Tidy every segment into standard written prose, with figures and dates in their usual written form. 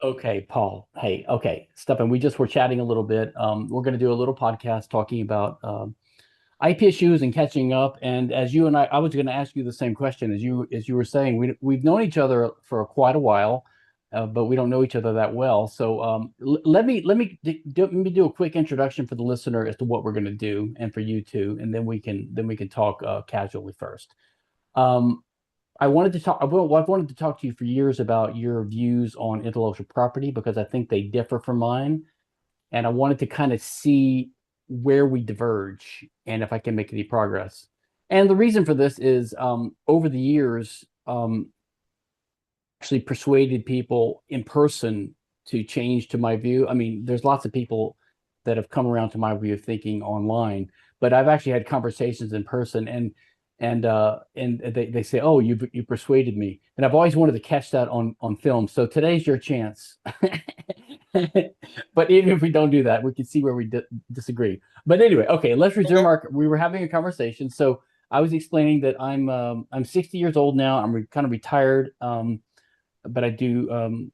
Okay, Paul. Hey, okay, Stefan, we just were chatting a little bit. We're going to do a little podcast talking about IP issues and catching up. And as you and I was going to ask you the same question as you were saying. We've known each other for quite a while, but we don't know each other that well. So let me do a quick introduction for the listener as to what we're going to do, and for you too, and then we can talk casually first. Um, I've wanted to talk to you for years about your views on intellectual property because I think they differ from mine, and I wanted to kind of see where we diverge and if I can make any progress. And the reason for this is over the years, actually persuaded people in person to change to my view. I mean, there's lots of people that have come around to my way of thinking online, but I've actually had conversations in person, and they say, "Oh, you persuaded me," and I've always wanted to catch that on film. So today's your chance. But even if we don't do that, we can see where we disagree. But anyway, okay, let's resume Okay. our. We were having a conversation, so I was explaining that I'm 60 years old now. I'm kind of retired. But I do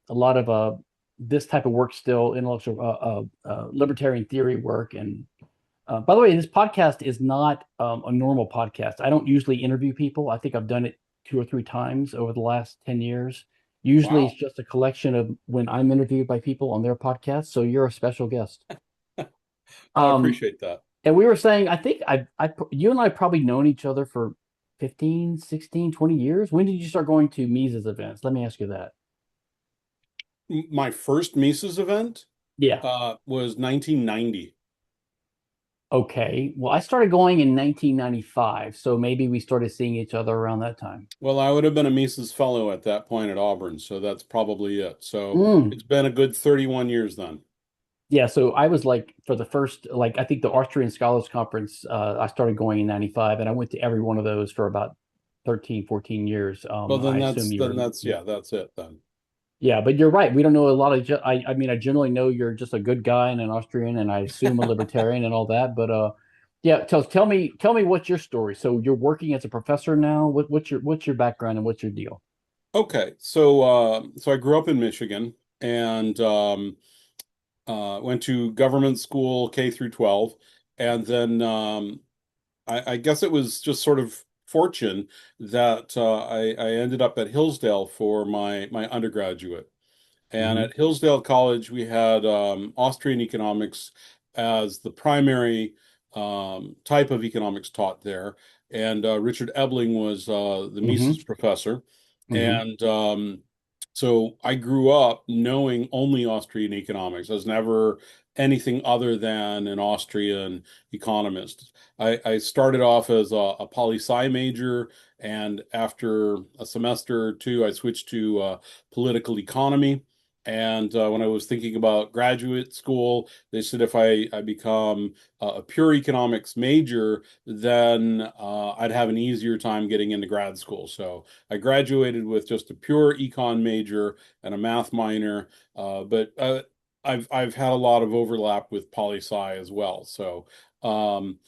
a lot of this type of work still, intellectual libertarian theory work. And by the way, this podcast is not a normal podcast. I don't usually interview people. I think I've done it two or three times over the last 10 years. Usually it's Wow. just a collection of when I'm interviewed by people on their podcast. So you're a special guest. I Um, appreciate that. and we were saying, I think you and I probably known each other for 15, 16, 20 years. When did you start going to Mises events? Let me ask you that. My first Mises event Yeah. was 1990. Okay. Well, I started going in 1995, so maybe we started seeing each other around that time. Well, I would have been a Mises fellow at that point at Auburn, so that's probably it. So Mm. it's been a good 31 years then. Yeah, so I was like for the first, like I think the Austrian Scholars Conference, I started going in 95, and I went to every one of those for about 13, 14 years. Well, I assume you then were, that's yeah. yeah, that's it then. Yeah, but you're right. We don't know a lot of, I mean, I generally know you're just a good guy and an Austrian, and I assume a libertarian and all that. But yeah, tell me what's your story. So you're working as a professor now. What's your background and what's your deal? Okay, so I grew up in Michigan and went to government school K through 12, and then I guess it was just sort of fortune that I ended up at Hillsdale for my undergraduate. And Hmm. at Hillsdale College, we had Austrian economics as the primary type of economics taught there. And Richard Ebling was the Mises Hmm. professor. Hmm. And so I grew up knowing only Austrian economics. I was never anything other than an Austrian economist. I started off as a poli-sci major, and after a semester or two, I switched to political economy. And when I was thinking about graduate school, they said if I become a pure economics major, then I'd have an easier time getting into grad school. So I graduated with just a pure econ major and a math minor, but I've had a lot of overlap with poli sci as well. Um,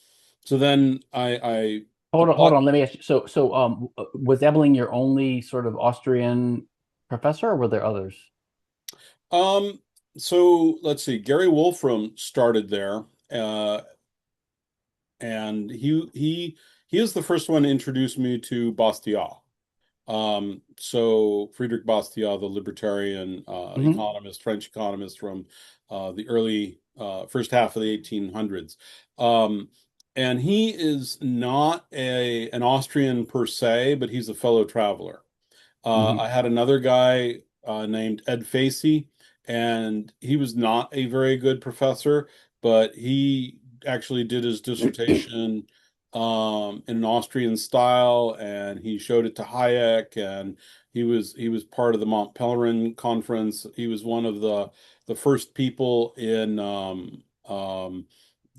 so then I Hold applied. on. Let me ask you. Was Ebeling your only sort of Austrian professor, or were there others? Um, so let's see. Gary Wolfram started there, uh, and he is the first one to introduce me to Bastiat. So Friedrich Bastiat, the libertarian Hmm. economist, French economist from the early first half of the 1800s. Um, and he is not a an Austrian per se, but he's a fellow traveler. Hmm. I had another guy named Ed Facey, and he was not a very good professor, but he actually did his dissertation in an Austrian style, and he showed it to Hayek, and he was part of the Mont Pelerin conference. He was one of the first people in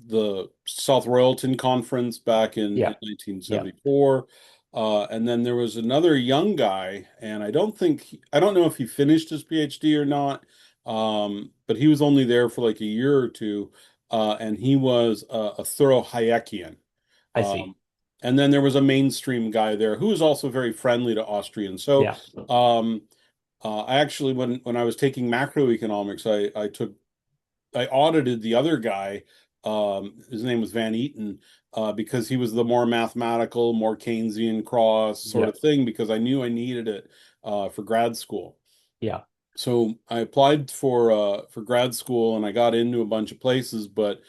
the South Royalton conference back in Yeah. Yeah. 1974. And then there was another young guy, and I don't know if he finished his PhD or not, but he was only there for like a year or two, and he was a thorough Hayekian. I see. Um, and then there was a mainstream guy there who was also very friendly to Austrians. So Yeah. um, I actually, when I was taking macroeconomics, I audited the other guy. His name was Van Eaton, because he was the more mathematical, more Keynesian cross sort Yeah. of thing, because I knew I needed it for grad school. Yeah. So I applied for grad school and I got into a bunch of places, but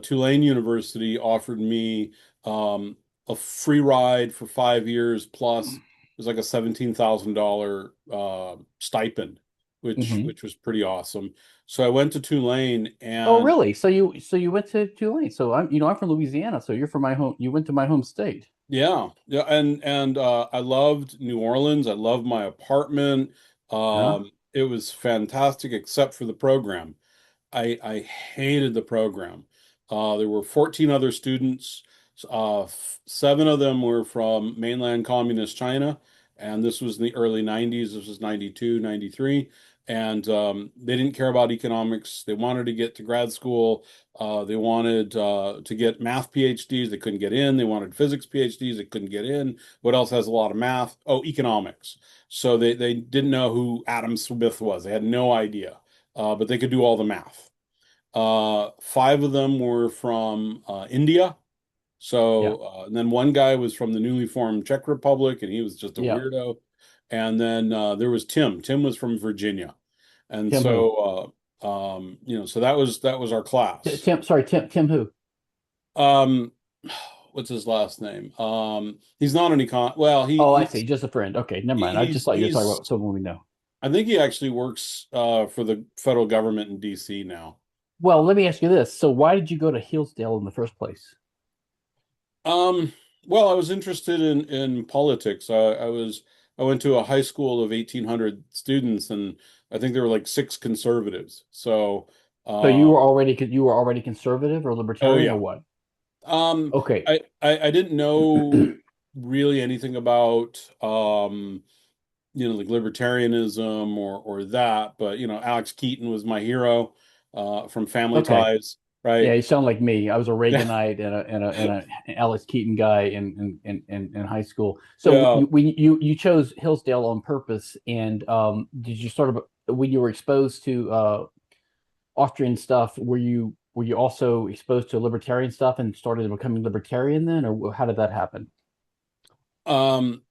Tulane University offered me a free ride for 5 years plus. It was like a $17,000 stipend, Hmm. which was pretty awesome. So I went to Tulane Oh, and really? So you went to Tulane. So I'm from Louisiana. So you're from my home. You went to my home state. yeah, and I loved New Orleans. I loved my apartment. Huh? It was fantastic except for the program. I hated the program. There were 14 other students. Seven of them were from mainland communist China, and this was in the early 90s. This was 92, 93. And they didn't care about economics. They wanted to get to grad school. They wanted to get math PhDs. They couldn't get in. They wanted physics PhDs. They couldn't get in. What else has a lot of math? Oh, economics. So they didn't know who Adam Smith was. They had no idea, but they could do all the math. Five of them were from India. Yeah. So, and then one guy was from the newly formed Czech Republic, and he was just a Yeah. weirdo. And then there was Tim. Tim was from Virginia, and Tim who? so that was our class. Tim. Sorry, Tim who? Um, what's his last name? He's not an econ. Well, Oh, I see. Just a friend. Okay, never mind. I just thought you were talking he's. about someone we know. I think he actually works for the federal government in DC now. Well, let me ask you this. So why did you go to Hillsdale in the first place? Um, well, I was interested in politics. I went to a high school of 1,800 students, and I think there were like six conservatives. So, So you were um, already conservative or oh libertarian or yeah. what? Um, Okay. I didn't know really anything about like libertarianism or that, but Alex Keaton was my hero from Family Okay. Ties, Yeah, right? you sound like me. I was a Yeah, Reaganite and a Alex Keaton guy in high school. So yeah. you chose Hillsdale on purpose, and did you sort of when you were exposed to Austrian stuff, were you also exposed to libertarian stuff and started becoming libertarian then, or how did that happen? Um,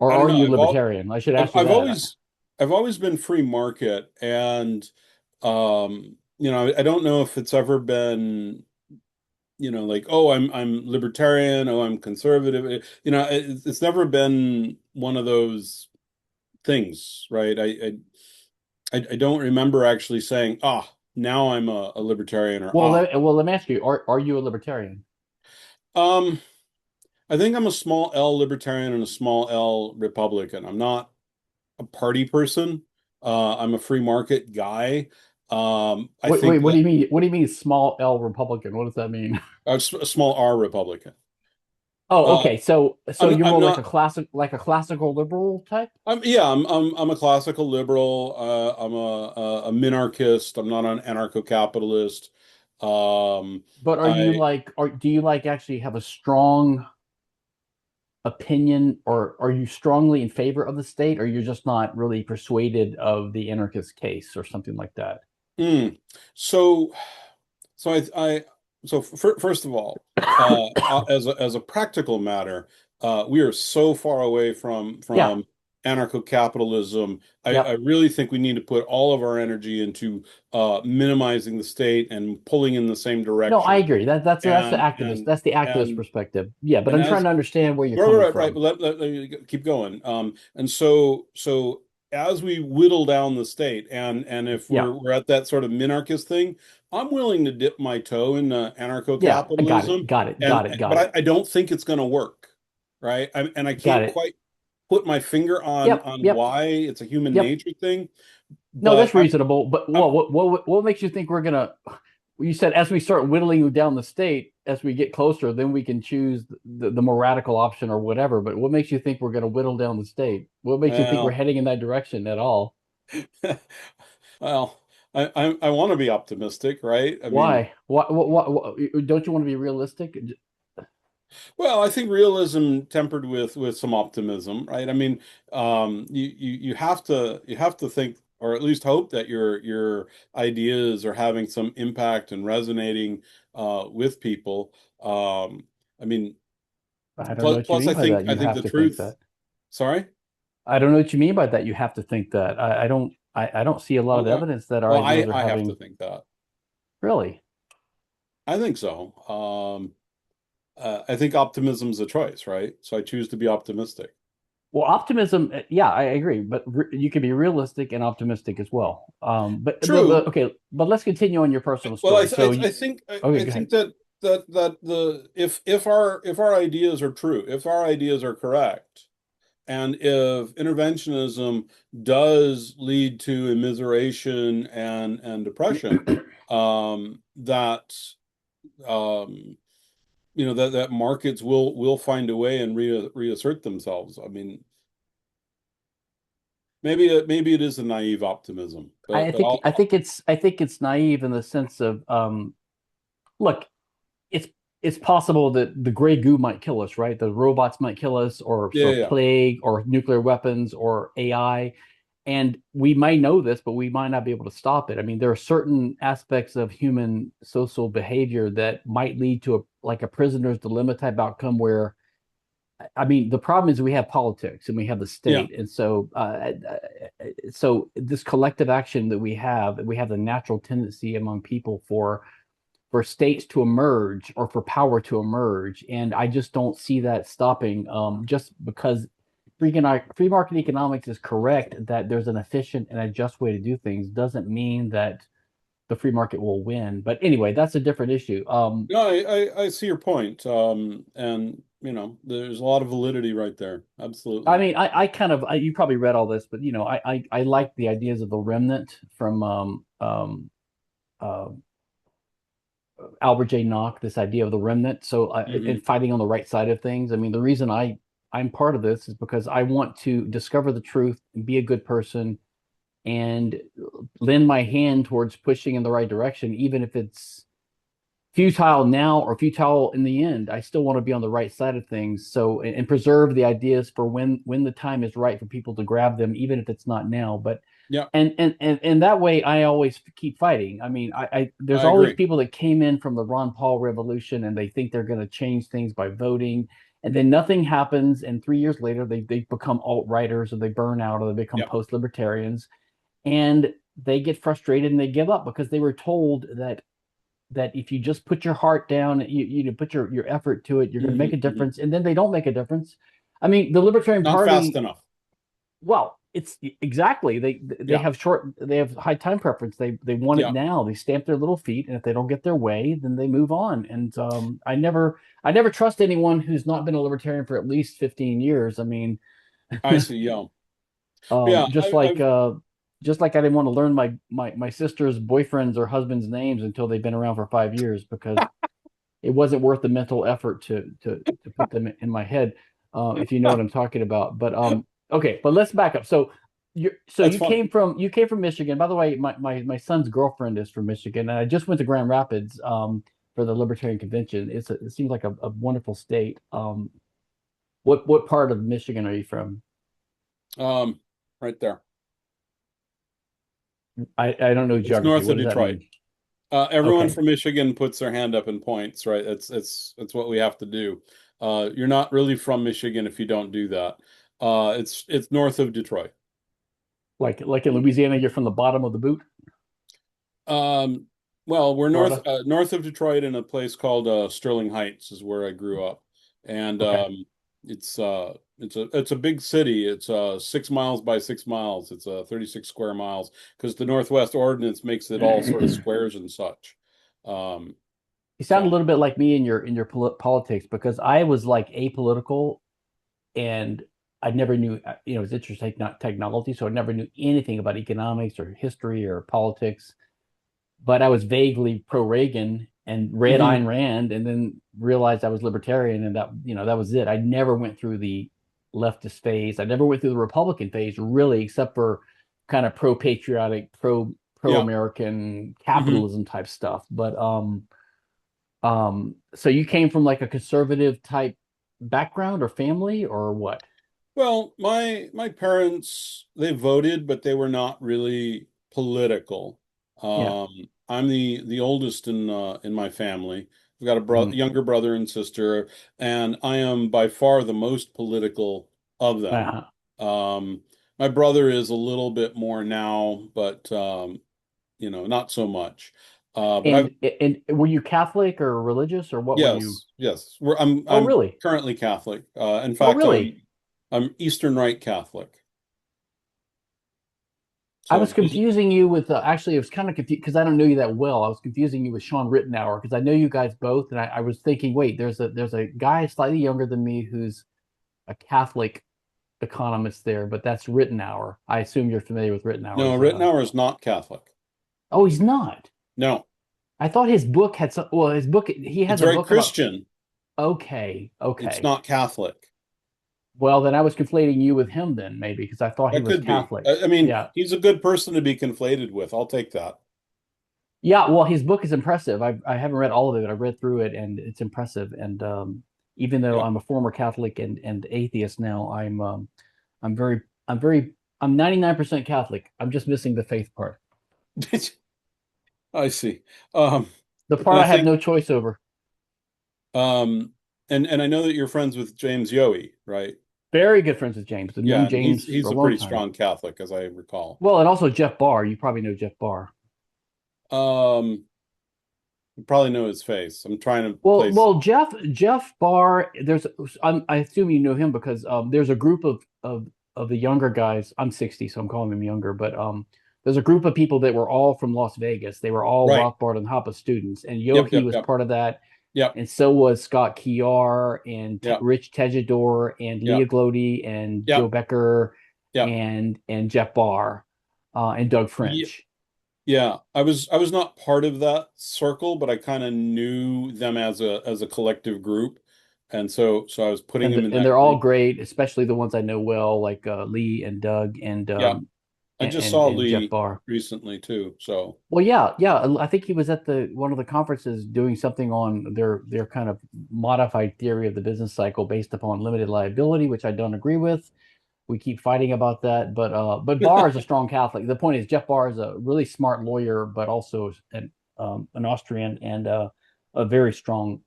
Or I don't are know. you libertarian? I should I've, ask you I've that. always I've always been free market, and I don't know if it's ever been, like, oh, I'm libertarian, oh, I'm conservative. It's never been one of those things, right? I don't remember actually saying, now I'm a libertarian, or Well, let me ask you: Are you a libertarian? um I think I'm a small L libertarian and a small L Republican. I'm not a party person. I'm a free market guy. I Wait, think what do that you mean? What do you mean small L Republican? What does that mean? a small R Republican. Oh, Uh, okay. So you're I'm more not. like a classical liberal type, I'm a classical liberal. I'm a minarchist. I'm not an anarcho-capitalist. Um, but I do you like actually have a strong opinion, or are you strongly in favor of the state, or you're just not really persuaded of the anarchist case or something like that? mm, so So first of all, as a practical matter, we are so far away Yeah. from anarcho-capitalism. I Yep. really think we need to put all of our energy into minimizing the state and pulling in the same No, I direction. agree. And and That's the activist and perspective. Yeah, but and I'm trying as to understand where you're Right, right, coming right, right. from. But let me keep going. And so as we whittle down the state, and if Yeah. we're at that sort of minarchist thing, I'm willing to dip my toe in Yeah, I got it. anarcho-capitalism, Got it. Got and it. but Got it. I don't think it's going to work, right? And I Got can't it. quite put my finger on Yep. Yep. why it's a human Yep. nature thing, No, but that's reasonable. But I'm what makes you think we're gonna? You said as we start whittling down the state, as we get closer, then we can choose the more radical option or whatever. But what makes you think we're gonna whittle down the state? What makes you think we're well, heading in that direction at all? well, I want to be optimistic, right? I mean. Why? Don't you want to be realistic? Well, I think realism tempered with some optimism, right? I mean, you have to think, or at least hope that your ideas are having some impact and resonating with people. I mean, I don't know what you plus mean by that. I You think have the to think truth. that. Sorry. I don't know what you mean by that. You have to think that. I don't see a lot of Well, evidence that our well, ideas are I have to having think that. really. I think so. I think optimism's a choice, right? So I choose to be optimistic. Well, optimism, yeah, I agree, but you can be realistic and optimistic as well. But True. okay, but let's continue on your personal Well, story. So I you, think okay, I go ahead. think that the if our ideas are true, if our ideas are correct, and if interventionism does lead to immiseration and depression, that that markets will find a way and reassert themselves. I mean, maybe it is a naive optimism, but I think it's naive in the sense of look, it's it's possible that the gray goo might kill us, right? The robots might kill us, or yeah. plague, or nuclear weapons, or AI. And we might know this, but we might not be able to stop it. I mean, there are certain aspects of human social behavior that might lead to like a prisoner's dilemma type outcome where, I mean, the problem is we have politics and we have the Yeah. state. And so this collective action that we have the natural tendency among people for states to emerge or for power to emerge. And I just don't see that stopping just because free market economics is correct that there's an efficient and a just way to do things doesn't mean that the free market will win. But anyway, that's a different issue. No, I see your point. And there's a lot of validity right there. I Absolutely. mean, you probably read all this, but I like the ideas of the remnant from uh, Albert J. Nock, this idea of the remnant. So, Hmm. and fighting on the right side of things. I mean, the reason I'm part of this is because I want to discover the truth and be a good person and lend my hand towards pushing in the right direction, even if it's futile now or futile in the end. I still want to be on the right side of things. So, and preserve the ideas for when the time is right for people to grab them, even if it's not now. But Yeah, and that way I always keep fighting. I mean, I there's I all these agree. people that came in from the Ron Paul revolution and they think they're going to change things by voting, and then nothing happens, and 3 years later they become alt-righters or they burn out or they become Yeah, post-libertarians, and they get frustrated and they give up because they were told that if you just put your heart down, you put your effort to it, you're going to make a hmm. difference, and then they don't make a difference. I mean, the Libertarian Not fast Party, enough. well, it's exactly Yeah, they have high time preference. They want it yeah. now. They stamp their little feet, and if they don't get their way, then they move on. And I never trust anyone who's not been a libertarian for at least 15 years. I mean, I see. Yeah, yeah. just like just like I didn't want to learn my sister's boyfriends or husbands' names until they've been around for 5 years because it wasn't worth the mental effort to put them in my head, if you know what I'm talking about. But okay, but let's back up. That's fun. You came from Michigan. By the way, my son's girlfriend is from Michigan, and I just went to Grand Rapids for the Libertarian Convention. It seems like a wonderful state. What part of Michigan are you from? Um, right there. I don't know It's geography. north What of does that Detroit. mean? Everyone Okay, from Michigan puts their hand up and points, right? It's what we have to do. You're not really from Michigan if you don't do that. It's north of Detroit. like in Louisiana, you're from the bottom of the boot, Um, well, we're Florida. north of Detroit in a place called Sterling Heights is where I grew up, and Okay. it's a big city. It's 6 miles by 6 miles. It's 36 square miles because the Northwest Ordinance makes it all sort of squares and such. Um, You sound a so little bit like me in your politics because I was like apolitical and I never knew, it's interesting, not technology, so I never knew anything about economics or history or politics. But I was vaguely pro Reagan and read mhm. Ayn Rand, and then realized I was libertarian, and that was it. I never went through the leftist phase. I never went through the Republican phase, really, except for kind of pro patriotic, pro Yeah. American Hmm. capitalism type stuff. But So you came from like a conservative type background or family or what? Well, my parents, they voted, but they were not really political. Yeah. I'm the oldest in my family. I've got a Mhm. younger brother and sister, and I am by far the most political of them. Uh-huh. Um, my brother is a little bit more now, but not so much. But I've And were you Catholic or religious or what were you? Yes, yes. Oh, I'm really? currently Catholic. In Oh, fact, really? I'm Eastern Rite Catholic. I So was confusing you with actually, I was kind of confused because I don't know you that well. I was confusing you with Sean Rittenauer because I know you guys both, and I was thinking, wait, there's a guy slightly younger than me who's a Catholic economist there, but that's Rittenauer. I assume you're familiar with no, Rittenauer's. Rittenauer is not Catholic. Oh, he's not. No, I thought his book had some. Well, his book he it's has a very book about. Christian. Okay, It's okay. not Catholic. Well, then I was conflating you with him then maybe because I thought he That was could be. Catholic. I mean, Yeah, he's a good person to be conflated with. I'll take that. yeah. Well, his book is impressive. I haven't read all of it. I've read through it and it's impressive. And even though Yeah. I'm a former Catholic and atheist now, I'm very I'm very I'm 99% Catholic. I'm just missing the faith part, I see. Um, the and part I I have think, no choice over. um, and I know that you're friends with James Yohe, right? Very good friends with James. I've Yeah, known and James for he's a a long pretty time. strong Catholic, as I recall. Well, and also Jeff Barr. You probably know Jeff Barr. Um, you probably know his face. I'm trying to Well, place. well, Jeff Barr. I assume you know him because there's a group of the younger guys. I'm 60, so I'm calling him younger. But there's a group of people that were all from Las Vegas. They were all Right. Rothbard and Hoppe students, and Yep, Yohi yep, was yep, part of that, yep, and so was Scott Kiar and yep, Rich Tejador and Leah yep, Glody and Joe yep, Becker yep. and Jeff Barr and Doug Ye- French. Yeah, I was not part of that circle, but I kind of knew them as a collective group, and so I was putting them in And that they're all group. great, especially the ones I know well, like Lee and Doug Yeah, I just saw and Jeff Lee Barr. recently too. So Well, yeah, yeah. I think he was at the one of the conferences doing something on their kind of modified theory of the business cycle based upon limited liability, which I don't agree with. We keep fighting about that, but Barr is a strong Catholic. The point is, Jeff Barr is a really smart lawyer, but also an Austrian and a very strong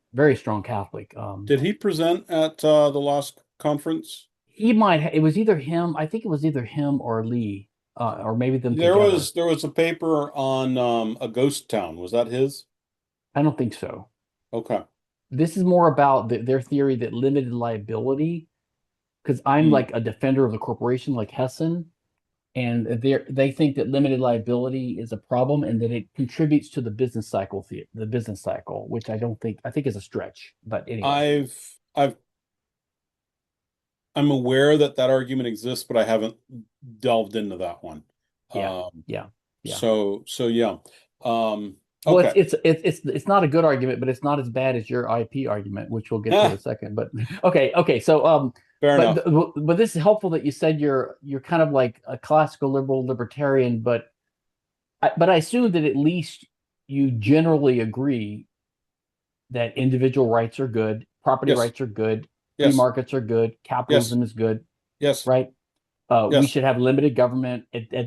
Catholic. did he present at the last conference? He might. It was either him. I think it was either him or Lee, or maybe them together. There was a paper on a ghost town. Was that his? I don't think so. Okay. This is more about their theory that limited liability, because I'm Hmm. like a defender of the corporation, like Hessen, and they think that limited liability is a problem and that it contributes to the business cycle, which I think is a stretch. But anyway, I've I'm aware that that argument exists, but I haven't delved into that one. yeah, Um, yeah, yeah. so yeah. Um, Well, okay. it's not a good argument, but it's not as bad as your IP argument, which we'll get to in a Ah, second. But okay. So fair enough. but this is helpful that you said you're kind of like a classical liberal libertarian, but I assume that at least you generally agree that individual rights are good, property Yes, rights are good, free yes, markets are good, yes, capitalism is good, yes, right? We yes, should have limited government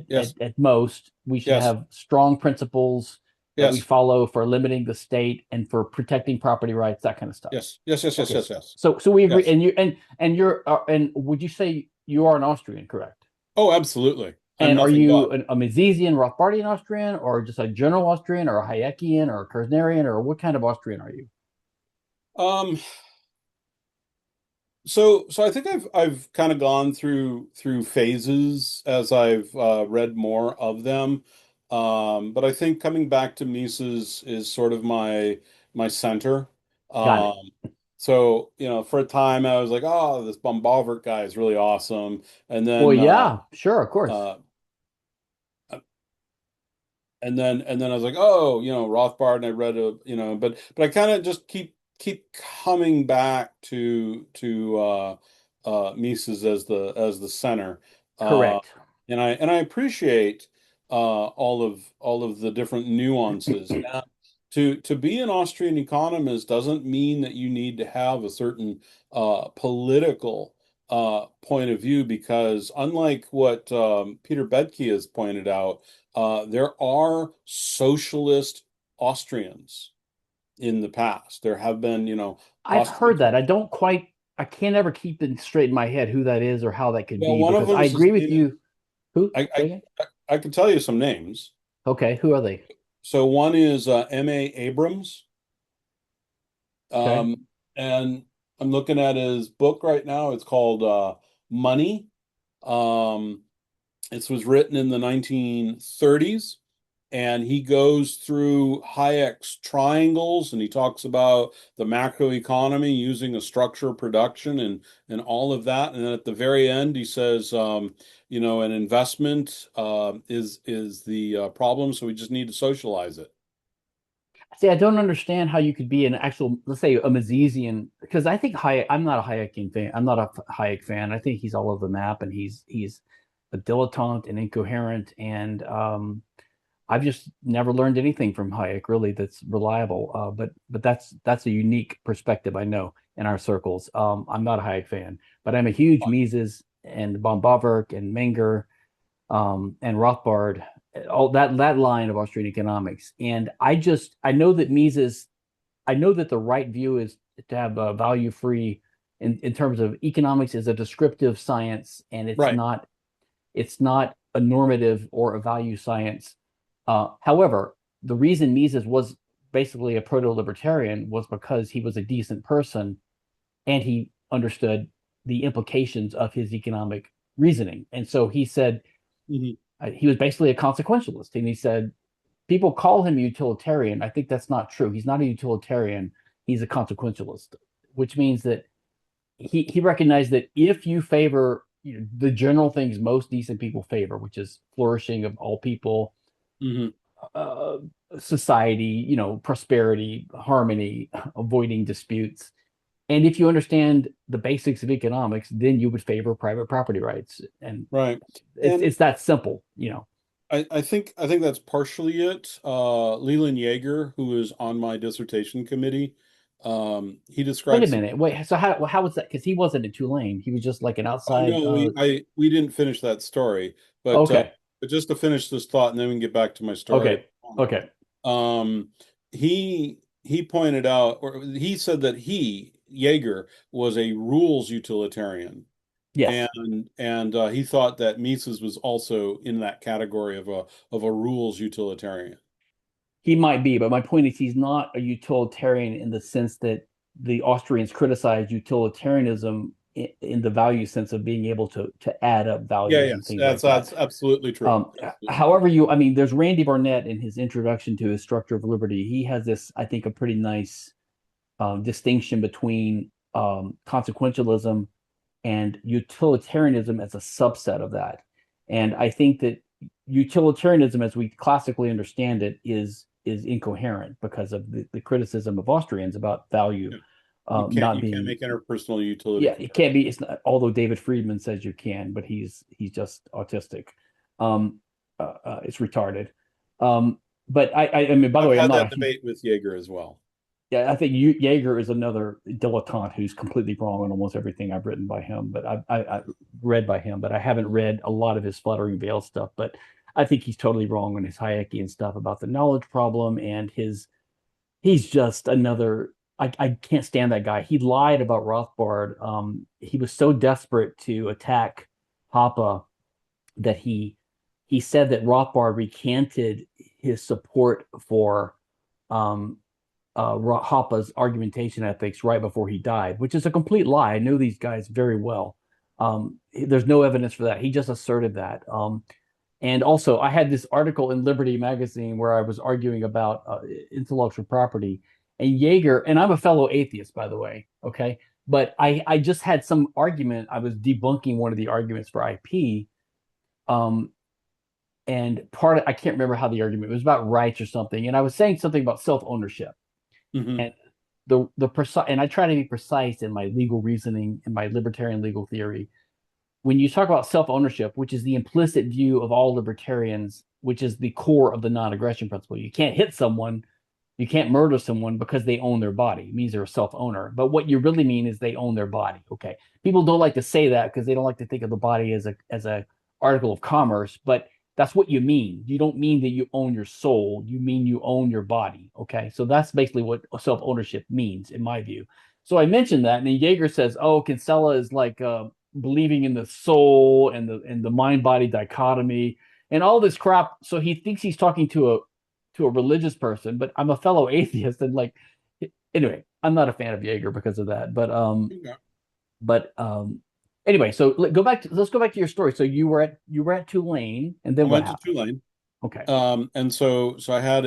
yes, at most. We should yes, have strong principles that we yes, follow for limiting the state and for protecting property rights, that kind of stuff. yes, yes, yes, yes, Okay, yes, yes, so we agree, yes. and you're and would you say you are an Austrian, correct? Oh, absolutely. I'm And are nothing you but. a Misesian, Rothbardian Austrian, or just a general Austrian, or a Hayekian, or a Kersnerian, or what kind of Austrian are you? Um, so I think I've kind of gone through phases as I've read more of them. But I think coming back to Mises is sort of my center. Got it. Um, so for a time I was like, oh, this Baumbolvert guy is really awesome, and Well, then yeah, sure, of course. uh, and then I was like, oh, Rothbard, and I read but I kind of just keep coming back to Mises as the center. Uh Correct. and I appreciate all of the different nuances. Now, To be an Austrian economist doesn't mean that you need to have a certain political point of view, because unlike what Peter Bedke has pointed out, there are socialist Austrians in the past. There have been, I've Austrian. heard that. I can't ever keep it straight in my head who that is or how that could Well, be one of because them I is his agree with name. you. Who? I, Say I again? I can tell you some names. Okay, who are they? So one is M.A. Abrams. Okay. Um, and I'm looking at his book right now. It's called Money. Um, it was written in the 1930s, and he goes through Hayek's triangles, and he talks about the macroeconomy using a structure of production and all of that. And then at the very end, he says, an investment is the problem, so we just need to socialize it. See, I don't understand how you could be an actual, let's say, a Misesian, because I think Hayek. I'm not a Hayekian fan. I'm not a Hayek fan. I think he's all over the map, and he's a dilettante and incoherent. And I've just never learned anything from Hayek really that's reliable. But that's a unique perspective I know in our circles. I'm not a Hayek fan, but I'm a huge Mises and von Bauwerk and Menger and Rothbard, all that line of Austrian economics. And I know that Mises, I know that the right view is to have a value free in terms of economics is a descriptive science, and Right. it's not a normative or a value science. However, the reason Mises was basically a proto-libertarian was because he was a decent person and he understood the implications of his economic reasoning. And so he said, Mhm. he was basically a consequentialist. And he said, people call him utilitarian. I think that's not true. He's not a utilitarian. He's a consequentialist, which means that he recognized that if you favor the general things most decent people favor, which is flourishing of all people, Mhm. uh, society, prosperity, harmony, avoiding disputes. And if you understand the basics of economics, then you would favor private property rights. And Right. it's And it's that simple. I think that's partially it. Leland Yeager, who is on my dissertation committee, he Wait a describes. minute. Wait. So how was that? Because he wasn't in Tulane. He was just like an Oh outside. no, we didn't finish that story, but Okay. just to finish this thought, and then we can get back to my story. Okay. Okay. Um, he pointed out, or he said that Yeager was a rules utilitarian, Yes. and he thought that Mises was also in that category of a rules utilitarian. He might be, but my point is he's not a utilitarian in the sense that the Austrians criticized utilitarianism in the value sense of being able to add up Yeah, values and yes, things that's like that. that's absolutely true. Absolutely true. However, I mean, there's Randy Barnett in his introduction to his Structure of Liberty. He has this, I think, a pretty nice distinction between consequentialism and utilitarianism as a subset of that. And I think that utilitarianism, as we classically understand it, is incoherent because of the criticism of Austrians about value Yeah. You can't not you can't being. make interpersonal utility Yeah, it can't comparisons. be. It's not, although David Friedman says you can, but he's just autistic. Um, it's retarded. But I mean, by the I've way, I'm had not that a huge. debate with Yeager as well. Yeah, I think Jaeger is another dilettante who's completely wrong on almost everything I've written by him, but I read by him, but I haven't read a lot of his Fluttering Veil stuff. But I think he's totally wrong on his Hayekian stuff about the knowledge problem and he's just another. I can't stand that guy. He lied about Rothbard. He was so desperate to attack Hoppe that he said that Rothbard recanted his support for um, Hoppe's argumentation ethics right before he died, which is a complete lie. I know these guys very well. There's no evidence for that. He just asserted that. And also, I had this article in Liberty magazine where I was arguing about intellectual property. And Jaeger, and I'm a fellow atheist, by the way, okay? But I just had some argument. I was debunking one of the arguments for IP. Um, and I can't remember how the argument was about rights or something. And I was saying something about self ownership. Hmm. And the precise, and I try to be precise in my legal reasoning and my libertarian legal theory. When you talk about self-ownership, which is the implicit view of all libertarians, which is the core of the non-aggression principle, you can't hit someone You can't murder someone because they own their body. It means they're a self-owner. But what you really mean is they own their body. Okay. People don't like to say that because they don't like to think of the body as a article of commerce, but that's what you mean. You don't mean that you own your soul. You mean you own your body. Okay. So that's basically what self-ownership means, in my view. So I mentioned that, and then Jaeger says, "Oh, Kinsella is like believing in the soul and the mind-body dichotomy and all this crap." So he thinks he's talking to a religious person, but I'm a fellow atheist, and like, anyway, I'm not a fan of Jaeger because of that. Yeah. But anyway, so let's go back to your story. So you were at Tulane, and I then what went to happened? Tulane. Okay, And so I had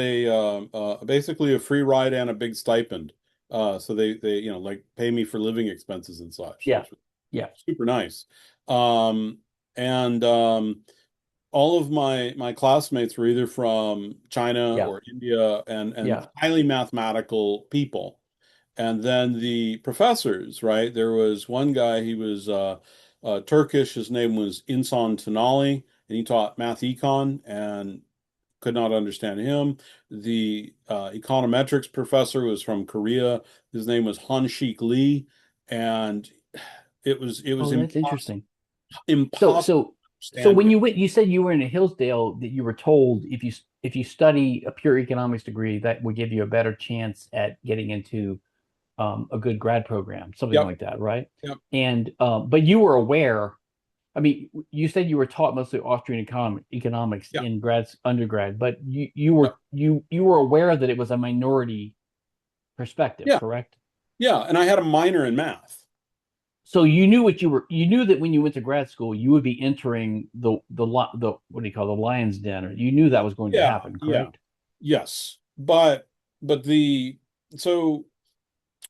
basically a free ride and a big stipend. So they like pay me for living expenses and such, yeah, which was yeah, super nice. And all of my classmates were either from China yeah, or India and yeah. highly mathematical people. And then the professors, right? There was one guy, he was Turkish. His name was Insan Tonali, and he taught math econ and could not understand him. The econometrics professor was from Korea. His name was Han-Shik Lee, and it was Oh, that's interesting. So impossible so to so understand when him. you went, you said you were in a Hillsdale that you were told if you study a pure economics degree, that would give you a better chance at getting into a good grad program, something Yep, like that, right? yep, And but you were aware. I mean, you said you were taught mostly Austrian economics yep, in undergrad, but yep, you were aware that it was a minority perspective, yeah, correct? yeah. And I had a minor in math. So you knew you knew that when you went to grad school, you would be entering the what do you call the lion's den, or you knew that was going to Yeah, happen, yeah, correct? yes. But the so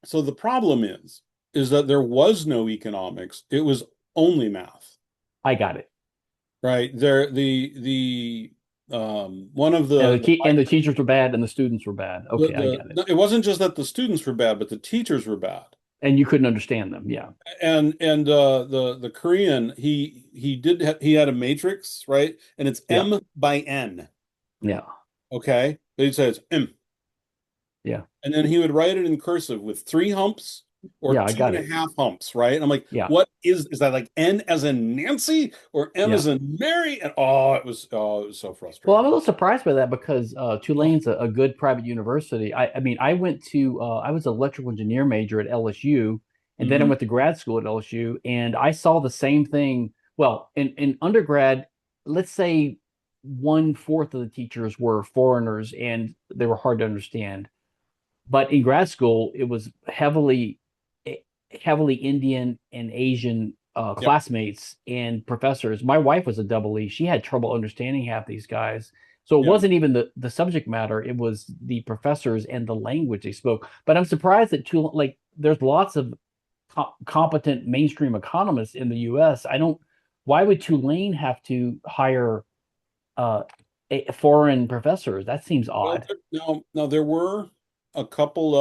so the problem is that there was no economics. It was only math, I got it. right? There the one of And the the teachers were bad and the students were bad. Okay, I the get it. no, it wasn't just that the students were bad, but the teachers were bad. And you couldn't understand them. Yeah. And the Korean he had a matrix, right? And it's Yeah. M by N, Yeah. okay? He says M. Yeah. And then he would write it in cursive with three humps or Yeah, I two got and a it. half humps, right? And I'm like, Yeah. what is that like N as in Nancy or M Yeah. as in Mary? And it was so Well, I'm a frustrating. little surprised by that because Oh, Tulane's a good private university. I mean, I was an electrical engineer major at LSU, and then I hmm. went to grad school at LSU, and I saw the same thing. Well, in undergrad, let's say one-fourth of the teachers were foreigners and they were hard to understand. But in grad school, it was heavily Indian and Asian Yep, classmates and professors. My wife was a double E. She had trouble understanding half these guys. So it yeah. wasn't even the subject matter, it was the professors and the language they spoke. But I'm surprised that there's lots of competent mainstream economists in the US. I don't Why would Tulane have to hire uh, foreign professors? That seems Well, odd. now there were a couple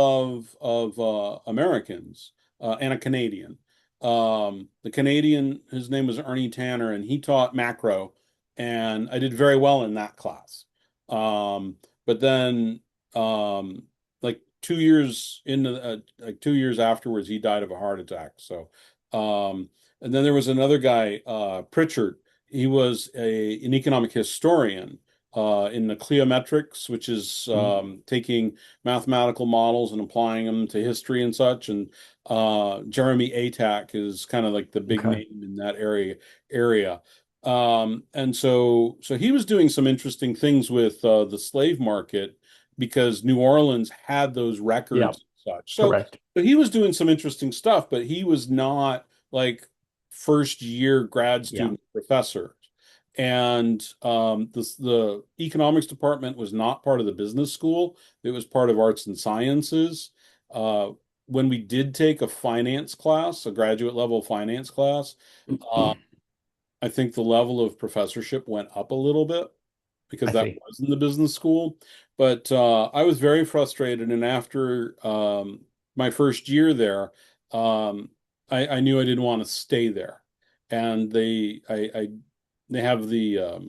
of Americans and a Canadian. The Canadian, his name was Ernie Tanner, and he taught macro, and I did very well in that class. But then, like 2 years into like 2 years afterwards, he died of a heart attack. So, and then there was another guy, Pritchard. He was an economic historian in the cliometrics, which is Mhm. taking mathematical models and applying them to history and such. And Jeremy Atack is kind of like the big Okay. name in that area. And so he was doing some interesting things with the slave market because New Orleans had those Yeah, records and such. correct. So he was doing some interesting stuff, but he was not like first year grad Yeah. student professor. And the economics department was not part of the business school. It was part of arts and sciences. Uh, when we did take a finance class, a graduate level finance class, uh, I think the level of professorship went up a little bit because I that see. was in the business school. But I was very frustrated. And after my first year there, I knew I didn't want to stay there. And they have the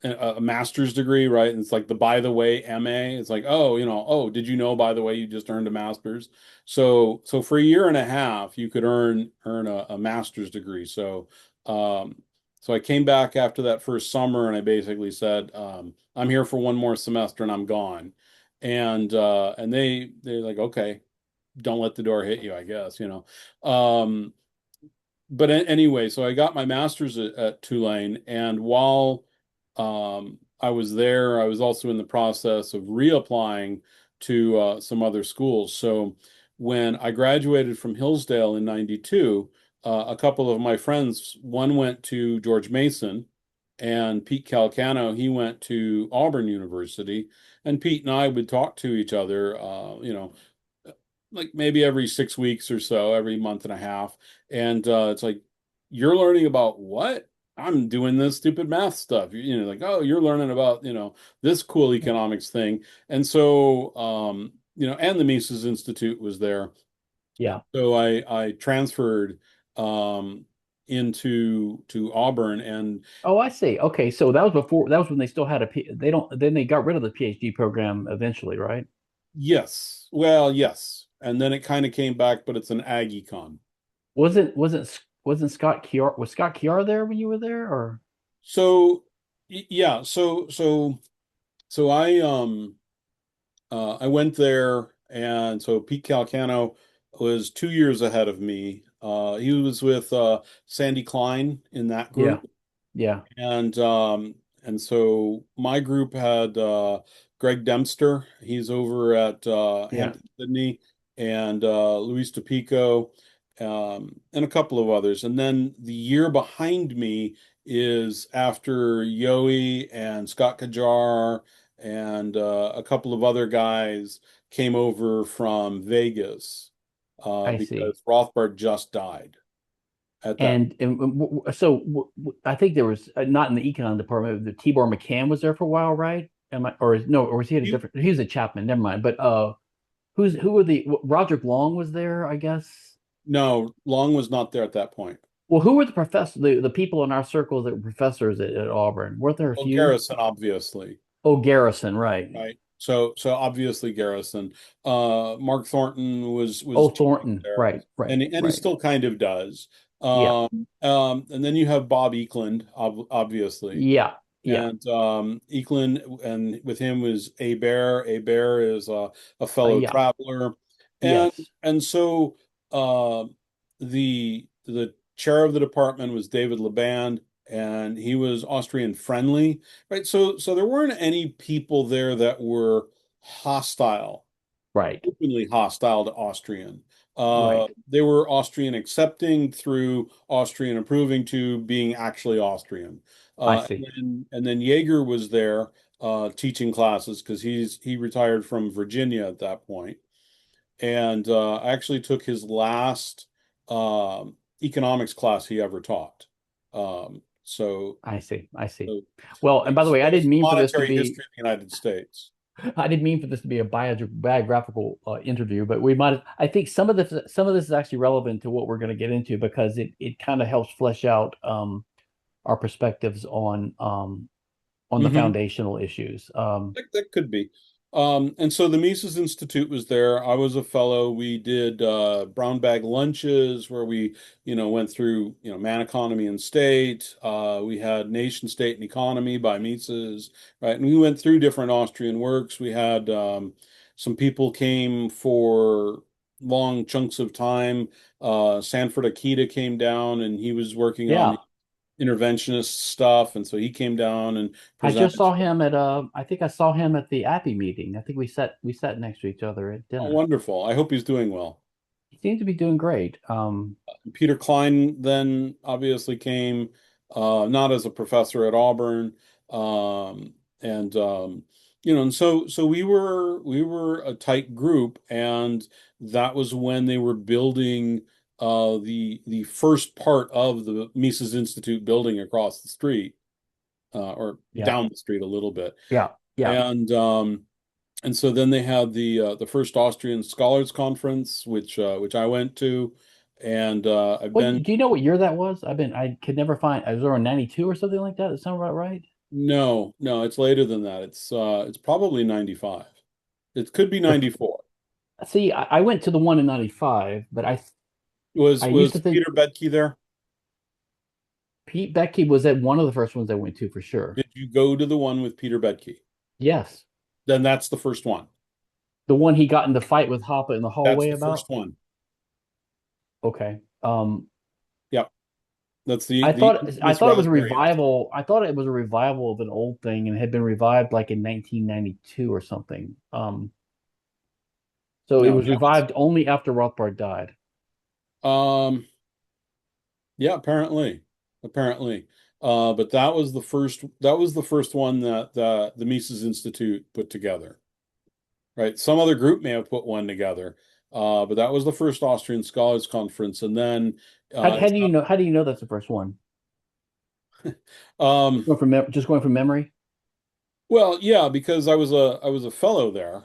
a master's degree, right? And it's like the by the way MA. It's like, oh, oh, did you know by the way you just earned a master's? So for a year and a half, you could earn a master's degree. Um, so I came back after that first summer, and I basically said, I'm here for one more semester and I'm gone. And they're like, okay, don't let the door hit you, I guess. But anyway, so I got my master's at Tulane, and while I was there, I was also in the process of reapplying to some other schools. So when I graduated from Hillsdale in '92, a couple of my friends, one went to George Mason, and Pete Calcano, he went to Auburn University, and Pete and I would talk to each other, like maybe every 6 weeks or so, every month and a half. And it's like, you're learning about what? I'm doing this stupid math stuff. Like, oh, you're learning about, this cool economics thing. And so, and the Mises Institute was there. Yeah. So I transferred into to Auburn, and Oh, I see. Okay, so that was before. That was when they still had a. They don't. Then they got rid of the PhD program eventually, right? yes, well, yes. And then it kind of came back, but it's an ag econ. Wasn't Scott Kiar was Scott Kiar there when you were there, or So yeah, so I went there, and so Pete Calcano was 2 years ahead of me. He was with Sandy Klein in that yeah, group, yeah, and so my group had Greg Dempster. He's over at yeah, Hampton Sydney, and Luis DePico, and a couple of others. And then the year behind me is after Yoey and Scott Kajar and a couple of other guys came over from Vegas I see. because Rothbard just died at that. So I think there was not in the econ department. The Tibor McCann was there for a while, right? Am I or is no, or was he at a different? He was a Chapman. Never mind. But who were the Roger Long was there, I guess. No, Long was not there at that point. Well, who were the professors? The people in our circle that were professors at Auburn? Weren't there a Well, few? Garrison, obviously, Oh, Garrison, right? right? So obviously Garrison. Mark Thornton was Oh, teaching Thornton, there, right, right, and he right. still kind of does. Yeah, And then you have Bob Eklund, obviously, yeah, yeah, and Eklund, and with him was A Bear. A Bear is a fellow yeah. traveler, and Yes, and so the chair of the department was David Laband, and he was Austrian friendly, right? So there weren't any people there that were hostile, right, openly hostile to Austrian. right. They were Austrian accepting through Austrian approving to being actually Austrian. I And see. then Jaeger was there teaching classes because he retired from Virginia at that point, and I actually took his last economics class he ever taught. Um, so, I see. I see. so Well, and by the way, it was monetary history of the United States. I didn't mean for this to be a biographical interview, but we might. I think some of this is actually relevant to what we're going to get into because it kind of helps flesh out our perspectives on the Hmm. foundational issues. That could be. And so the Mises Institute was there. I was a fellow. We did brown bag lunches where we, went through, man economy and state. We had nation, state, and economy by Mises, right? And we went through different Austrian works. We had some people came for long chunks of time. Sanford Akita came down, and he was working on the Yeah, interventionist stuff, and so he came down and I just presented. saw him at I think I saw him at the Appy meeting. I think we sat next to each other at Oh, dinner. wonderful. I hope he's doing well. He seemed to be doing great. Peter Klein then obviously came, not as a professor at Auburn, and and so we were a tight group, and that was when they were building the first part of the Mises Institute building across the street, or Yeah, down the street a little bit, yeah, yeah. and so then they had the first Austrian Scholars Conference, which I went to, and I've What been do you know what year that was? I could never find. I was around 92 or something like that. Does that sound about right? No, no, it's later than that. It's probably 95. It could be The 94. See, I went to the one in 95, but Was I used to was think Peter Bedke there? Pete Becky was at one of the first ones I went to for sure. Did you go to the one with Peter Bedke? Yes. Then that's the first one. The one he got in the fight with Hoppa in the That's hallway the first about? one. Okay. Yep. That's I the thought I infamous thought it was a raspberry incident. revival. I thought it was a revival of an old thing and had been revived like in 1992 or something. So it No, was now it's revived only after Rothbard died. um yeah, apparently. But that was the first one that the Mises Institute put together. Right. Some other group may have put one together. But that was the first Austrian Scholars Conference. And then How it's do you know? How do you know that's the first one? um Just going from memory. well, yeah, because I was a fellow there.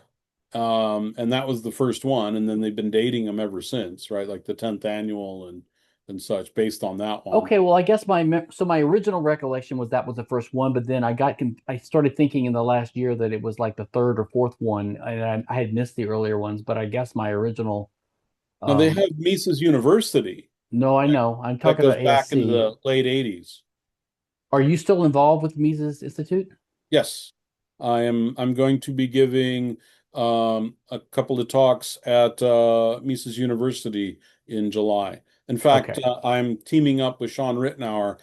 And that was the first one, and then they've been dating them ever since, right? Like the 10th annual and such based on that one. Okay, well, I guess my original recollection was that was the first one, but then I started thinking in the last year that it was like the third or fourth one, and I had missed the earlier ones. But I guess my original, Now they um, have Mises University no, I know I'm that talking goes about back into ASC. the late 80s. Are you still involved with Mises Institute? Yes, I'm going to be giving a couple of talks at Mises University in July. In fact, Okay. I'm teaming up with Sean Rittenauer.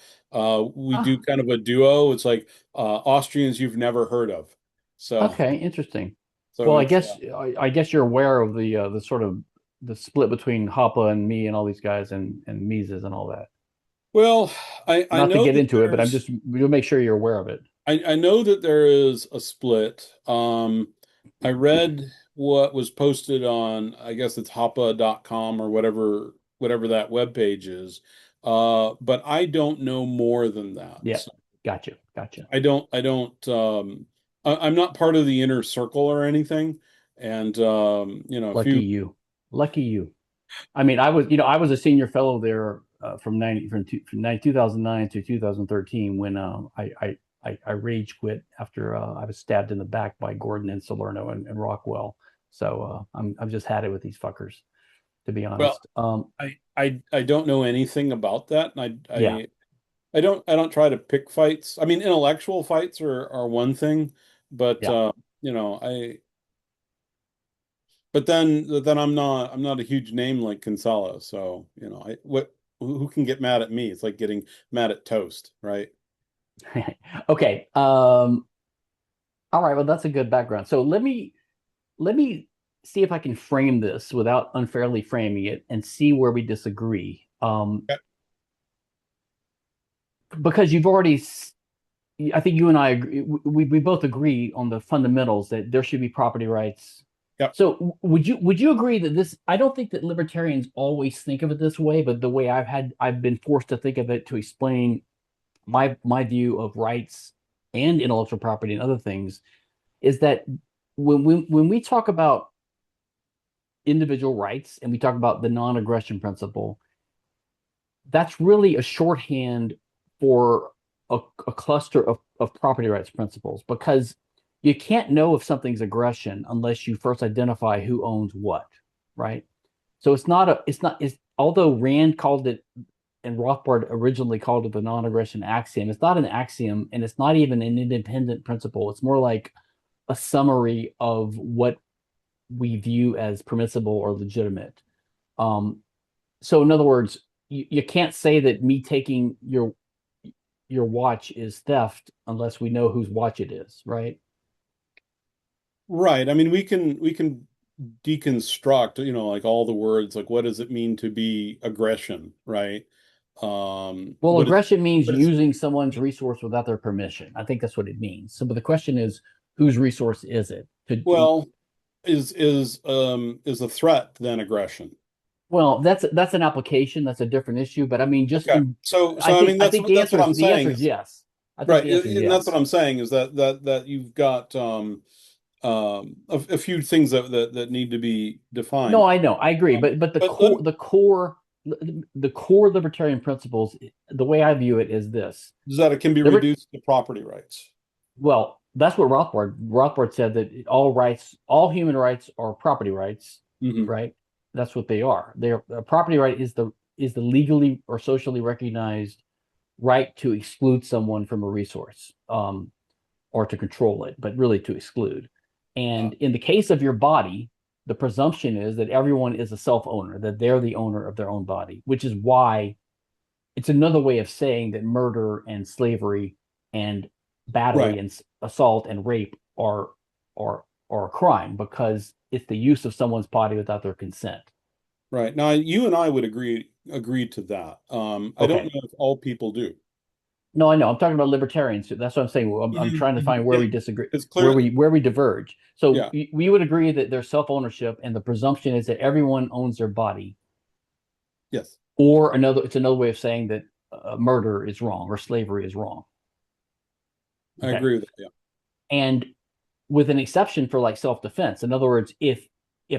We do Ah, kind of a duo. It's like Austrians you've never heard of. So okay, interesting. so Well, it's I guess you're aware of the sort of the split between Hoppe and me and all these guys and Mises and all that. well, I Not to know get that into it, but we'll make sure you're aware of it. I know that there is a split. I read what was posted on, I guess it's hoppa.com or whatever that web page is. But I don't know more than that. Yeah, So gotcha. I don't I'm not part of the inner circle or anything. And you know, if Lucky you you. Lucky you. I mean, I was a senior fellow there from 2009 to 2013 when I rage quit after I was stabbed in the back by Gordon and Salerno and Rockwell. So I've just had it with these fuckers, to be well, honest. I don't know anything about that. And Yeah, I don't try to pick fights. I mean, intellectual fights are one thing, but yeah. you know, then I'm not a huge name like Kinsella, so you know, I what who can get mad at me? It's like getting mad at toast, right? Okay. All right. Well, that's a good background. So let me see if I can frame this without unfairly framing it and see where we disagree. Yep. Because I think you and I agree, we both agree on the fundamentals that there should be property rights. Yep. So would you agree that this? I don't think that libertarians always think of it this way, but the way I've been forced to think of it to explain my view of rights and intellectual property and other things is that when we talk about individual rights and we talk about the non-aggression principle, that's really a shorthand for a cluster of property rights principles because you can't know if something's aggression unless you first identify who owns what, right? So it's although Rand called it and Rothbard originally called it the non-aggression axiom, it's not an axiom and it's not even an independent principle. It's more like a summary of what we view as permissible or legitimate. Um, so in other words, you can't say that me taking your watch is theft unless we know whose watch it is, right? Right. I mean, we can deconstruct, you know, like all the words, like what does it mean to be aggression, right? Well, aggression means What is using someone's resource without their permission. I think that's what it means. So, but the question is, whose resource is it? well, is a threat than aggression. Well, that's an application. That's a different issue. But I mean, Okay. So I mean I think that's what I'm the saying answer is is yes. I think right, the answer is and that's what yes. I'm saying is that you've got a few things that need to be No, defined. I know, I agree. But But let the core libertarian principles, the way I view it is this: is that it can be Liber reduced to property rights. Well, that's what Rothbard said, that all human rights are property rights, Hmm. right? That's what they are. They're a property right is the legally or socially recognized right to exclude someone from a resource, or to control it, but really to exclude. Uh, And in the case of your body, the presumption is that everyone is a self owner, that they're the owner of their own body, which is why it's another way of saying that murder and slavery and right, battery and assault and rape are a crime, because it's the use of someone's body without their consent. right. Now, you and I would agree to that. I don't know Okay. if all people do. No, I know. I'm talking about libertarians. That's what I'm saying. I'm Mhm, trying to mhm. find where Yeah, we disagree, it's where clear. we diverge. So Yeah. we would agree that there's self-ownership, and the presumption is that everyone owns their body. Yes, Or it's another way of saying that murder is wrong or slavery is wrong. I Okay. agree with that. Yeah. And with an exception for like self-defense. In other words, if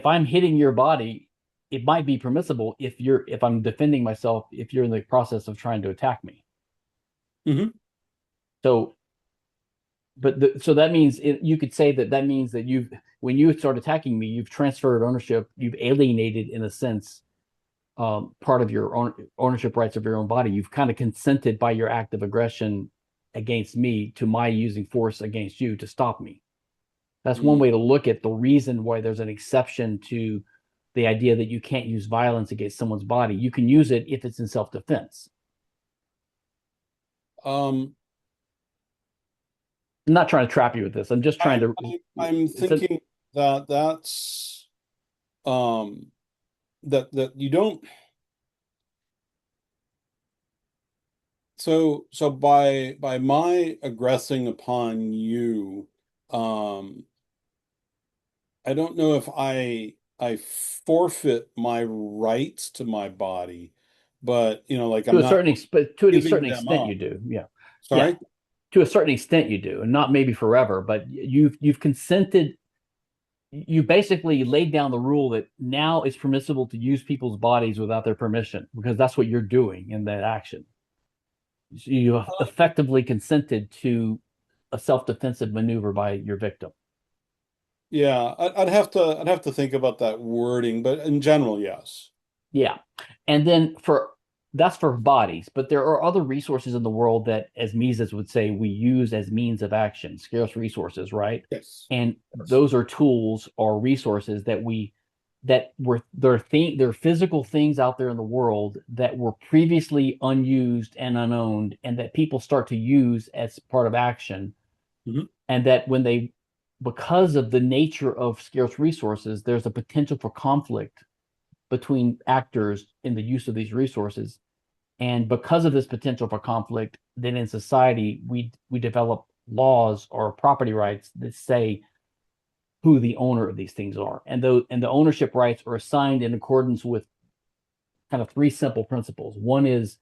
I'm hitting your body, it might be permissible if I'm defending myself, if you're in the process of trying to attack me. Hmm. So, so that means you could say that means that when you start attacking me, you've transferred ownership, you've alienated in a sense, part of your ownership rights of your own body. You've kind of consented by your act of aggression against me to my using force against you to stop me. That's one way to look at the reason why there's an exception to the idea that you can't use violence against someone's body. You can use it if it's in self-defense. Um, I'm not trying to trap you with this. I'm just trying to. I'm It's a thinking that that's um that you don't. So by my aggressing upon you, um, I don't know if I forfeit my rights to my body, but like to I'm a not certain giving them extent you up. do. Yeah, yeah. Sorry? To a certain extent you do, and not maybe forever, but you've consented. You basically laid down the rule that now it's permissible to use people's bodies without their permission, because that's what you're doing in that action. So you have effectively consented to a self-defensive maneuver by your victim. Yeah, I'd have to think about that wording, but in general, yes. Yeah. And then that's for bodies, but there are other resources in the world that, as Mises would say, we use as means of action, scarce resources, right? Yes. And Yes. those are tools or resources they're physical things out there in the world that were previously unused and unowned, and that people start to use as part of action. Hmm. And that because of the nature of scarce resources, there's a potential for conflict between actors in the use of these resources. And because of this potential for conflict, then in society, we develop laws or property rights that say who the owner of these things are. And the ownership rights are assigned in accordance with kind of three simple principles. One is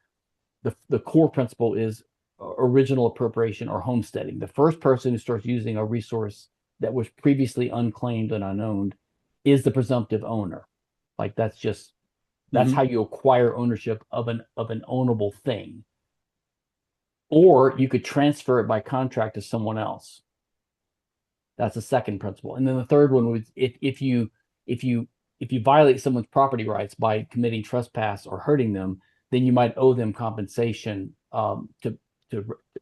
the core principle is original appropriation or homesteading. The first person who starts using a resource that was previously unclaimed and unowned is the presumptive owner. Like that's how Hmm. you acquire ownership of an ownable thing. Or you could transfer it by contract to someone else. That's the second principle. And then the third one was if you if you violate someone's property rights by committing trespass or hurting them, then you might owe them compensation, to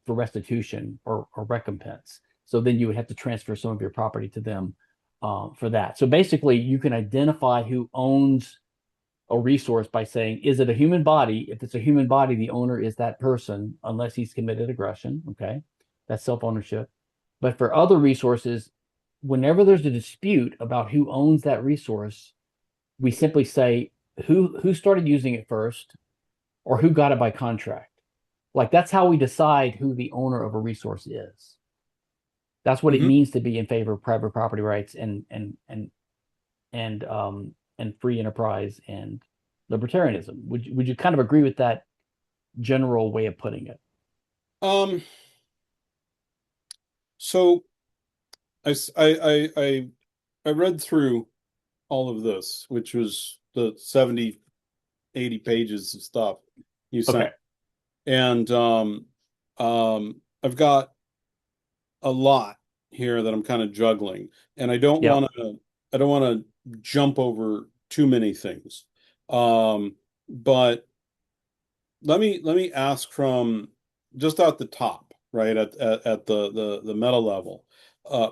for restitution or recompense. So then you would have to transfer some of your property to them, for that. So basically, you can identify who owns a resource by saying, is it a human body? If it's a human body, the owner is that person, unless he's committed aggression. Okay. That's self ownership. But for other resources, whenever there's a dispute about who owns that resource, we simply say who started using it first, or who got it by contract. Like that's how we decide who the owner of a resource is. That's what it Hmm. means to be in favor of private property rights and free enterprise and libertarianism. Would you kind of agree with that general way of putting it? Um, so I read through all of this, which was the 70, 80 pages of stuff you Okay. sent. And I've got a lot here that I'm kind of juggling, and Yep. I don't want to jump over too many things. But let me ask from just at the top, right at the meta level,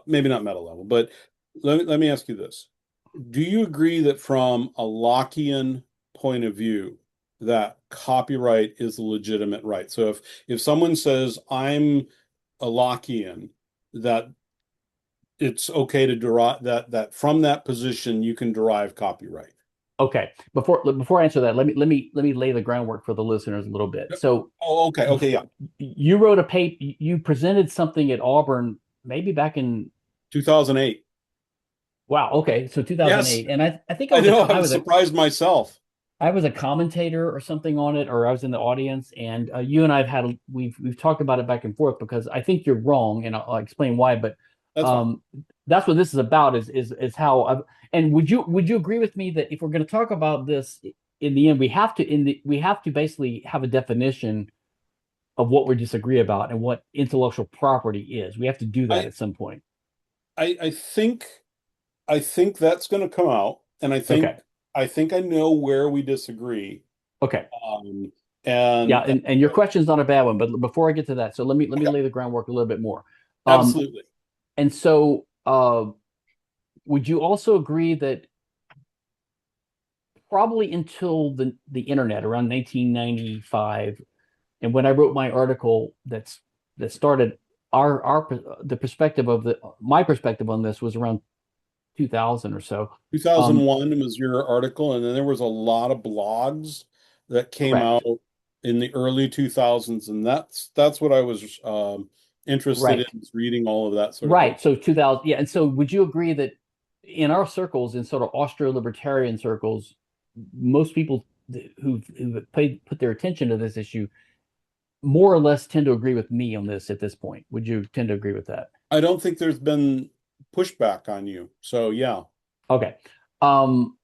maybe not meta level, but let me ask you this: do you agree that from a Lockean point of view, that copyright is a legitimate right? So if someone says I'm a Lockean, that it's okay to derive that from that position you can derive copyright. Okay. Before I answer that, let me lay the groundwork for the listeners a little bit. So Oh, okay, you okay, yeah. you wrote a paper, you presented something at Auburn, maybe back in 2008. wow. Okay, so Yes, 2008, and I think I know. I was surprised myself. I was a commentator or something on it, or I was in the audience, and you and I've had we've talked about it back and forth because I think you're wrong, and I'll explain why. But That's fine. um, that's what this is about is how I've, and would you agree with me that if we're going to talk about this in the end, we have to basically have a definition of what we disagree about and what intellectual property is. We have to do that I at some point. I think that's going to come out, and Okay. I think I know where we disagree. Okay. Um, Yeah, and and your question's not a bad one, but before I get to that, so let me okay, lay the groundwork a little bit more. Um, absolutely. and so would you also agree that probably until the internet around 1995, and when I wrote my article that started our the perspective of the my perspective on this was around 2000 or so. Um, 2001 was your article, and then there was a lot of blogs that came out correct. in the early 2000s, and that's what I was interested in, Right. is reading all of that sort of thing. Right. So 2000, yeah. And so would you agree that in our circles, in sort of Austro-libertarian circles, most people who've put their attention to this issue more or less tend to agree with me on this at this point? Would you tend to agree with that? I don't think there's been pushback on you. So yeah, Okay. Um,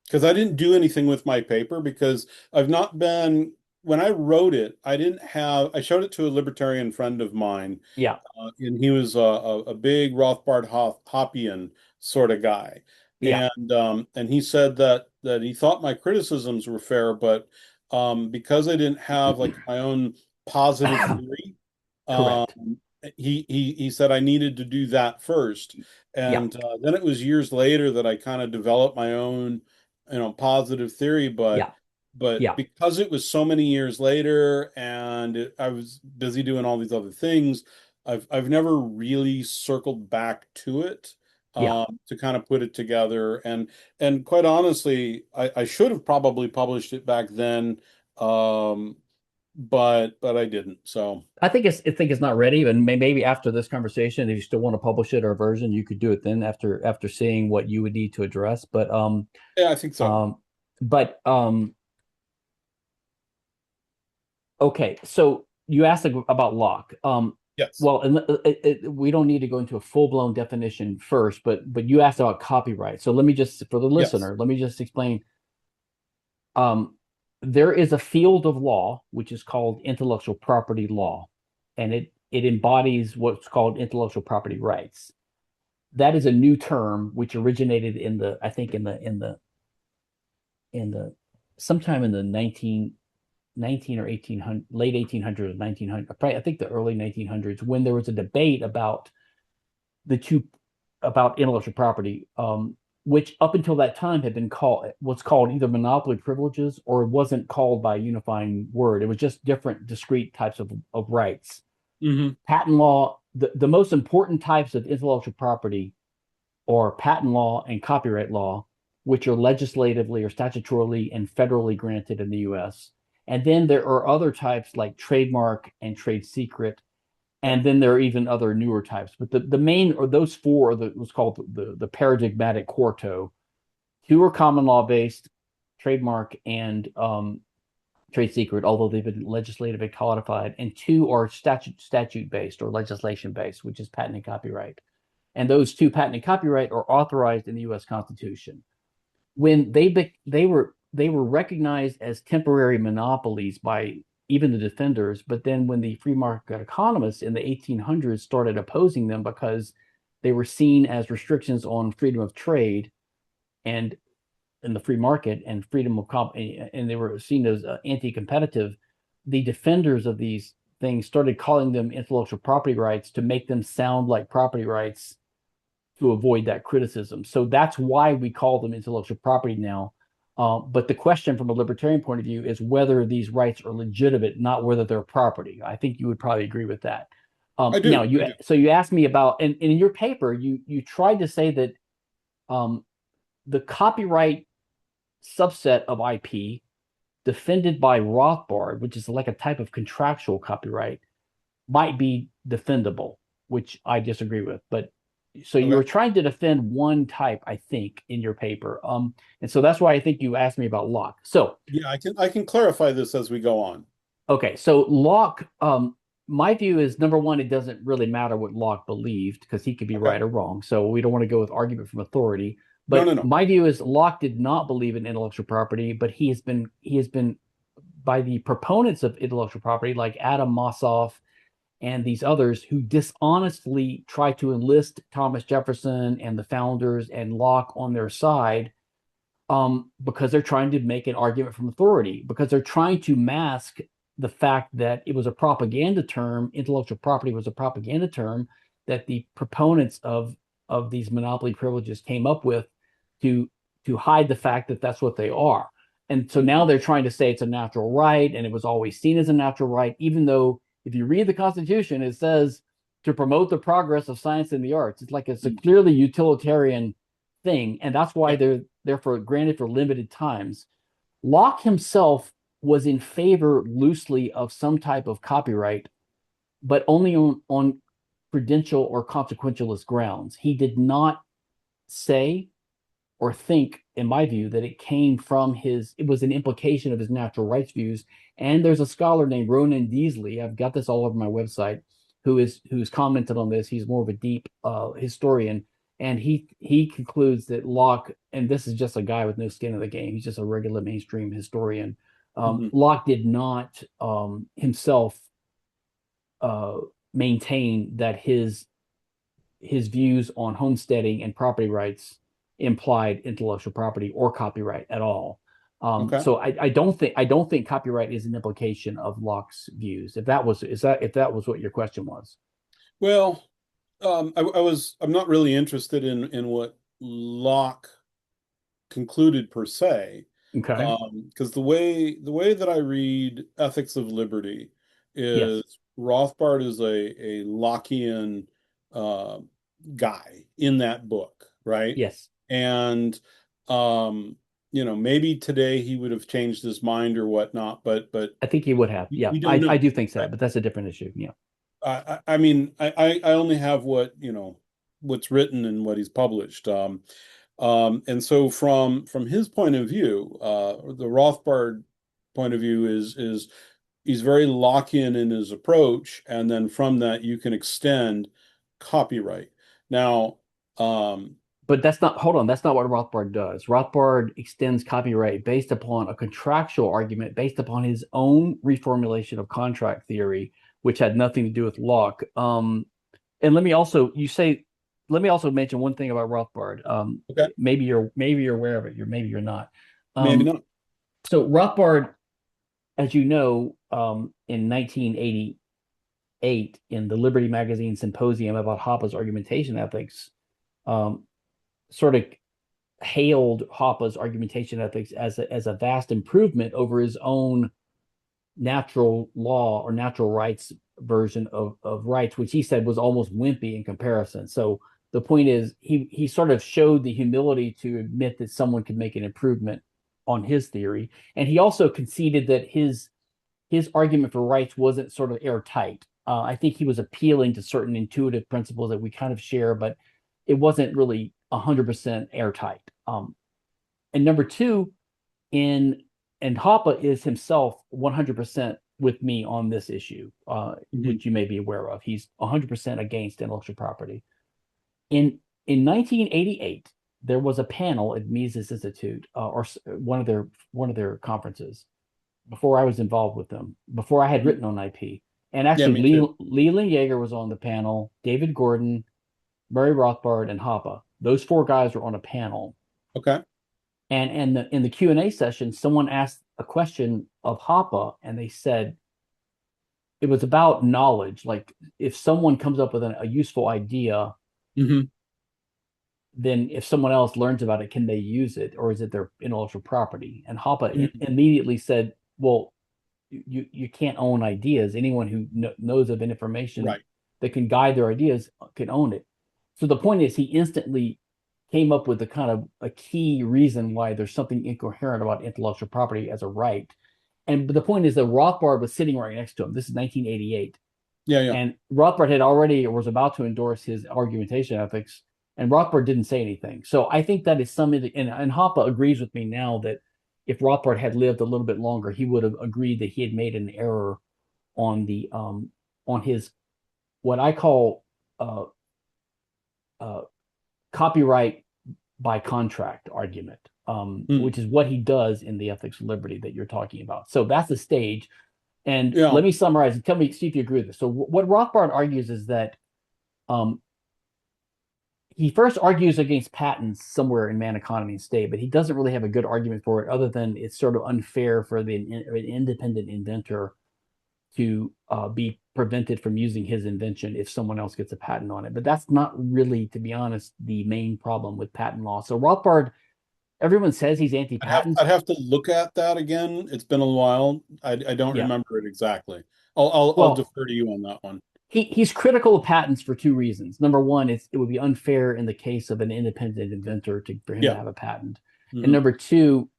because I didn't do anything with my paper because I've not been, when I wrote it, I didn't have, I showed it to a libertarian friend of mine, yeah, and he was a big Rothbard Hoppian sort of guy. yeah, And he said that he thought my criticisms were fair, but because I didn't have like my own positive theory, um, correct. he said I needed to do that first. Yeah, And then it was years later that I kind of developed my own, positive theory, yeah, but yeah, because it was so many years later and I was busy doing all these other things, I've never really circled back to it, yeah. to kind of put it together. And quite honestly, I should have probably published it back then, um, but I didn't. So I think it's not ready, and maybe after this conversation, if you still want to publish it or a version, you could do it then after seeing what you would need to address. yeah, I think so. Um, but okay, so you asked about Locke. Yes. Well, and we don't need to go into a full-blown definition first, but you asked about copyright. So let me just, for the Yes. listener, let me just explain. Um, there is a field of law which is called intellectual property law, and it embodies what's called intellectual property rights. That is a new term which originated in the, I think in the sometime in the 19 or 1800 late 1800s 1900, probably I think the early 1900s, when there was a debate about the two about intellectual property, which up until that time had been called what's called either monopoly privileges, or it wasn't called by a unifying word. It was just different discrete types of rights. Hmm. Patent law, the most important types of intellectual property are patent law and copyright law, which are legislatively or statutorily and federally granted in the US. And then there are other types like trademark and trade secret. And then there are even other newer types. But the main, or those four, are what's called the paradigmatic quarto. Two are common law based, trademark and trade secret, although they've been legislatively codified. And two are statute based or legislation based, which is patent and copyright. And those two, patent and copyright, are authorized in the U.S. Constitution. When they were recognized as temporary monopolies by even the defenders. But then when the free market economists in the 1800s started opposing them because they were seen as restrictions on freedom of trade and in the free market and freedom of and they were seen as anti-competitive, the defenders of these things started calling them intellectual property rights to make them sound like property rights to avoid that criticism. So that's why we call them intellectual property now. But the question from a libertarian point of view is whether these rights are legitimate, not whether they're property. I think you would probably agree with that. I Now, do. I do. so you asked me about, and in your paper, you tried to say that the copyright subset of IP defended by Rothbard, which is like a type of contractual copyright, might be defendable, which I disagree with. But so you Okay. were trying to defend one type, I think, in your paper. And so that's why I think you asked me about Locke. So, Yeah, I can clarify this as we go on. okay, so Locke, my view is number one, it doesn't really matter what Locke believed because he could be Okay. right or wrong. So we don't want to go with argument from authority. No, no, But no. my view is Locke did not believe in intellectual property, but he has been by the proponents of intellectual property like Adam Mossoff and these others who dishonestly try to enlist Thomas Jefferson and the founders and Locke on their side, because they're trying to make an argument from authority, because they're trying to mask the fact that it was a propaganda term, intellectual property was a propaganda term that the proponents of these monopoly privileges came up with to hide the fact that that's what they are. And so now they're trying to say it's a natural right and it was always seen as a natural right, even though if you read the Constitution, it says to promote the progress of science and the arts. It's like it's a Mm. clearly utilitarian thing, and that's why Yep. they're therefore granted for limited times. Locke himself was in favor loosely of some type of copyright, but only on prudential or consequentialist grounds. He did not say or think, in my view, that it came from it was an implication of his natural rights views. And there's a scholar named Ronan Deasley, I've got this all over my website, who's commented on this. He's more of a deep historian, and he concludes that Locke, and this is just a guy with no skin in the game, he's just a regular mainstream historian. Mhm. Locke did not himself uh, maintain that his views on homesteading and property rights implied intellectual property or copyright at all. Okay. So I don't think copyright is an implication of Locke's views. If that was what your question was. Well, I'm not really interested in what Locke concluded per se, Okay. because the way that I read Ethics of Liberty Yes. is Rothbard is a Lockean uh, guy in that book, right? Yes. And maybe today he would have changed his mind or whatnot, but I think he would have. we, Yeah. we don't I know, do think so, right? but that's a different issue. Yeah. I mean, I only have what's written and what he's published. And so from his point of view, the Rothbard point of view is he's very Lockean in his approach, and then from that you can extend copyright. Now, But hold on, that's not what Rothbard does. Rothbard extends copyright based upon a contractual argument based upon his own reformulation of contract theory, which had nothing to do with Locke. And let me also mention one thing about Rothbard. okay, Maybe you're aware of it, maybe you're not. maybe Um, not. so Rothbard, as you know, in 1988, in the Liberty Magazine symposium about Hoppe's argumentation ethics, um, sort of hailed Hoppe's argumentation ethics as a vast improvement over his own natural law or natural rights version of rights, which he said was almost wimpy in comparison. So the point is, he sort of showed the humility to admit that someone could make an improvement on his theory, and he also conceded that his argument for rights wasn't sort of airtight. I think he was appealing to certain intuitive principles that we kind of share, but it wasn't really 100% airtight. And number two, in and Hoppe is himself 100% with me on this issue, Mhm. which you may be aware of. He's 100% against intellectual property. In 1988, there was a panel at Mises Institute, or one of their conferences, before I was involved with them, before I had Mhm. written on IP. And Yeah, actually, me too. Leland Yeager was on the panel, David Gordon, Murray Rothbard, and Hoppe. Those four guys were on a panel. Okay. And in the Q&A session, someone asked a question of Hoppe, and they said it was about knowledge. Like if someone comes up with a useful idea, Hmm. then if someone else learns about it, can they use it, or is it their intellectual property? And Hoppe Hmm. immediately said, "Well, you can't own ideas. Anyone who knows of information Right. that can guide their ideas can own it." So the point is, he instantly came up with the kind of a key reason why there's something incoherent about intellectual property as a right. And the point is that Rothbard was sitting right next to him. This is 1988. Yeah, yeah. And Rothbard had already or was about to endorse his argumentation ethics, and Rothbard didn't say anything. So I think that is something, and Hoppe agrees with me now that if Rothbard had lived a little bit longer, he would have agreed that he had made an error on the on his what I call uh, uh, copyright by contract argument, Hmm. which is what he does in the ethics of liberty that you're talking about. So that's the stage. And Yeah. let me summarize and tell me, see if you agree with this. So what Rothbard argues is that um, he first argues against patents somewhere in Man, Economy, and State, but he doesn't really have a good argument for it, other than it's sort of unfair for an independent inventor to be prevented from using his invention if someone else gets a patent on it. But that's not really, to be honest, the main problem with patent law. So Rothbard, everyone says he's anti-patent. I'd have to look at that again. It's been a while. I don't Yeah. remember it exactly. I'll Well, defer to you on that one. he's critical of patents for two reasons. Number one, it would be unfair in the case of an independent inventor for him to Yeah. have a patent. And Hmm. number two,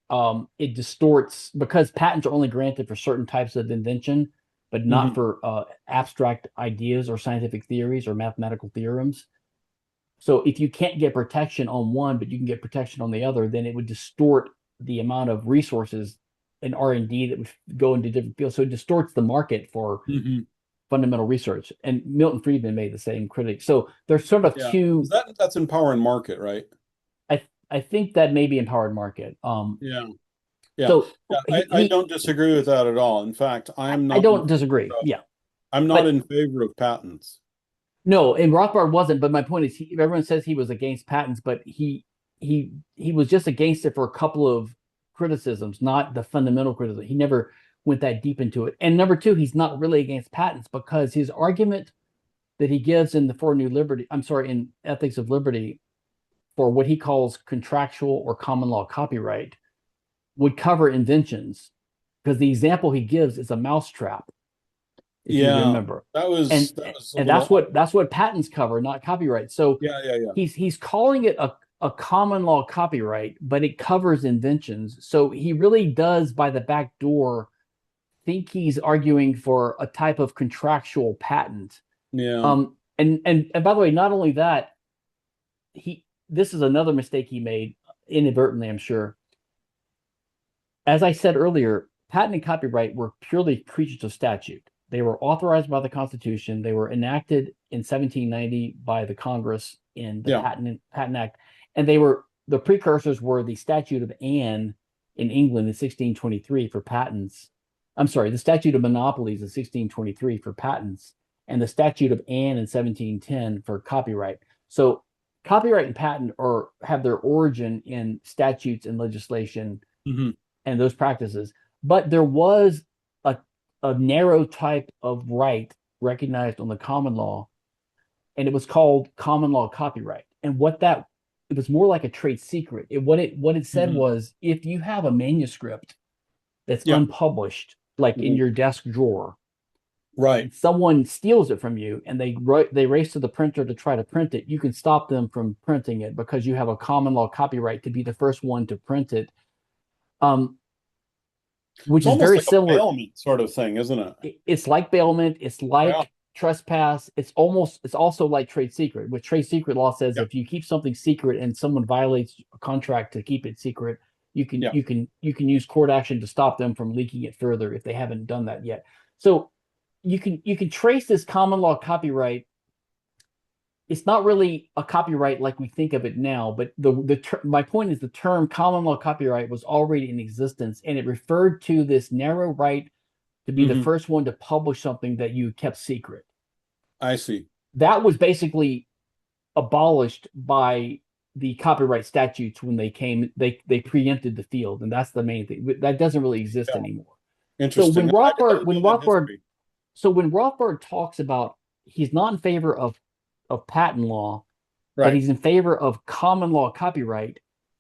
it distorts because patents are only granted for certain types of invention, but not Hmm. for abstract ideas or scientific theories or mathematical theorems. So if you can't get protection on one, but you can get protection on the other, then it would distort the amount of resources in R&D that would go into different fields. So it distorts the market for Hmm. fundamental research. And Milton Friedman made the same critic. So there's sort of Yeah. Is two. that's in Power and Market, right? I think that may be empowered market. Yeah. Yeah. So Yeah. I he don't disagree with that at all. In fact, I don't disagree. Yeah, I'm not but in favor of patents. no, and Rothbard wasn't. But my point is, everyone says he was against patents, but he was just against it for a couple of criticisms, not the fundamental criticism. He never went that deep into it. And number two, he's not really against patents because his argument that he gives in the For New Liberty, I'm sorry, in Ethics of Liberty, for what he calls contractual or common law copyright would cover inventions because the example he gives is a mousetrap, if you Yeah. remember. That And was a and little odd. that's what patents cover, not copyright. So Yeah, yeah, yeah. he's calling it a common law copyright, but it covers inventions. So he really does, by the back door, think he's arguing for a type of contractual patent. Yeah. And by the way, not only that, he this is another mistake he made inadvertently, I'm sure. As I said earlier, patent and copyright were purely creatures of statute. They were authorized by the Constitution. They were enacted in 1790 by the Congress in the Yeah. Patent Act, and they were the precursors were the Statute of Anne in England in 1623 for patents. I'm sorry, the Statute of Monopolies in 1623 for patents, and the Statute of Anne in 1710 for copyright. So copyright and patent are have their origin in statutes and legislation Hmm. and those practices. But there was a, a narrow type of right recognized on the common law, and it was called common law copyright. And what that it was more like a trade secret. What it said Hmm. was if you have a manuscript that's Yeah. unpublished, like in Mhm. your desk drawer, Right. and someone steals it from you and they race to the printer to try to print it, you can stop them from printing it because you have a common law copyright to be the first one to print it. Um, which It's is almost very like a similar. bailment sort of thing, isn't it? It's like bailment. It's Yeah. like trespass. It's also like trade secret. With trade secret law says Yeah. if you keep something secret and someone violates a contract to keep it secret, Yeah. you can use court action to stop them from leaking it further if they haven't done that yet. So you can trace this common law copyright it's not really a copyright like we think of it now, but my point is the term common law copyright was already in existence, and it referred to this narrow right to be the Hmm. first one to publish something that you kept secret. I see. That was basically abolished by the copyright statutes when they came. They preempted the field, and that's the main thing. That doesn't really exist Yeah. anymore. So Interesting. I didn't know that history. When Rothbard talks about he's not in favor of patent law, but Right. he's in favor of common law copyright.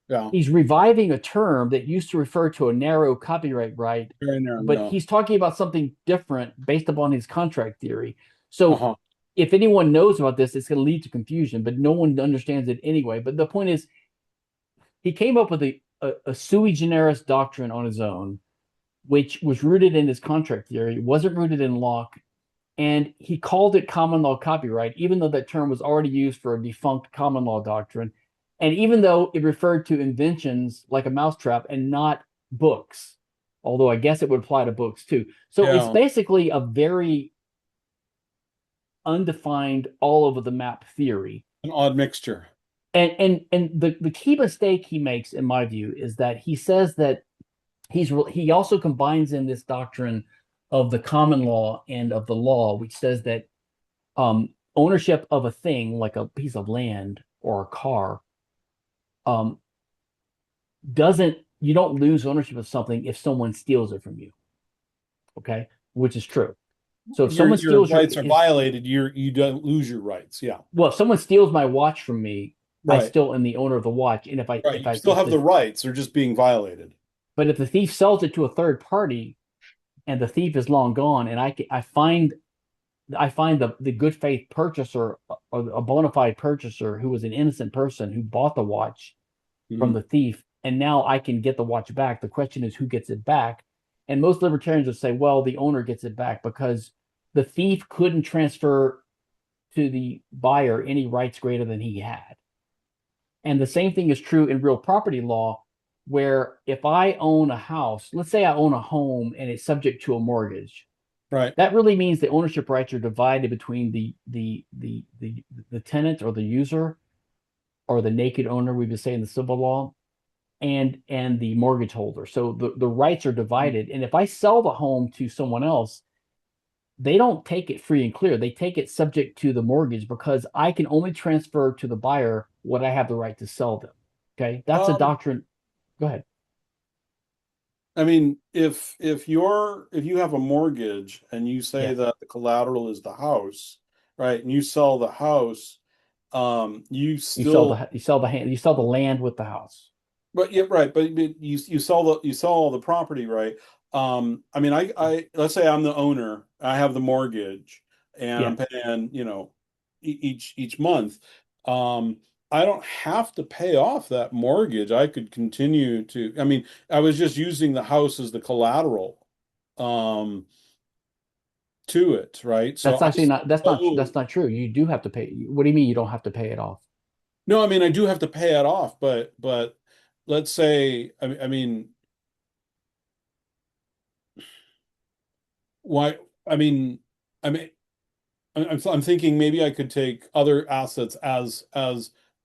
Yeah. He's reviving a term that used to refer to a narrow copyright right, Very narrow. but No. he's talking about something different based upon his contract theory. So Uh-huh. if anyone knows about this, it's going to lead to confusion, but no one understands it anyway. But the point is, he came up with a sui generis doctrine on his own, which was rooted in his contract theory, wasn't rooted in Locke, and he called it common law copyright, even though that term was already used for a defunct common law doctrine, and even though it referred to inventions like a mousetrap and not books, although I guess it would apply to books too. So it's Yeah. basically a very undefined, all over the map theory. An odd mixture. And the key mistake he makes, in my view, is that he says that he also combines in this doctrine of the common law and of the law, which says that ownership of a thing like a piece of land or a car um, doesn't you don't lose ownership of something if someone steals it from you. Okay, which is true. So if someone Your steals rights are violated, you don't lose your rights. Yeah. if someone steals my watch from me, I Right. still am the owner of the watch. And Right. You still have the rights. They're just being violated. but if the thief sells it to a third party and the thief is long gone, and I find the good faith purchaser or a bona fide purchaser who was an innocent person who bought the watch from Mhm. the thief, and now I can get the watch back. The question is who gets it back? And most libertarians would say, well, the owner gets it back because the thief couldn't transfer to the buyer any rights greater than he had. And the same thing is true in real property law, where if I own a house, let's say I own a home and it's subject to a mortgage, Right. that really means the ownership rights are divided between the tenant or the user or the naked owner, we would say in the civil law, and the mortgage holder. So the rights are divided. And if I sell the home to someone else, they don't take it free and clear. They take it subject to the mortgage because I can only transfer to the buyer what I have the right to sell them. Okay. That's a Um, doctrine. Go ahead. I mean, if you have a mortgage and you say Yeah. that the collateral is the house, right, and you sell the house, you still, You sell the land with the house. but yeah, right, but you sell you sell all the property, right? I mean, I let's say I'm the owner, I have the mortgage, and Yeah. I'm paying, each month. Um, I don't have to pay off that mortgage. I could continue to, I mean, I was just using the house as the collateral, um, to it, right? So That's I actually not still, that's not true. You do have to pay. What do you mean you don't have to pay it off? no, I mean, I do have to pay it off, but let's say, I mean, why? I mean, I mean, I'm thinking maybe I could take other assets as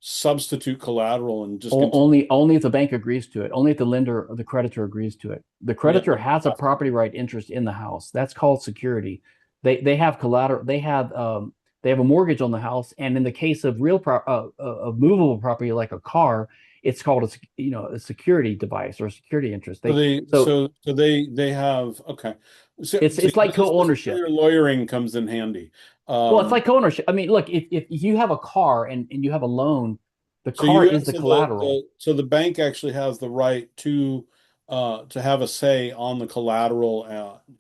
substitute collateral and just continue. Only if the bank agrees to it. Only if the lender or the creditor agrees to it. The Yeah, creditor has a property right interest in the house. That's called security. They have collateral. They have a mortgage on the house, and in the case of of movable property like a car, it's called a security device or a security interest. so they have, okay. So It's like this is where co-ownership. your lawyering comes in handy. Well, it's Um, like co-ownership. I mean, look, if you have a car and you have a loan, the so car is the collateral. the bank actually has the right to have a say on the collateral,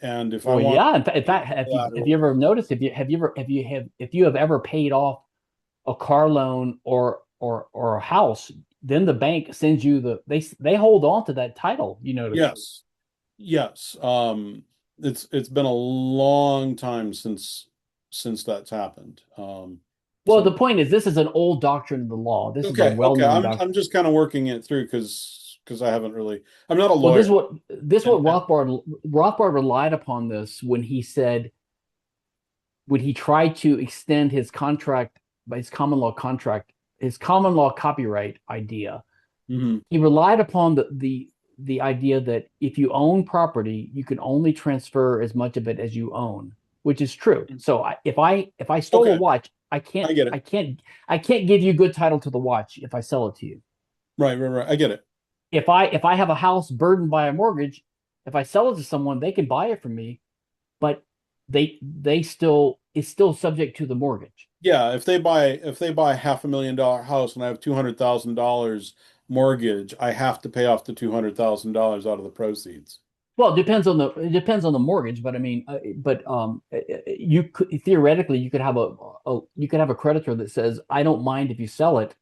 and if I Well, want yeah. In fact, if you collateral. ever noticed, if you have ever paid off a car loan or a house, then the bank sends you they hold on to that title. You notice. Yes. Yes. It's been a long time since that's happened. Well, the So point is, this is an old doctrine of the law. This is a okay. well-known doctrine. I'm just kind of working it through because I haven't really. I'm not a Well, lawyer. this is And, what Rothbard relied upon this when he tried to extend his contract his common law contract, his common law copyright idea. Hmm. He relied upon the idea that if you own property, you can only transfer as much of it as you own, which is true. So if I stole a Okay, watch, I get it. I can't give you good title to the watch if I sell it to you. Right, right, right. I get it. If I have a house burdened by a mortgage, if I sell it to someone, they can buy it from me, but they still it's still subject to the mortgage. Yeah, if they buy $500,000 house and I have $200,000 mortgage, I have to pay off the $200,000 out of the proceeds. Well, it depends on the mortgage, but I mean, you could theoretically you could have you could have a creditor that says, I don't mind if you sell it,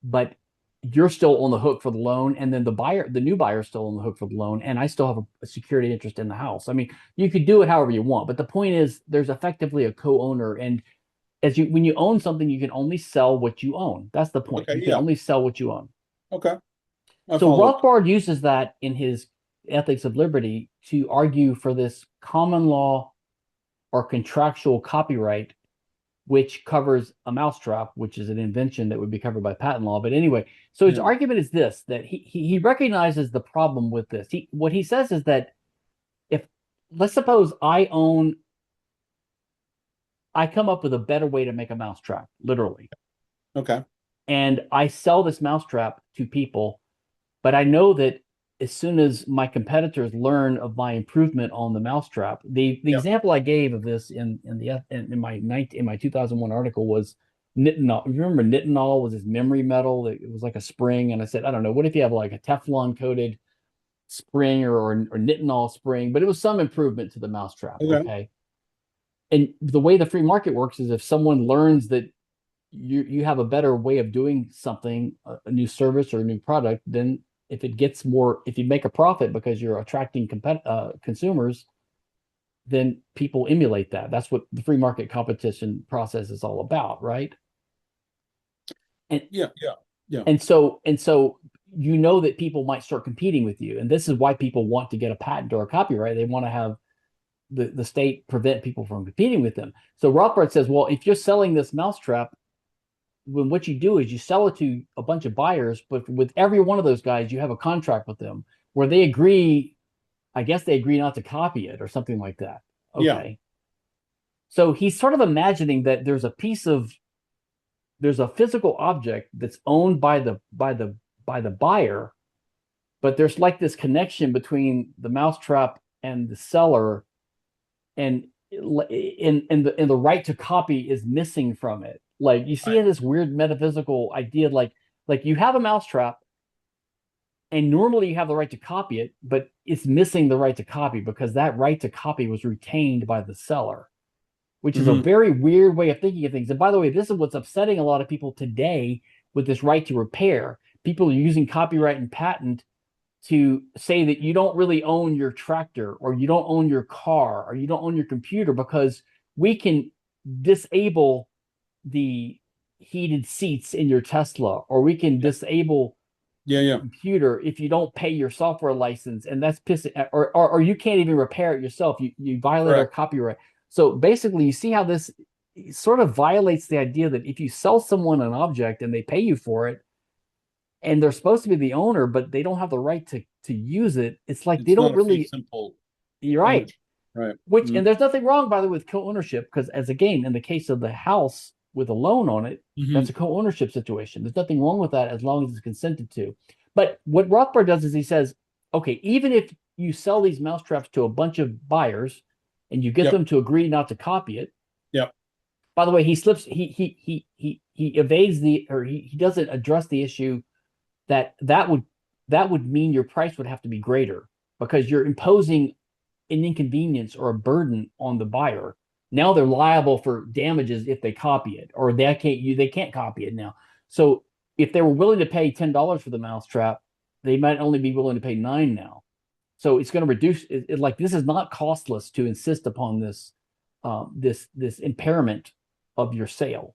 but you're still on the hook for the loan, and then the new buyer is still on the hook for the loan, and I still have a security interest in the house. I mean, you could do it however you want, but the point is, there's effectively a co-owner, and when you own something, you can only sell what you own. That's the point. Okay, You can yeah. only sell what you own. Okay. I So follow. Rothbard uses that in his Ethics of Liberty to argue for this common law or contractual copyright, which covers a mousetrap, which is an invention that would be covered by patent law. But anyway, so his Yeah. argument is this, that he recognizes the problem with this. What he says is that if, let's suppose I come up with a better way to make a mousetrap, literally, Okay. and I sell this mousetrap to people, but I know that as soon as my competitors learn of my improvement on the mousetrap, the Yeah. example I gave of this in my 2001 article was nitinol. Remember, nitinol was this memory metal. It was like a spring, and I said, I don't know, what if you have like a Teflon coated spring or nitinol spring? But it was some improvement to the mousetrap. Okay. Okay, and the way the free market works is if someone learns that you have a better way of doing something, a new service or a new product, then if you make a profit because you're attracting consumers, then people emulate that. That's what the free market competition process is all about, right? And Yeah. Yeah. Yeah. and so you know that people might start competing with you, and this is why people want to get a patent or a copyright. They want to have the state prevent people from competing with them. So Rothbard says, well, if you're selling this mousetrap, when what you do is you sell it to a bunch of buyers, but with every one of those guys, you have a contract with them where they agree, I guess they agree not to copy it or something like that. Yeah. Okay. So he's sort of imagining that there's a physical object that's owned by the buyer, but there's like this connection between the mousetrap and the seller, and the right to copy is missing from it. Like you see Right. in this weird metaphysical idea, like you have a mousetrap, and normally you have the right to copy it, but it's missing the right to copy because that right to copy was retained by the seller, which is a Hmm. very weird way of thinking of things. And by the way, this is what's upsetting a lot of people today with this right to repair. People are using copyright and patent to say that you don't really own your tractor, or you don't own your car, or you don't own your computer, because we can disable the heated seats in your Tesla, or we can disable Yeah. your Yeah. computer if you don't pay your software license, and that's pissing, or you can't even repair it yourself. You violate our Correct. copyright. So basically, you see how this sort of violates the idea that if you sell someone an object and they pay you for it, and they're supposed to be the owner, but they don't have the right to use it. It's like they It's don't not a fee really. simple You're right. ownership. Right. Which, Mm-hmm. and there's nothing wrong, by the way, with co-ownership, because as again, in the case of the house with a loan on it, that's Hmm. a co-ownership situation. There's nothing wrong with that as long as it's consented to. But what Rothbard does is he says, okay, even if you sell these mousetraps to a bunch of buyers and you get Yep. them to agree not to copy it. Yep. By the way, he evades he doesn't address the issue that would mean your price would have to be greater because you're imposing an inconvenience or a burden on the buyer. Now they're liable for damages if they copy it, or they can't copy it now. So if they were willing to pay $10 for the mousetrap, they might only be willing to pay $9 now. So it's going to reduce it, like this is not costless to insist upon this impairment of your sale.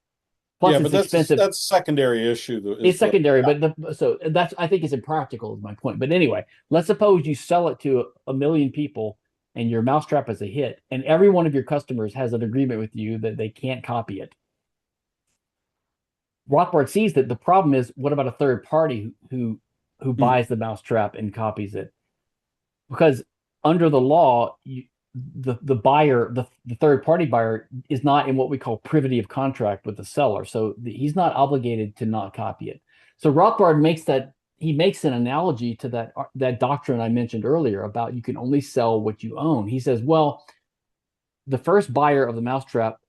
Plus, Yeah, it's but expensive. that's a secondary issue though, It's is the secondary, but so that's, I think, it's impractical is my point. But anyway, let's suppose you sell it to a million people and your mousetrap is a hit, and every one of your customers has an agreement with you that they can't copy it. Rothbard sees that the problem is, what about a third party who Mhm. buys the mousetrap and copies it? Because under the law, the buyer, the third party buyer, is not in what we call privity of contract with the seller, so he's not obligated to not copy it. So Rothbard makes an analogy to that doctrine I mentioned earlier about you can only sell what you own. He says, well, the first buyer of the mousetrap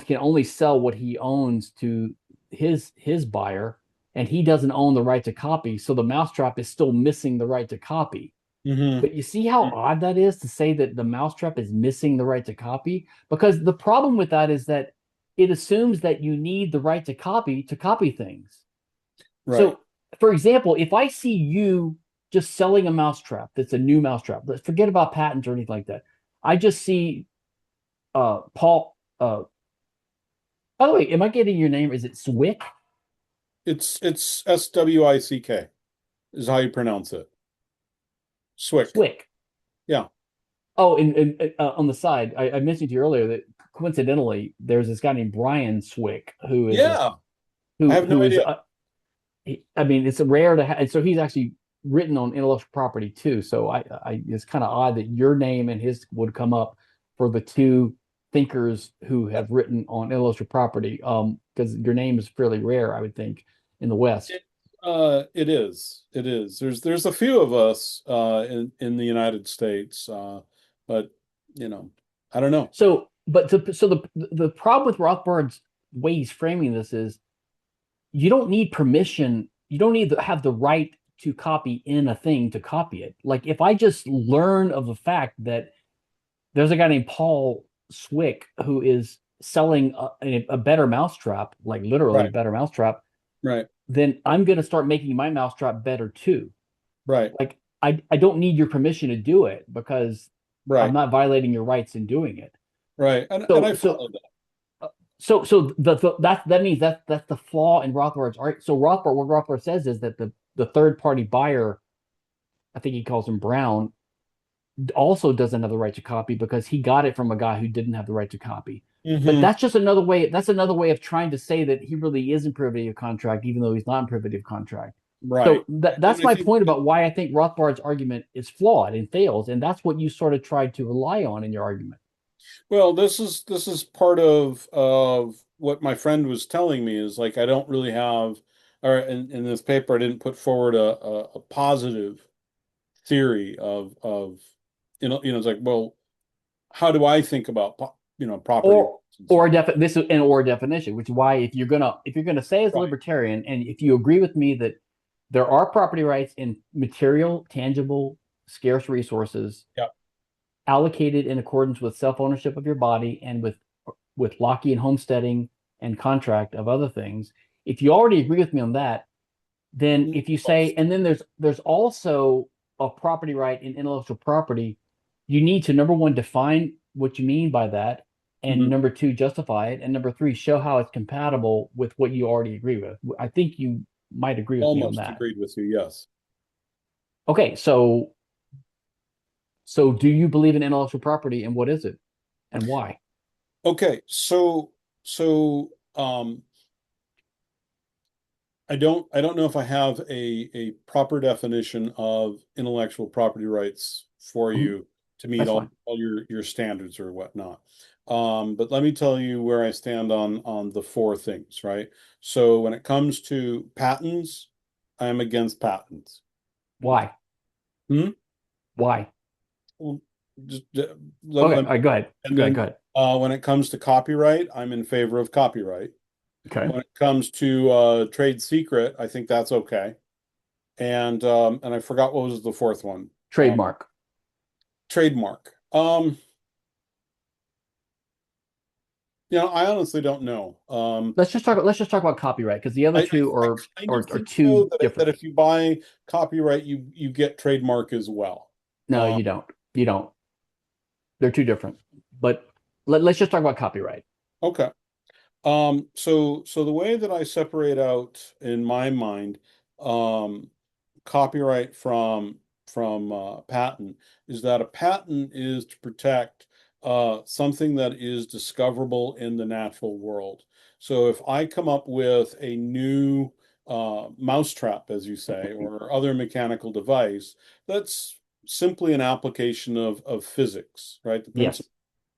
can only sell what he owns to his buyer, and he doesn't own the right to copy, so the mousetrap is still missing the right to copy. Mhm. But you see how odd that is to say that the mousetrap is missing the right to copy? Because the problem with that is that it assumes that you need the right to copy things. Right. So, for example, if I see you just selling a mousetrap that's a new mousetrap, let's forget about patents or anything like that. I just see Paul. By the way, am I getting your name? Is it Cwik? It's Swick is how you pronounce it. Swick. Cwik. Yeah. Oh, and on the side, I mentioned to you earlier that coincidentally, there's this guy named Brian Cwik who is a Yeah. I who have no who is idea. I mean, it's rare to have, and so he's actually written on intellectual property too. So I it's kind of odd that your name and his would come up for the two thinkers who have written on intellectual property. Because your name is fairly rare, I would think, in the West. It, it is. It is. There's a few of us in the United States, but you know, I don't know. So, so the problem with Rothbard's way he's framing this is you don't need permission. You don't need to have the right to copy in a thing to copy it. Like if I just learn of the fact that there's a guy named Paul Cwik who is selling a better mousetrap, like literally Right. better mousetrap, Right. then I'm going to start making my mousetrap better too. Right. Like I don't need your permission to do it because I'm Right. not violating your rights in doing it. Right. And I So follow that. that means that's the flaw in Rothbard's art. So what Rothbard says is that the third party buyer, I think he calls him Brown, also doesn't have the right to copy because he got it from a guy who didn't have the right to copy. But Hmm. that's just another way. That's another way of trying to say that he really is in privity of contract, even though he's not in privity of contract. Right. So that's And I my think point about why I think Rothbard's argument is flawed and fails, and that's what you sort of tried to rely on in your argument. well, this is part of what my friend was telling me is like I don't really have or in this paper I didn't put forward a positive theory of it's like, well, how do I think about property rights Or and so on? this is an or definition, which is why if you're gonna say as a Right. libertarian, and if you agree with me that there are property rights in material, tangible, scarce resources Yeah. allocated in accordance with self-ownership of your body and with Lockean homesteading and contract of other things, if you already agree with me on that, then if you say, and then there's also a property right in intellectual property, you need to number one define what you mean by that, and Mhm. number two justify it, and number three show how it's compatible with what you already agree with. I think you might agree with me on Almost that. agreed with you, yes. Okay, so do you believe in intellectual property, and what is it, and why? Okay, so I don't know if I have a proper definition of intellectual property rights for Mhm. you to meet That's all, fine. all your standards or whatnot. But let me tell you where I stand on the four things, right? So when it comes to patents, I am against patents. Why? Hmm? Why? Well, just let, Okay, let all me, right, go ahead. and Go ahead. then Go ahead. when it comes to copyright, I'm in favor of copyright. Okay. When it comes to trade secret, I think that's okay. And I forgot what was the fourth one. Trademark. Trademark. I honestly don't know. Let's just talk about copyright because the other two I are kind are, of are think though two that different. if you buy copyright, you get trademark as well. No, Uh, you don't. You don't. They're two different. But let's just talk about copyright. okay. So the way that I separate out in my mind, um, copyright from patent is that a patent is to protect something that is discoverable in the natural world. So if I come up with a new mousetrap, as you say, or other mechanical device, that's simply an application of physics, right? The Yes. principle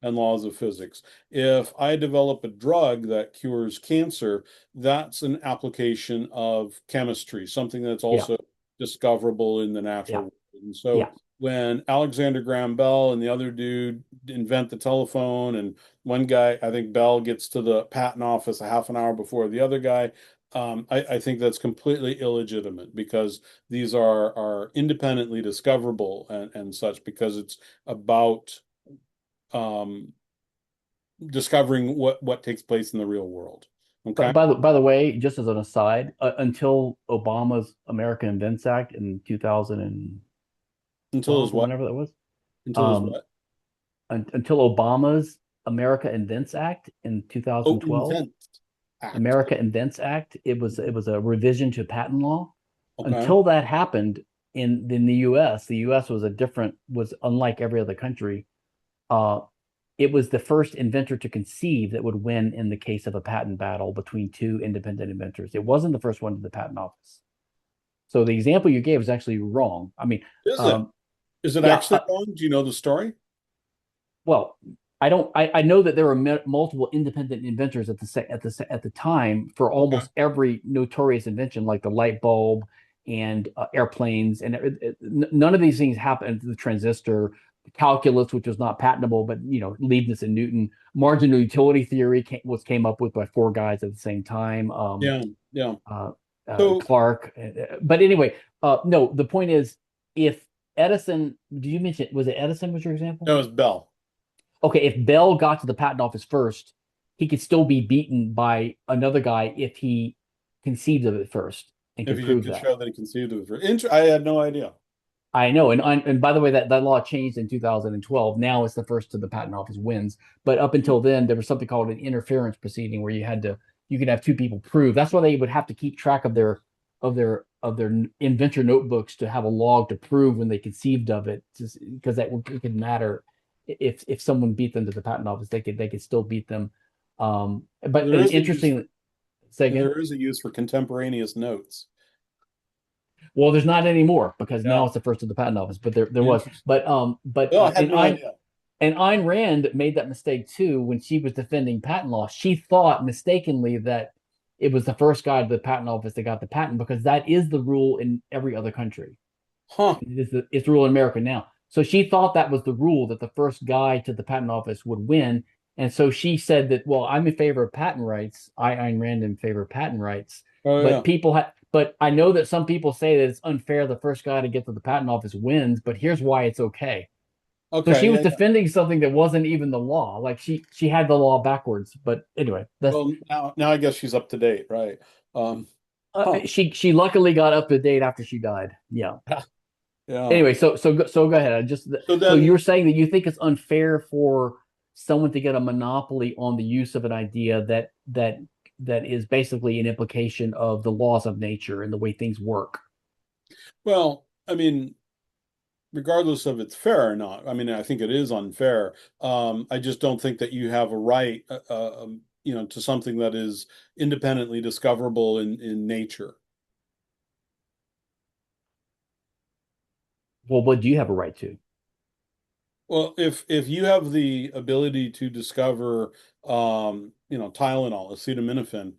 and laws of physics. If I develop a drug that cures cancer, that's an application of chemistry, something that's Yeah. also discoverable in the natural Yeah. world. And so Yeah. when Alexander Graham Bell and the other dude invent the telephone, and one guy, I think Bell gets to the patent office a half an hour before the other guy, I think that's completely illegitimate because these are independently discoverable and such because it's about um, discovering what takes place in the real world. But Okay, by the way, just as an aside, until Obama's American Invents Act in 2012 until his or what? whenever that was, Until his um, what? until Obama's America Invents Act in Oh, 2012, Invent Act. America Invents Act, it was a revision to patent law. Okay. Until that happened in the U.S. was unlike every other country. Uh, it was the first inventor to conceive that would win in the case of a patent battle between two independent inventors. It wasn't the first one to the patent office. So the example you gave is actually wrong. I mean, Is it? um, Is it yeah, actually wrong? Do you know the story? well, I don't. I know that there were multiple independent inventors at the time for Okay. almost every notorious invention, like the light bulb and airplanes, and none of these things happened. The transistor, calculus, which was not patentable, but Leibniz and Newton, marginal utility theory came up with by four guys at the same time. Yeah. Yeah. Uh, So Clark, but anyway, no. The point is, if Edison, did you mention was it Edison? Was your example? that was Bell. Okay, if Bell got to the patent office first, he could still be beaten by another guy if he conceived of it first and If could you prove could that. show that he conceived of it. I had no idea. I know, and by the way, that law changed in 2012. Now it's the first to the patent office wins, but up until then, there was something called an interference proceeding where you could have two people prove. That's why they would have to keep track of their inventor notebooks to have a log to prove when they conceived of it, because it could matter if someone beat them to the patent office, they could still beat them. But There is a use for interesting. Say again. there is a use for contemporaneous notes. Well, there's not anymore because now Yeah. it's the first of the patent office, but there was. Interesting. But No, I had no idea. and Ayn Rand made that mistake too when she was defending patent law. She thought mistakenly that it was the first guy to the patent office that got the patent because that is the rule in every other country. Huh. It's the rule in America now. So she thought that was the rule that the first guy to the patent office would win. And so she said that, well, I'm in favor of patent rights. Ayn Rand in favor of patent rights. Oh yeah. But I know that some people say that it's unfair the first guy to get to the patent office wins, but here's why it's okay. So she Okay. was Yeah. Yeah. defending something that wasn't even the law. Like she had the law backwards. But anyway, that's Well, now I guess she's up to date, right? Um, huh. she luckily got up to date after she died. Yeah. Yeah. Anyway, so go ahead. So So you then, were saying that you think it's unfair for someone to get a monopoly on the use of an idea that is basically an implication of the laws of nature and the way things work. well, I mean, regardless of it's fair or not, I mean, I think it is unfair. I just don't think that you have a right, to something that is independently discoverable in nature. Well, what do you have a right to? Well, if you have the ability to discover, Tylenol, acetaminophen,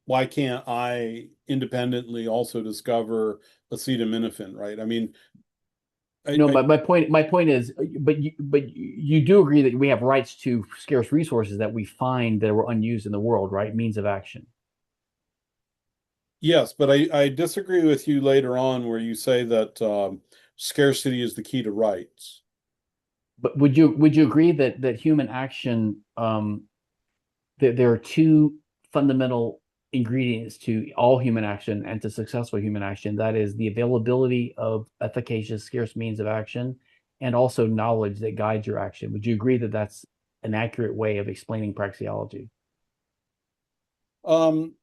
why can't I independently also discover acetaminophen, right? I mean, No, I my point is, but you do agree that we have rights to scarce resources that we find that were unused in the world, right? Means of action. yes, but I disagree with you later on where you say that scarcity is the key to rights. But would you agree that human action there are two fundamental ingredients to all human action and to successful human action. That is the availability of efficacious, scarce means of action, and also knowledge that guides your action. Would you agree that that's an accurate way of explaining praxeology? Um,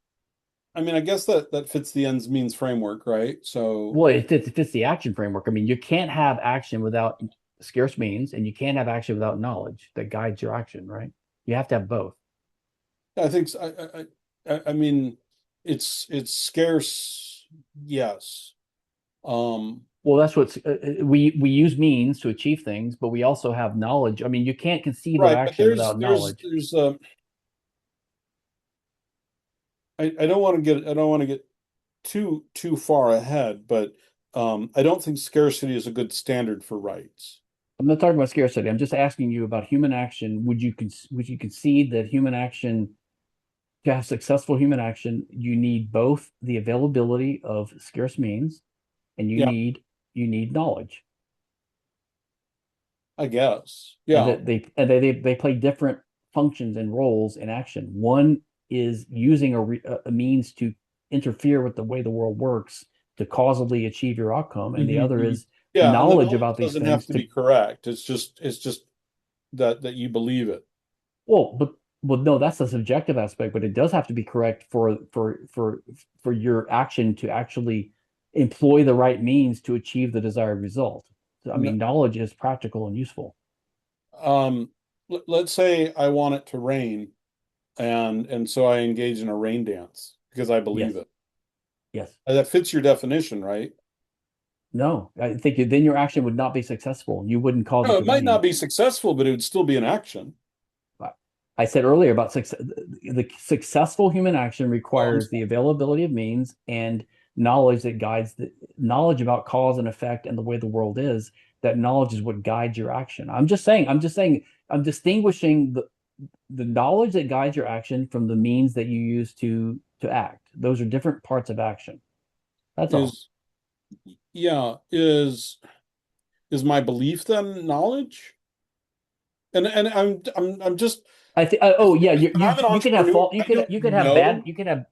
I mean, I guess that fits the ends means framework, right? So, Well, it fits the action framework. I mean, you can't have action without scarce means, and you can't have action without knowledge that guides your action, right? You have to have both. I think I mean, it's scarce, yes. Um, Well, that's what's we use means to achieve things, but we also have knowledge. I mean, you can't conceive of right, but action without knowledge. I don't want to get too far ahead, but I don't think scarcity is a good standard for rights. I'm not talking about scarcity. I'm just asking you about human action. Would you concede that human action, to have successful human action, you need both the availability of scarce means and Yeah, you need knowledge, I guess. and Yeah. that they play different functions and roles in action. One is using a means to interfere with the way the world works to causally achieve your outcome, and the Hmm. other is Yeah, and the knowledge knowledge about these doesn't have things to to be correct. It's just that you believe it. well, but well, no, that's the subjective aspect, but it does have to be correct for your action to actually employ the right means to achieve the desired result. So, I N- mean, knowledge is practical and useful. Um, let's say I want it to rain, and so I engage in a rain dance because I believe Yes, it. yes. That fits your definition, right? No, I think then your action would not be successful. You wouldn't cause No, it it to might not rain. be successful, but it would still be an action. I said earlier about success, the successful human action Oh, I'm requires the sorry. availability of means and knowledge that guides the knowledge about cause and effect and the way the world is. That knowledge is what guides your action. I'm distinguishing the knowledge that guides your action from the means that you use to act. Those are different parts of action. That's all. Is yeah, is my belief then knowledge? And I'm just I think. Oh yeah, if I'm an you can have entrepreneur, fault. I don't You could have bad. know.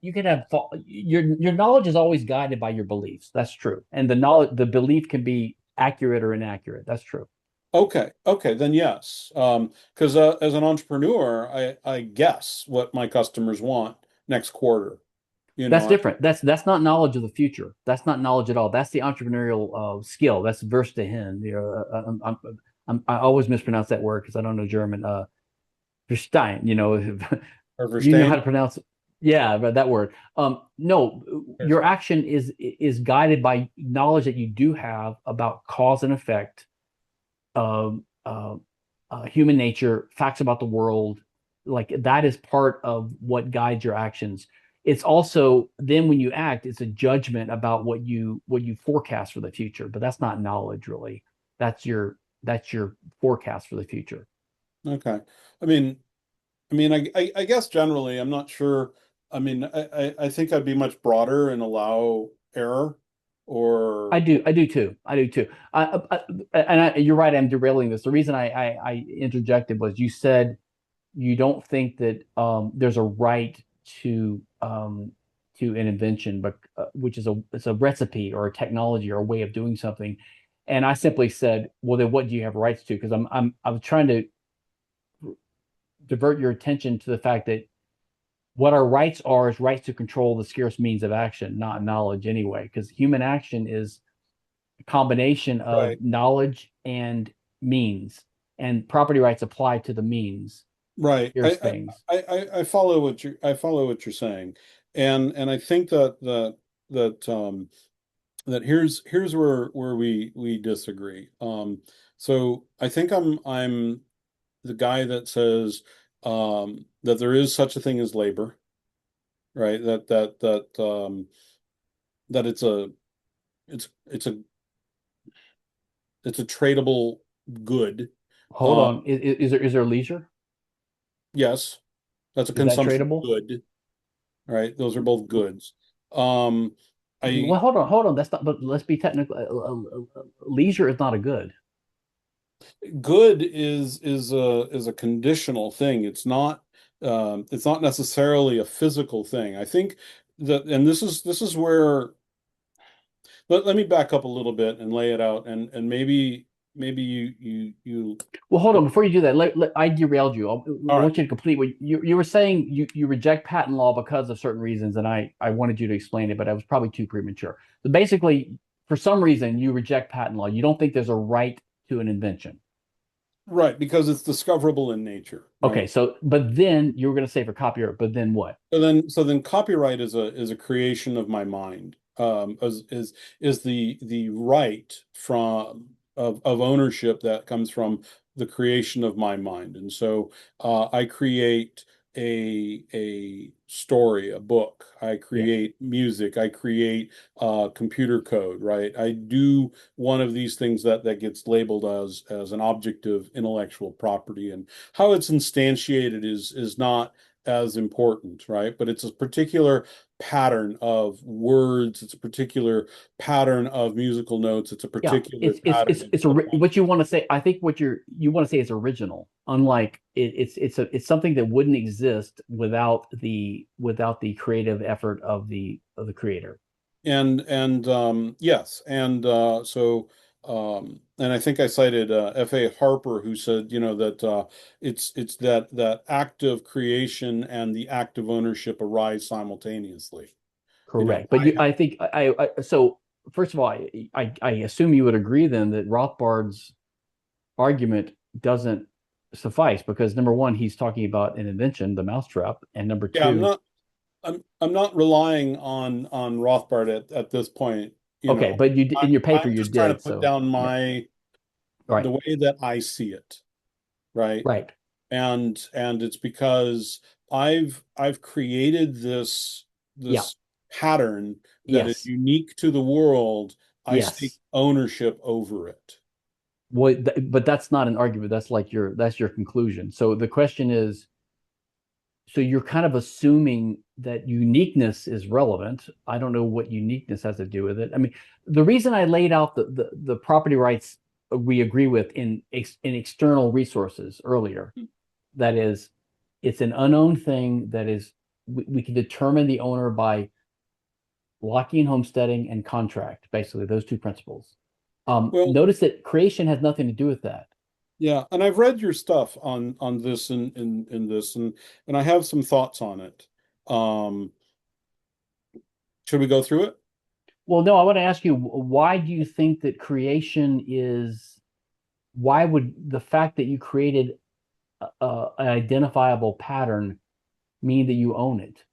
You can have fault. Your knowledge is always guided by your beliefs. That's true. And the knowledge, the belief can be accurate or inaccurate. That's true. Okay, then yes. Because as an entrepreneur, I guess what my customers want next quarter. You That's know, I, different. That's not knowledge of the future. That's not knowledge at all. That's the entrepreneurial skill. That's Verstehen. You know, I always mispronounce that word because I don't know German. Verstein. You know, you know how Verstehen. to pronounce. Yeah, but that word. No, your action is guided by knowledge that you do have about cause and effect, um, uh, human nature, facts about the world. Like that is part of what guides your actions. It's also then when you act, it's a judgment about what you forecast for the future. But that's not knowledge really. That's your forecast for the future. Okay. I mean, I guess generally, I'm not sure. I mean, I think I'd be much broader and allow error or I do too. I do too. You're right. I'm derailing this. The reason I interjected was you said you don't think that there's a right to to an invention, but which is it's a recipe or a technology or a way of doing something. And I simply said, well, then what do you have rights to? Because I'm trying to divert your attention to the fact that what our rights are is rights to control the scarce means of action, not knowledge anyway. Because human action is combination of right, knowledge and means, and property rights apply to the means, right. here's things. I follow I follow what you're saying, and I think that here's where we disagree. So I think I'm the guy that says that there is such a thing as labor, right? That it's a it's a tradable good. Hold Uh, on, is there leisure? yes, that's a Is that consumption tradable? good, right? Those are both goods. Um, I Well, hold on. That's not. But let's be technical. Leisure is not a good. good is a conditional thing. It's not necessarily a physical thing. I think that, and this is where let me back up a little bit and lay it out, and maybe you Well, hold on. Before you do that, I derailed you. all I right. want you to complete what you were saying. You reject patent law because of certain reasons, and I wanted you to explain it, but I was probably too premature. So basically, for some reason, you reject patent law. You don't think there's a right to an invention. Right, because it's discoverable in nature, Okay, right? so but then you were going to say for copyright, but then what? So then copyright is a creation of my mind. Is the right from of ownership that comes from the creation of my mind. And so I create a story, a book, I Yeah. create music, I create computer code, right? I do one of these things that gets labeled as an object of intellectual property, and how it's instantiated is not as important, right? But it's a particular pattern of words, it's a particular pattern of musical notes, it's a Yeah, particular pattern of what you want to say. I think what you want to say is original. Unlike it's something that wouldn't exist without the creative effort of the creator. and yes, and I think I cited F.A. Harper, who said, that it's that act of creation and the act of ownership arise simultaneously. Correct. But I I think so. First of all, I assume you would agree then that Rothbard's argument doesn't suffice because number one, he's talking about an invention, the mousetrap, and number yeah, two, I'm not relying on Rothbard at this point. okay, but you in your paper I'm you just trying to did put so. down Yeah, the right, way that I see it, right? right. And it's because I've created Yeah, this pattern that is yes, unique to the world. I take yes. ownership over it. But that's not an argument. That's your conclusion. So the question is, so you're kind of assuming that uniqueness is relevant. I don't know what uniqueness has to do with it. I mean, the reason I laid out the property rights we agree with in external resources earlier, that is, it's an unknown thing that is we can determine the owner by locking and homesteading and contract, basically those two principles. Well, Notice that creation has nothing to do with that. yeah, and I've read your stuff on this and this, and I have some thoughts on it. Um, should we go through it? Well, no, I want to ask you, why do you think that creation is, why would the fact that you created an identifiable pattern mean that you own it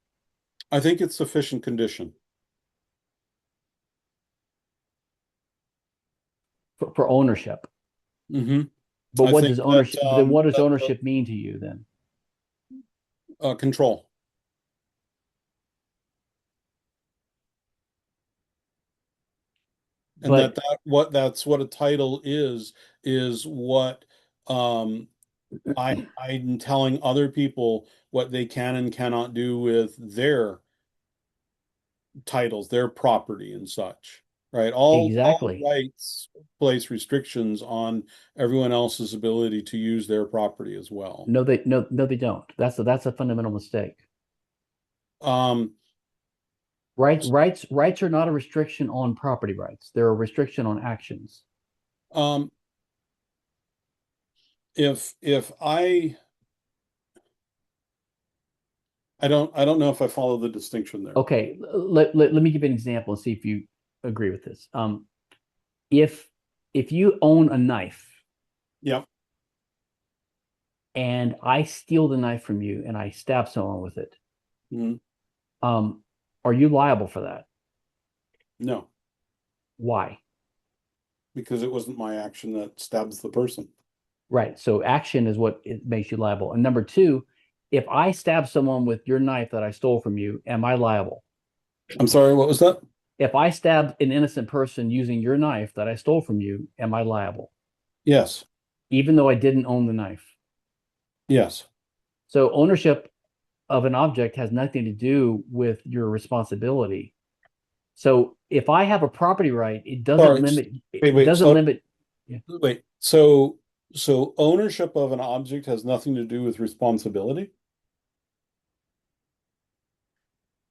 I think it's sufficient condition. for ownership? Hmm. But I think that then what does ownership mean to you then? control. And But that's what a title is what um I'm telling other people what they can and cannot do with their titles, their property and such, right? All exactly. rights place restrictions on everyone else's ability to use their property as well. No, they don't. That's a fundamental mistake. Um Rights are not a restriction on property rights. They're a restriction on actions. um if I don't know if I follow the distinction there. Okay, let me give you an example and see if you agree with this. If if you own a knife Yeah. and I steal the knife from you and I stab someone with it, Mhm. um, are you liable for that? No, Why? because it wasn't my action that stabs the person. Right. So action is what it makes you liable. And number two, if I stab someone with your knife that I stole from you, am I liable? I'm sorry, what was that? If I stab an innocent person using your knife that I stole from you, am I liable? Yes. Even though I didn't own the knife. Yes. So ownership of an object has nothing to do with your responsibility. So if I have a property right, Sorry. it doesn't Slow. limit. Yeah. Wait. So ownership of an object has nothing to do with responsibility?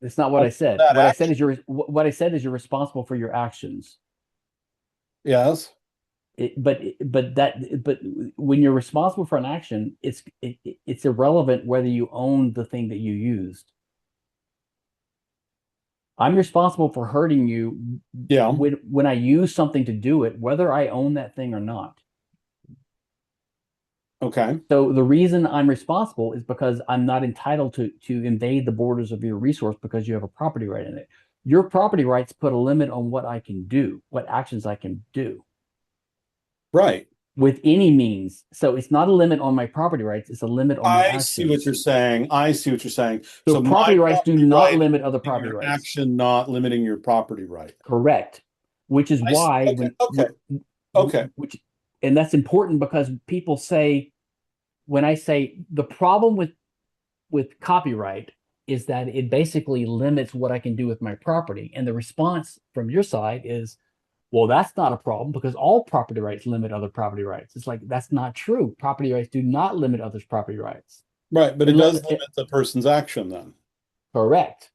That's not what Of I said. that action? What I said is you're responsible for your actions. Yes. But when you're responsible for an action, it's irrelevant whether you own the thing that you used. I'm responsible for hurting you Yeah. when I use something to do it, whether I own that thing or not. Okay. So the reason I'm responsible is because I'm not entitled to invade the borders of your resource because you have a property right in it. Your property rights put a limit on what I can do, what actions I can do Right. with any means. So it's not a limit on my property rights, it's a limit on my I see what actions. you're saying. I see what you're saying. So So my property rights do property not right limit other in property your rights. action, not limiting your property right. Correct. Which is I see. why Okay. Okay. Okay. which, and that's important because people say, when I say the problem with copyright is that it basically limits what I can do with my property. And the response from your side is, well, that's not a problem because all property rights limit other property rights. It's like, that's not true. Property rights do not limit others' property rights. Right. But it Unless, does limit the person's action then. correct.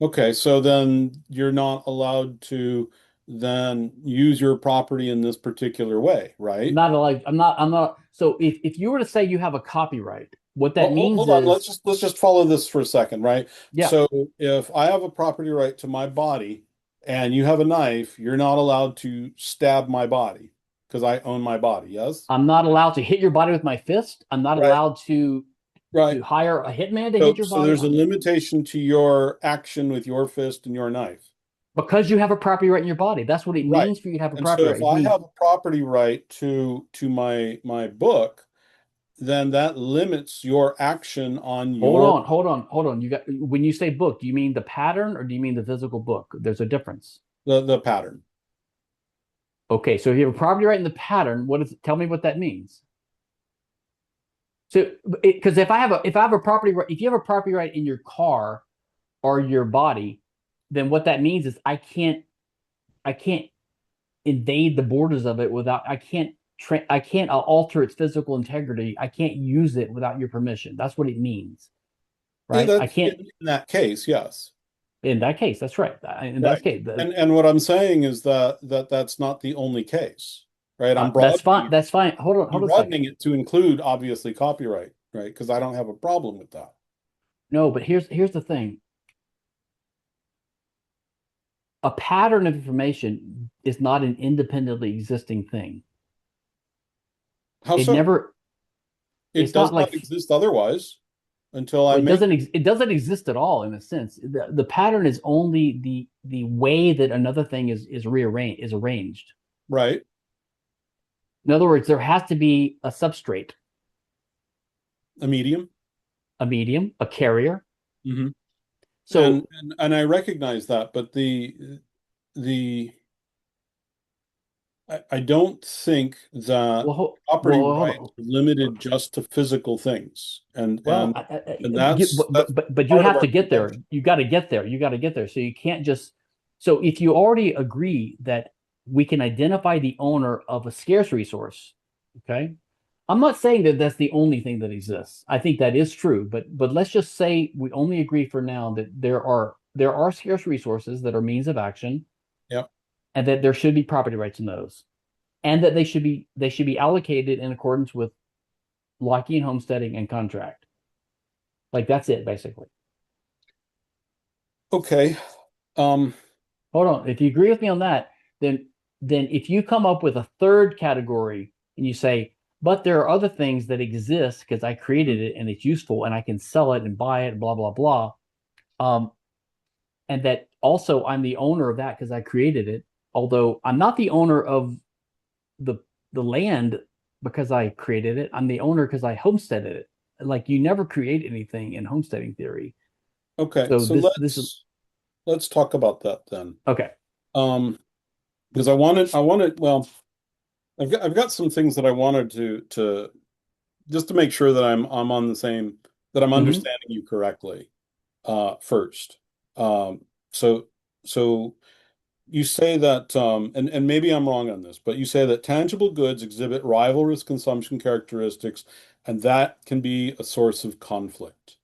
Okay. So then you're not allowed to then use your property in this particular way, right? I'm not. So if you were to say you have a copyright, what that means Hold on. is, Let's just follow this for a second, right? yeah, So if I have a property right to my body and you have a knife, you're not allowed to stab my body because I own my body, yes? I'm not allowed to hit your body with my fist. I'm not Right. allowed Right. to hire a hitman to hit So your so body. there's a limitation to your action with your fist and your knife. Because you have a property right in your body. That's what it Right. means for you to have a And so property if right. It I means, have a property right to my book, then that limits your action on your hold on. You got, when you say book, do you mean the pattern or do you mean the physical book? There's a difference. the pattern. Okay, so if you have a property right in the pattern, what is it? Tell me what that means. So, because if I have a property right, if you have a property right in your car or your body, then what that means is I can't invade the borders of it without I can't alter its physical integrity. I can't use it without your permission. That's what it means, right? I That's can't. in that case, yes. In that case, that's right. In that Right. case, And what I'm saying is that's not the only case, right? that's fine. That's fine. I'm Hold on a second. broadening it to include obviously copyright, right? Because I don't have a problem with that. No, but here's the thing. A pattern of information is not an independently existing thing. How It so? never. It It's does not not like, exist otherwise until I well, make it doesn't exist at all in a sense. The pattern is only the way that another thing is rearranged is arranged. right In other words, there has to be a substrate, a medium. a medium, a carrier. Hmm. So, And I recognize that, but the I don't think that property rights well, are limited just to physical things. well, And that's but you part of have our to get there. contention. You got to get there. You got to get there. So you can't just. So if you already agree that we can identify the owner of a scarce resource, okay. I'm not saying that that's the only thing that exists. I think that is true, but let's just say we only agree for now that there are scarce resources that are means of action, Yep. and that there should be property rights in those, and that they should be allocated in accordance with Lockean homesteading and contract. Like that's it, basically. Okay. Um, Hold on. If you agree with me on that, then if you come up with a third category and you say, but there are other things that exist because I created it and it's useful and I can sell it and buy it, blah blah blah. Um, and that also I'm the owner of that because I created it. Although I'm not the owner of the the land because I created it. I'm the owner because I homesteaded it. Like you never create anything in homesteading theory. okay. So So this is let's talk about that then. okay. Um, because well, I've got some things that I wanted to just to make sure that I'm on the same that I'm Mm-hmm. understanding you correctly first. Um, so so you say that and maybe I'm wrong on this, but you say that tangible goods exhibit rivalrous consumption characteristics, and that can be a source of conflict.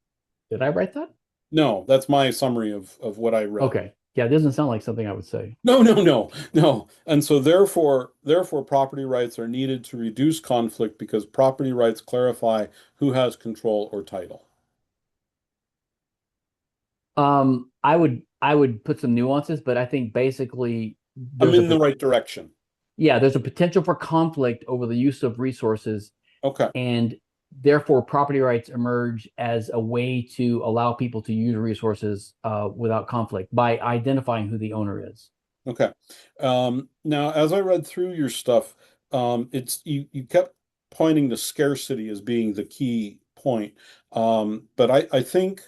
Did I write that? No, that's my summary of what I read. Okay. Yeah, it doesn't sound like something I would say. No. And so therefore property rights are needed to reduce conflict because property rights clarify who has control or title. I would put some nuances, but I think basically I'm in the right direction. yeah, there's a potential for conflict over the use of resources, Okay. and therefore property rights emerge as a way to allow people to use resources without conflict by identifying who the owner is. Okay. Now, as I read through your stuff, it's you kept pointing to scarcity as being the key point. But I think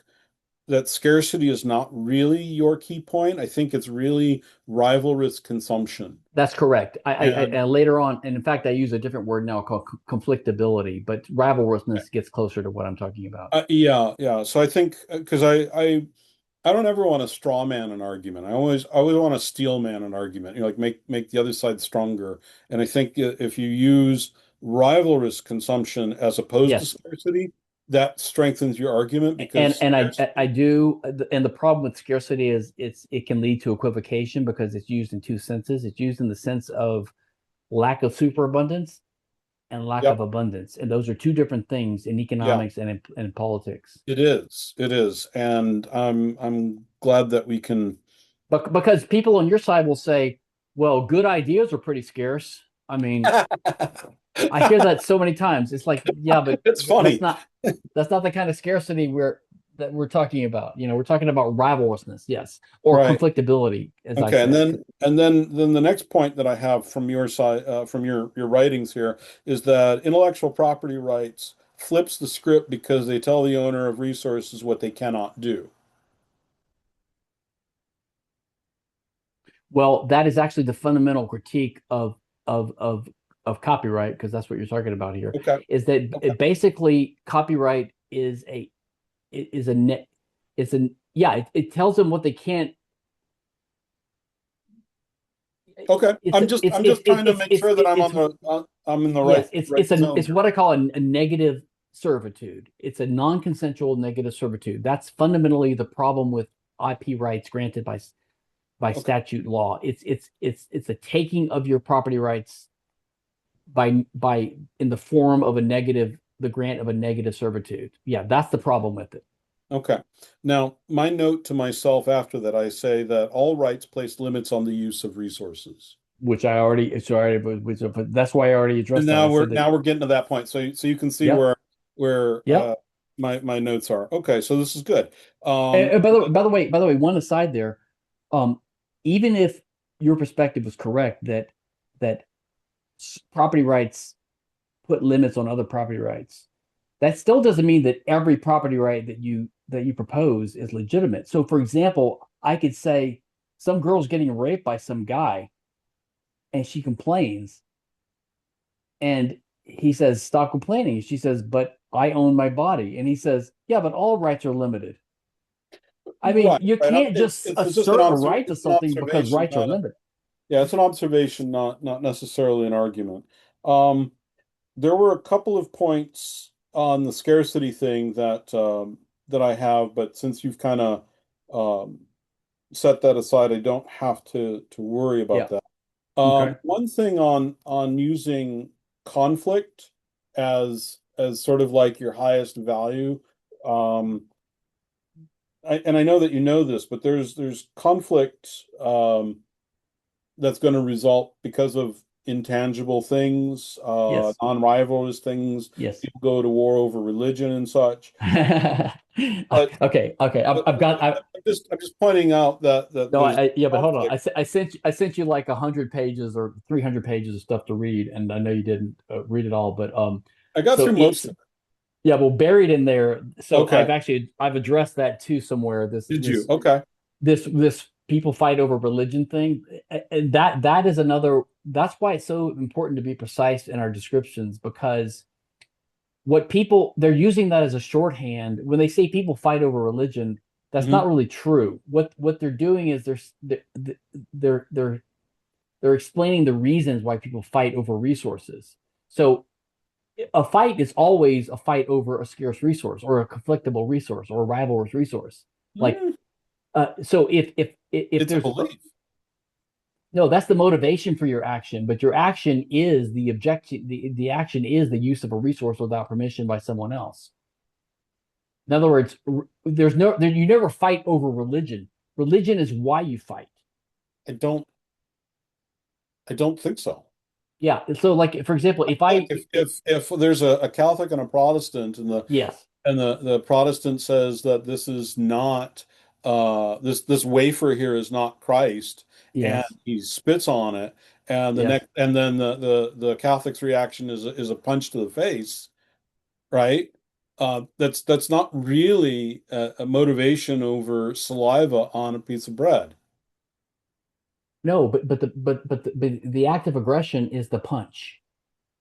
that scarcity is not really your key point. I think it's really rivalrous consumption. That's correct. And And later on, and in fact, I use a different word now called conflictability, but rivalrousness gets closer to what I'm talking about. yeah, yeah. So I think because I don't ever want to straw man an argument. I always want to steel man an argument. You know, like make the other side stronger. And I think if you use rivalrous consumption as opposed to Yes, scarcity, that strengthens your argument because and I scarcity. do, and the problem with scarcity is it can lead to equivocation because it's used in two senses. It's used in the sense of lack of superabundance and lack of Yep. abundance, and those are two different things in Yeah, economics and in politics. it is. It is. And I'm glad that we can. But because people on your side will say, "Well, good ideas are pretty scarce." I mean, I hear that so many times. It's like, yeah, but It's that's funny. not the kind of scarcity we're talking about. We're talking about rivalrousness, yes, or Right. conflictability, as I Okay, and say. then the next point that I have from your side, from your writings here, is that intellectual property rights flips the script because they tell the owner of resources what they cannot do. Well, that is actually the fundamental critique of copyright, because that's what you're talking about here, Okay. is that Okay. basically copyright is a net it's a yeah, it tells them what they can't. Okay. I'm just trying to make sure that I'm in the yes, right zone it's here. what I call a negative servitude. It's a non-consensual negative servitude. That's fundamentally the problem with IP rights granted by Okay. statute law. It's a taking of your property rights by in the form of the grant of a negative servitude. Yeah, that's the problem with it. Okay. Now, my note to myself after that, I say that all rights place limits on the use of resources. Which I already sorry, but that's why I already And addressed that. now I we're said that. now we're getting to that point. So you can see Yep, where yep. my notes are. Okay, so this is good. And by the way, one aside there, um, even if your perspective was correct that property rights put limits on other property rights, that still doesn't mean that every property right that you propose is legitimate. So, for example, I could say some girl's getting raped by some guy, and she complains, and he says, "Stop complaining." She says, "But I own my body," and he says, "Yeah, but all rights are limited." I mean, Right, you right. can't just It's just assert a right to it's an something because observation, rights are not a limited. yeah, it's an observation, not necessarily an argument. Um, there were a couple of points on the scarcity thing that I have, but since you've kind of um, set that aside, I don't have to worry about Yeah. that. Okay. One thing on using conflict as sort of like your highest value. Um, and I know that you know this, but there's conflict that's going to result because of intangible things, Yes. non-rivalrous things. Yes. People go to war over religion and such. But Okay. Okay. I'm just pointing out that No, there's yeah, but hold on. conflict. I sent you like 100 pages or 300 pages of stuff to read, and I know you didn't read it all, but I got so through it's most of yeah, well, buried in there. it. So Okay. I've addressed that too somewhere. Did you? Okay. This people fight over religion thing, and that is another. That's why it's so important to be precise in our descriptions, because what people they're using that as a shorthand when they say people fight over religion. That's Hmm. not really true. What they're doing is they're they're they're explaining the reasons why people fight over resources. So a fight is always a fight over a scarce resource or a conflictable resource or a rivalrous resource. Like, so if It's a there's belief. no, that's the motivation for your action, but your action is the objection. The action is the use of a resource without permission by someone else. In other words, you never fight over religion. Religion is why you fight. I don't I don't think so. Yeah. So like, for example, if Like I, if there's a Catholic and a Protestant, and yes, the Protestant says that this is not this wafer here is not Christ, and yes, he spits on it, and the yes. next and then the Catholic's reaction is a punch to the face, right? That's not really a motivation over saliva on a piece of bread. No, but the act of aggression is the punch.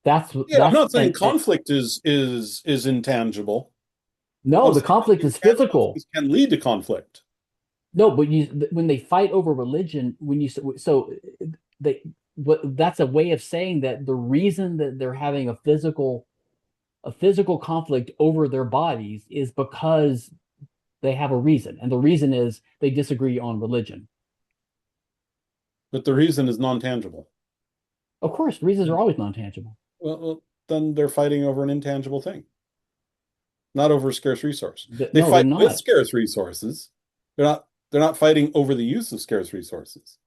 Yeah, I'm not saying And conflict is intangible. no, I'm the saying conflict is intangible physical. things can lead to conflict. No, but when they fight over religion, when you so they what that's a way of saying that the reason that they're having a physical conflict over their bodies is because they have a reason, and the reason is they disagree on religion. But the reason is non-tangible. Of course, reasons are always non-tangible. Well, then they're fighting over an intangible thing, not over a scarce resource. They No, they're fight with not. scarce resources. They're not fighting over the use of scarce resources.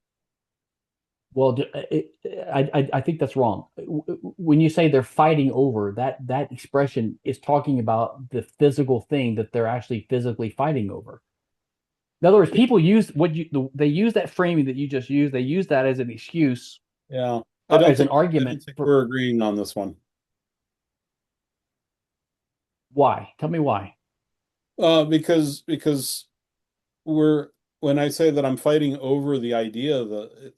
Well, I think that's wrong. When you say they're fighting over that, that expression is talking about the physical thing that they're actually physically fighting over. In other words, people use they use that framing that you just used. They use that as an excuse Yeah. or as an I argument don't think for we're agreeing on this one. why. Tell me why. Because we're when I say that I'm fighting over the idea,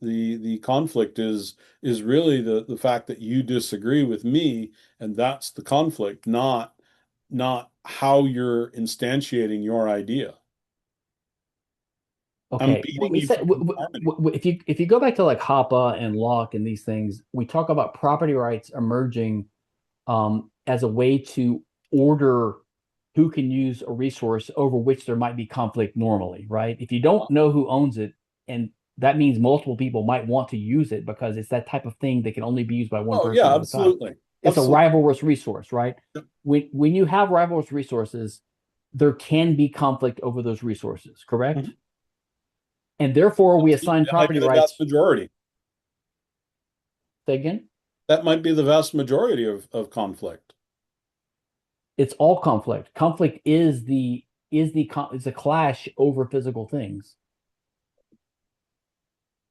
the conflict is really the fact that you disagree with me, and that's the conflict, not how you're instantiating your idea. I'm Okay, when beating we you say for harmony. if you go back to like Hoppe and Locke and these things, we talk about property rights emerging as a way to order who can use a resource over which there might be conflict normally, right? If you don't know who owns it, and that means multiple people might want to use it because it's that type of thing that can only be used by one Oh person yeah, at a time. absolutely. It's a Absolutely. rivalrous resource, right? When you have rivalrous resources, there can be conflict over those resources, correct? Mhm. And therefore, we Absolutely. assign That might property be the vast rights. majority. Say again, That might be the vast majority of conflict. it's all conflict. Conflict is a clash over physical things.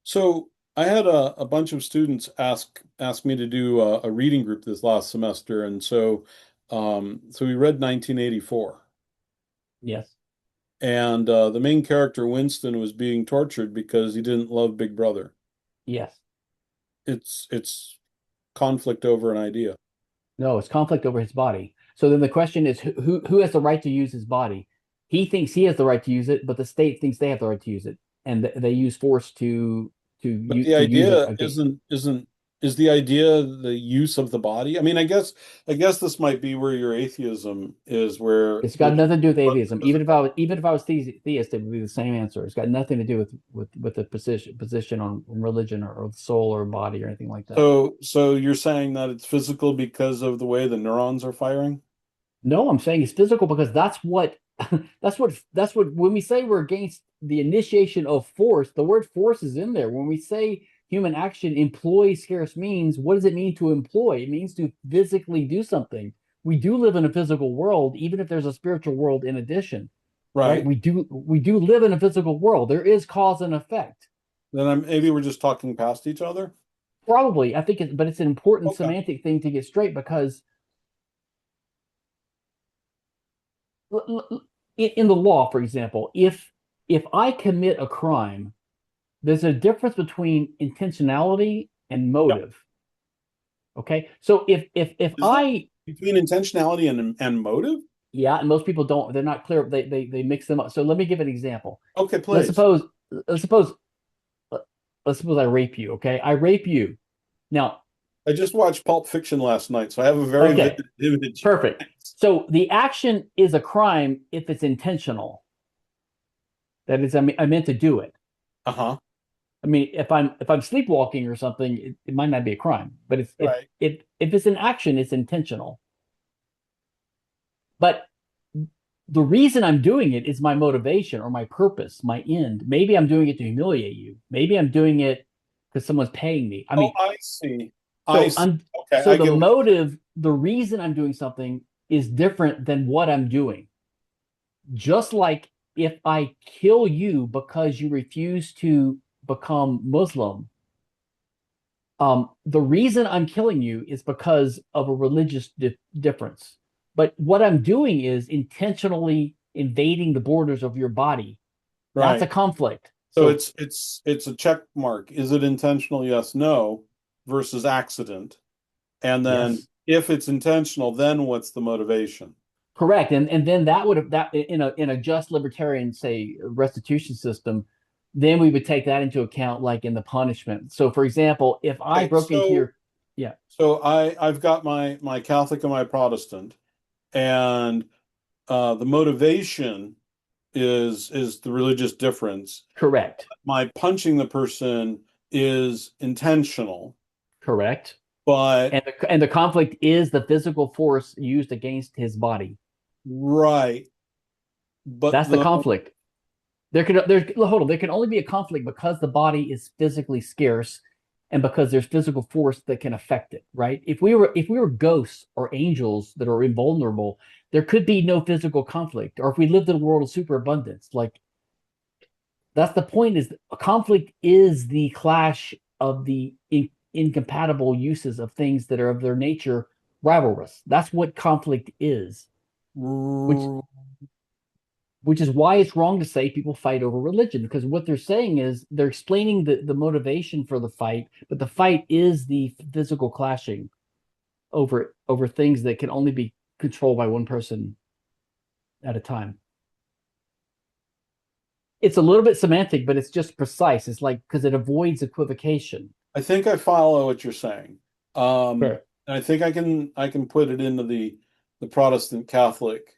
So I had a bunch of students ask me to do a reading group this last semester, and so we read 1984, Yes. and the main character Winston was being tortured because he didn't love Big Brother. Yes. It's conflict over an idea. No, it's conflict over his body. So then the question is who has the right to use his body? He thinks he has the right to use it, but the state thinks they have the right to use it, and they use force But the to use it idea again. isn't is the idea the use of the body? I mean, I guess this might be where your atheism is, where It's got which nothing to do with what atheism. physical. Even if I was theist, it would be the same answer. It's got nothing to do with the position on religion or soul or body or anything like that. So you're saying that it's physical because of the way the neurons are firing? No, I'm saying it's physical because that's what when we say we're against the initiation of force, the word force is in there. When we say human action employs scarce means, what does it mean to employ? It means to physically do something. We do live in a physical world, even if there's a spiritual world in addition, right? Right. We do live in a physical world. There is cause and effect. Then maybe we're just talking past each other. Probably, I think but it's an important Okay. semantic thing to get straight because in the law, for example, if I commit a crime, there's a difference between intentionality and Yep. motive. Okay, so if Is there I between intentionality and motive? yeah, and most people don't, they're not clear. They mix them up. So let me give an example. Okay, Let's please. suppose let's suppose let's suppose I rape you. Okay, I rape you. Now, I just watched Pulp Fiction last night, so I have a very okay, vivid image. perfect. So the action is a crime if it's intentional. That is, I meant to do it. Uh-huh. I mean, if I'm sleepwalking or something, it might not be a crime, but Right. if it's an action, it's intentional. But the reason I'm doing it is my motivation or my purpose, my end. Maybe I'm doing it to humiliate you. Maybe I'm doing it because someone's paying me. I Oh, mean, I see. So I'm Okay, so I the get what you're saying. motive, the reason I'm doing something is different than what I'm doing. Just like if I kill you because you refuse to become Muslim, the reason I'm killing you is because of a religious difference. But what I'm doing is intentionally invading the borders of your body. That's a Right. conflict. So So it's a check mark. Is it intentional? Yes, no, versus accident. And then yes, if it's intentional, then what's the motivation? correct. And then that would have that in a just libertarian, say, restitution system, then we would take that into account, like in the punishment. So for example, if I Okay, broke into your, yeah, I've got my Catholic and my Protestant, and the motivation is the religious difference. correct, My punching the person is intentional, correct. but And the conflict is the physical force used against his body. right, but That's the conflict. There's hold on, there can only be a conflict because the body is physically scarce and because there's physical force that can affect it, right? If we were ghosts or angels that are invulnerable, there could be no physical conflict. Or if we lived in a world of superabundance, like that's the point, is a conflict is the clash of the incompatible uses of things that are of their nature rivalrous. That's what conflict is, which which is why it's wrong to say people fight over religion, because what they're saying is they're explaining the motivation for the fight, but the fight is the physical clashing over things that can only be controlled by one person at a time. It's a little bit semantic, but it's just precise. It's like because it avoids equivocation. I think I follow what you're saying. Sure. And I think I can put it into the Protestant Catholic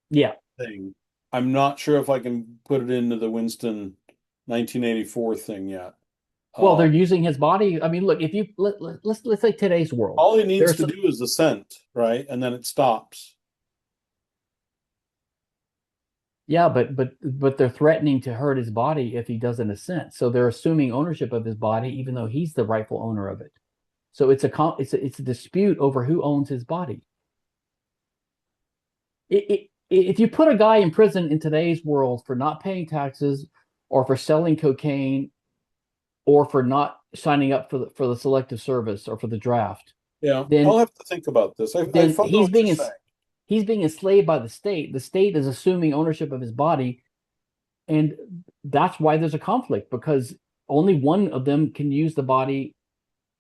Yeah. thing. I'm not sure if I can put it into the Winston 1984 thing yet. Well, Uh, they're using his body. I mean, look, if you let's say today's world, all he needs there's to some, do is assent, right? And then it stops. yeah, but they're threatening to hurt his body if he doesn't assent. So they're assuming ownership of his body, even though he's the rightful owner of it. So it's a dispute over who owns his body. If you put a guy in prison in today's world for not paying taxes, or for selling cocaine, or for not signing up for the selective service or for the draft, Yeah, I'll then have to think about this. I then follow what you're saying. he's being enslaved by the state. The state is assuming ownership of his body, and that's why there's a conflict, because only one of them can use the body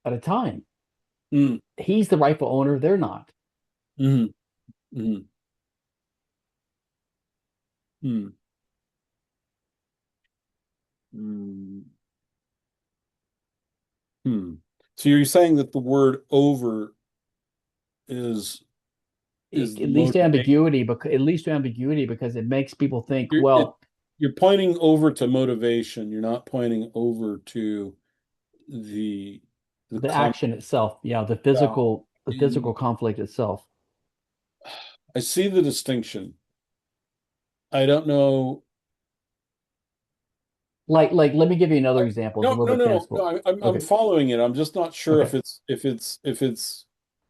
at a time. Mm, He's the rightful owner, they're not. mm, mm, mm, mm, mm. So you're saying that the word over is is the It leads to motivation. ambiguity, because it makes people think, You're it well, you're pointing over to motivation. You're not pointing over to the the the con action itself, yeah, yeah. the physical conflict itself. I see the distinction. I don't know. Like let me give you I, another example. It's a no, little no, bit no, no, fanciful. no. I'm Okay, following it. I'm just not sure okay, if it's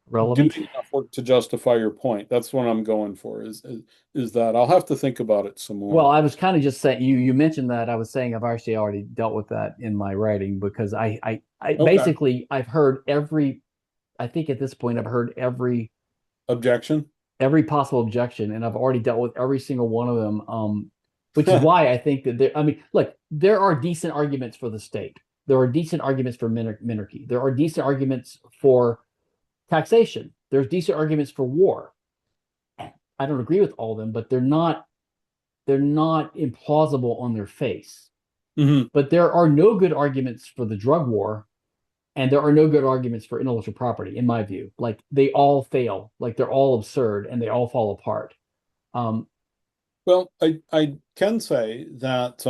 relevant. doing enough work to justify your point. That's what I'm going for. Is that I'll have to think about it some Well, more. I was kind of just saying, you mentioned that. I was saying I've actually already dealt with that in my writing, because I Okay. basically I've heard every, I think at this point I've heard Objection. every possible objection, and I've already dealt with every single one of them. Which is why I think that I mean, look, there are decent arguments for the state. There are decent arguments for minarchy. There are decent arguments for taxation. There's decent arguments for war. I don't agree with all of them, but they're not implausible on their face. Hmm. But there are no good arguments for the drug war, and there are no good arguments for intellectual property, in my view. Like they all fail, like they're all absurd, and they all fall apart. Um, Well, I can say that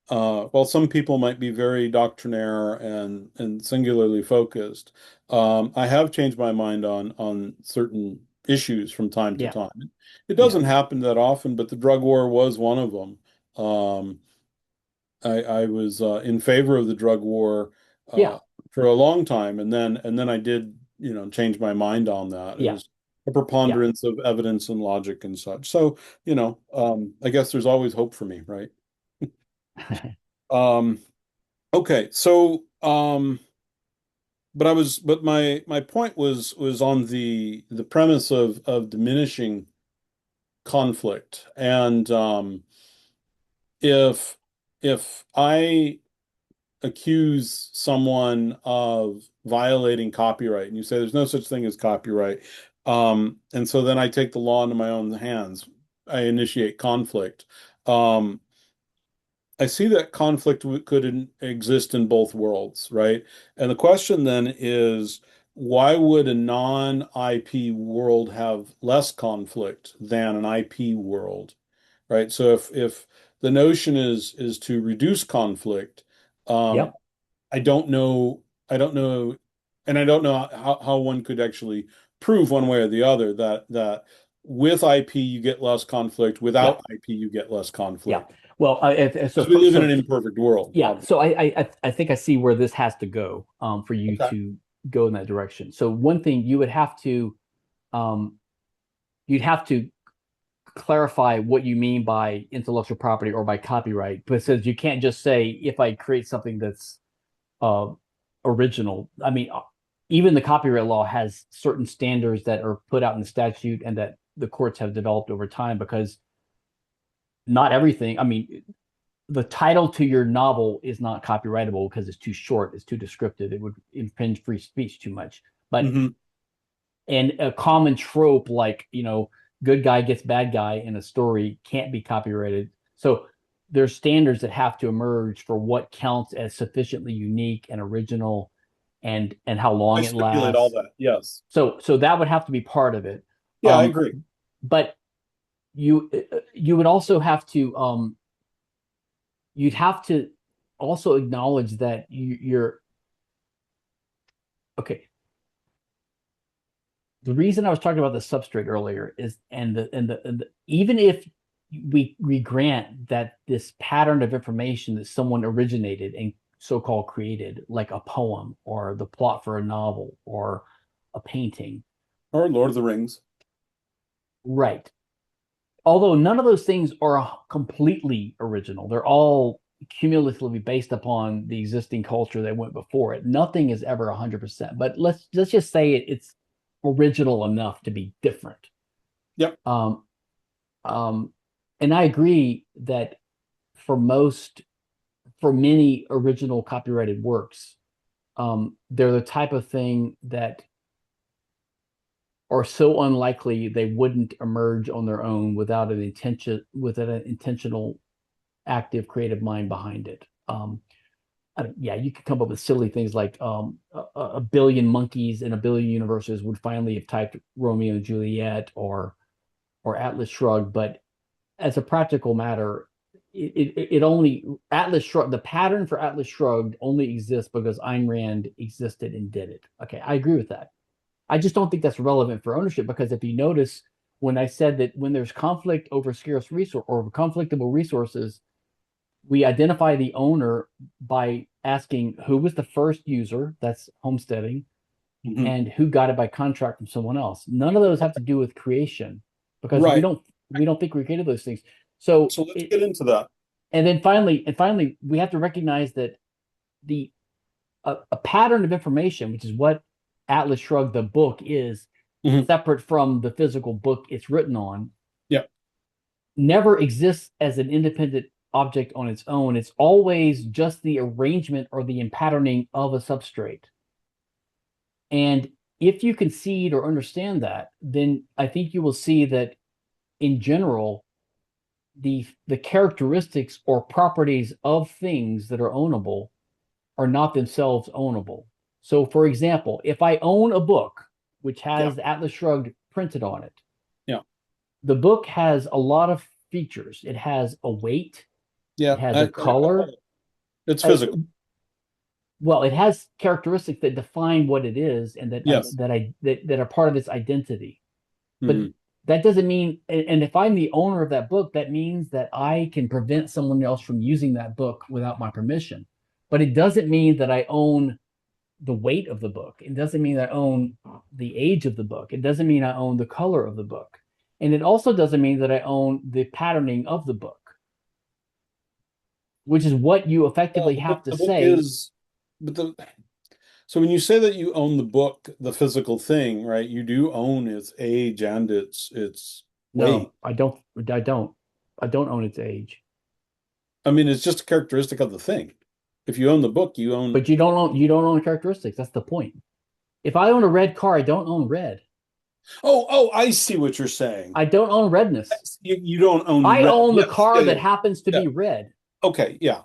while some people might be very doctrinaire and singularly focused, I have changed my mind on certain issues from time to yeah, time. It yeah, doesn't happen that often, but the drug war was one of them. Um, I was in favor of the drug war yeah. for a long time, and then I did, change my mind on that. It Yeah, was a yeah. preponderance of evidence and logic and such. So, I guess there's always hope for me, right? Um, okay, so but my point was on the premise of diminishing conflict. And if if I accuse someone of violating copyright, and you say there's no such thing as copyright, and so then I take the law into my own hands, I initiate conflict. Um, I see that conflict could exist in both worlds, right? And the question then is, why would a non-IP world have less conflict than an IP world, right? So if the notion is to reduce conflict, um, Yep. I don't know, and I don't know how one could actually prove one way or the other that with IP you get less conflict, Yeah. without IP you get less Yeah. conflict. Well, Because we live in an imperfect world, yeah. obviously. So I think I see where this has to go for you Okay. to go in that direction. So one thing um, you'd have to clarify what you mean by intellectual property or by copyright, because you can't just say if I create something that's uh, original. I mean, even the copyright law has certain standards that are put out in the statute and that the courts have developed over time because not everything. I mean, the title to your novel is not copyrightable because it's too short, it's too descriptive, it would impinge free speech too much. But Hmm. and a common trope like good guy gets bad guy in a story can't be copyrighted. So there's standards that have to emerge for what counts as sufficiently unique and original and how I long it stipulate all lasts. that. Yes. So that would have to be part of it. Yeah, I um agree. but you would also have to you'd have to also acknowledge that you're okay. The reason I was talking about the substrate earlier is, even if we grant that this pattern of information that someone originated and so-called created, like a poem or the plot for a novel or a painting, Or Lord of the Rings. right? Although none of those things are completely original, they're all cumulatively based upon the existing culture that went before it. Nothing is ever 100%, but let's just say it's original enough to be different. Yep. Um, um, and I agree that for most, for many original copyrighted works, they're the type of thing that are so unlikely they wouldn't emerge on their own without an intentional, active, creative mind behind it. Yeah, you could come up with silly things like a billion monkeys in a billion universes would finally have typed Romeo and Juliet or Atlas Shrugged, but as a practical matter, it only Atlas Shrugged. The pattern for Atlas Shrugged only exists because Ayn Rand existed and did it. Okay, I agree with that. I just don't think that's relevant for ownership because if you notice, when I said that when there's conflict over scarce resource or conflictable resources, we identify the owner by asking who was the first user, that's homesteading, Hmm. and who got it by contract from someone else. None of those have to do with creation because Right. we don't think we created those things. So So let's it get into that. and then finally we have to recognize that the a pattern of information, which is what Atlas Shrugged the book is, Hmm. separate from the physical book it's written on, Yeah. never exists as an independent object on its own. It's always just the arrangement or the patterning of a substrate. And if you concede or understand that, then I think you will see that in general, the characteristics or properties of things that are ownable are not themselves ownable. So, for example, if I own a book which Yeah. has Atlas Shrugged printed on it, Yeah. the book has a lot of features. It has a weight, Yeah. it has a I color. follow. It's Uh, physical. well, it has characteristics that define what it is and Yes. that are part of its identity. But Hmm. that doesn't mean, and if I'm the owner of that book, that means that I can prevent someone else from using that book without my permission. But it doesn't mean that I own the weight of the book. It doesn't mean I own the age of the book. It doesn't mean I own the color of the book. And it also doesn't mean that I own the patterning of the book, which is what you Well, effectively have to the book say. is, but the so when you say that you own the book, the physical thing, right? You do own its age and its weight. No, I don't. I don't. I don't own its age. I mean, it's just a characteristic of the thing. If you own the book, you own. But you don't own characteristics. That's the point. If I own a red car, I don't own red. Oh, I see what you're saying. I don't own redness. You don't own I red. own the Yes, car yeah, that happens to yeah. be red. Okay, yeah.